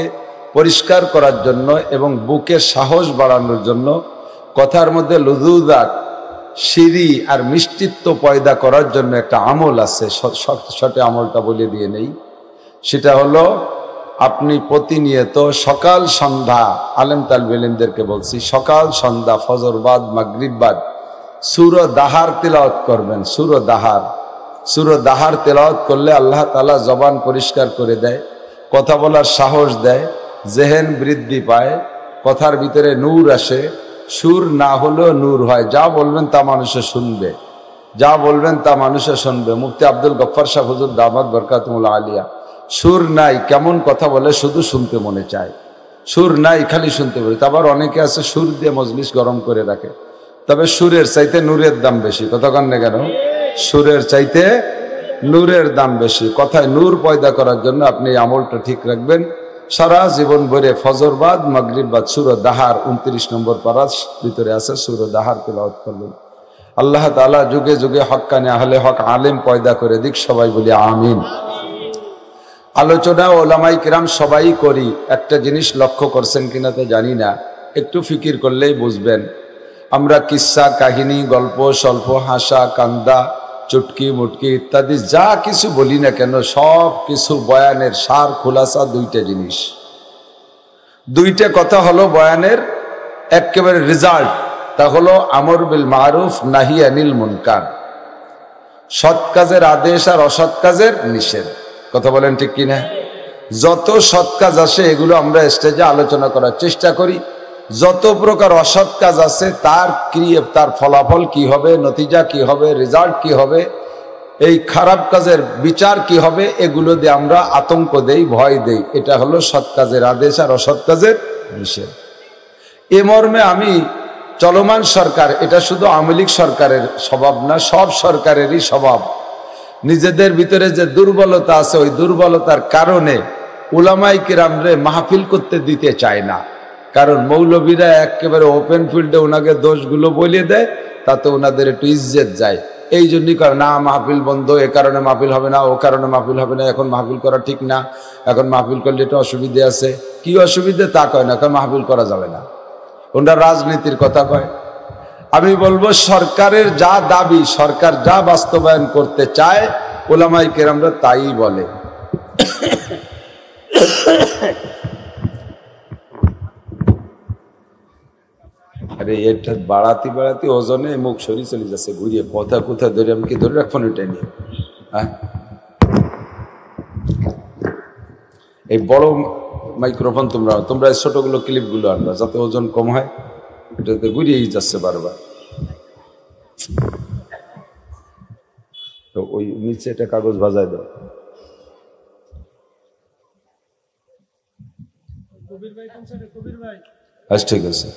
পরিষ্কার করার জন্য এবং বুকে সাহস বাড়ানোর জন্য কথার মধ্যে লুজুদাত, সিঁড়ি আর মিষ্টিত্ব পয়দা করার জন্য একটা আমল আছে। শর্টে আমলটা বলে দিয়ে নেই। সেটা হলো, আপনি প্রতিনিয়ত সকাল সন্ধ্যা, আলেম তালবে ইলমদেরকে বলছি, সকাল সন্ধ্যা ফজরবাদ মাগরিববাদ সূরা দাহার তিলাওয়াত করবেন। সূরা দাহার তিলাওয়াত করলে আল্লাহ তাআলা জবান পরিষ্কার করে দেয়, কথা বলার সাহস দেয়, জেহেন বৃদ্ধি পায়, কথার ভিতরে নূর আসে। সুর না হলেও নূর হয়। যা বলবেন তা মানুষে শুনবে, যা বলবেন তা মানুষে শুনবে। মুফতি আব্দুল গফফার সাহেব হুজুর দামাত বরকাতুল আলিয়া, সুর নাই, কেমন কথা বলে শুধু শুনতে মনে চায়। সুর নাই, খালি শুনতে বলে। আবার অনেকে আছে সুর দিয়ে মজলিস গরম করে রাখে। তবে সুরের চাইতে নূরের দাম বেশি। কথা কন না কেন? সুরের চাইতে নূরের দাম বেশি। কথায় নূর পয়দা করার জন্য আপনি আমলটা ঠিক রাখবেন। সারা জীবন ভরে ফজরবাদ মাগরিববাদ সূরা দাহার 29 নম্বর পারার ভিতরে আছে, সূরা দাহার তিলাওয়াত করবেন। আল্লাহ তাআলা যুগে যুগে হক্কানে আহলে হক আলেম পয়দা করে দিক। সবাই বলি আমিন। আলোচনা ওলামাই কিরাম সবাই করি। একটা জিনিস লক্ষ্য করছেন কিনা তো জানি না, একটু ফিকির করলেই বুঝবেন। আমরা কিস্সা কাহিনী, গল্প স্বল্প, হাসা কান্দা, চুটকি মুটকি ইত্যাদি যা কিছু বলি না কেন, সব কিছু বয়ানের সার খোলাসা দুইটা জিনিস। দুইটা কথা হলো বয়ানের একেবারে রেজাল্ট। তা হলো আমর বিল মারুফ নাহি আনিল মুনকার, সৎ কাজের আদেশ আর অসৎ কাজের নিষেধ। কথা বলেন ঠিক কিনা? যত সৎ কাজ আসে এগুলো আমরা স্টেজে আলোচনা করার চেষ্টা করি। যত প্রকার অসৎ কাজ আছে তার ফলাফল কি হবে, নতিজা কি হবে, রেজাল্ট কি হবে, এই খারাপ কাজের বিচার কি হবে, এগুলো দিয়ে আমরা আতঙ্ক দেই, ভয় দেই। এটা হলো সৎ কাজের আদেশ আর অসৎ কাজের নিষেধ। এ মর্মে আমি চলমান সরকার, এটা শুধু আওয়ামী লীগ সরকারের স্বভাব না, সব সরকারেরই স্বভাব, নিজেদের ভিতরে যে দুর্বলতা আছে ওই দুর্বলতার কারণে উলামায়ে কিরামরে মাহফিল করতে দিতে চায় না। কারণ মৌলবীরা একেবারে ওপেন ফিল্ডে ওনাকে দোষগুলো বলে দেয়, তাতে ওনাদের একটু ইজ্জত যায়। এই জন্যই করে না, মাহফিল বন্ধ, এ কারণে মাহফিল হবে না, ও কারণে মাহফিল হবে না, এখন মাহফিল করা ঠিক না, এখন মাহফিল করলে একটু অসুবিধে আছে। কি অসুবিধে তা কয় না, কারণ মাহফিল করা যাবে না। ওনারা রাজনীতির কথা কয়। আমি বলবো সরকারের যা দাবি, সরকার যা বাস্তবায়ন করতে চায়, উলামায়ে কেরামরা তাই বলে। আরে এটা বাড়াতে বাড়াতে ওজনে মুখ সরি চলে যাচ্ছে, ঘুরিয়ে কথা কোথায় ধরে আমি কি ধরে রাখবো এটা নিয়ে। হ্যাঁ, এই বড় মাইক্রোফোন তোমরা ছোটগুলো ক্লিপগুলো আনবা যাতে ওজন কম হয়, এটাতে ঘুরিয়েই যাচ্ছে বারবার। তো ওই নিচে একটা কাগজ ভাজায় দাও। আচ্ছা ঠিক আছে।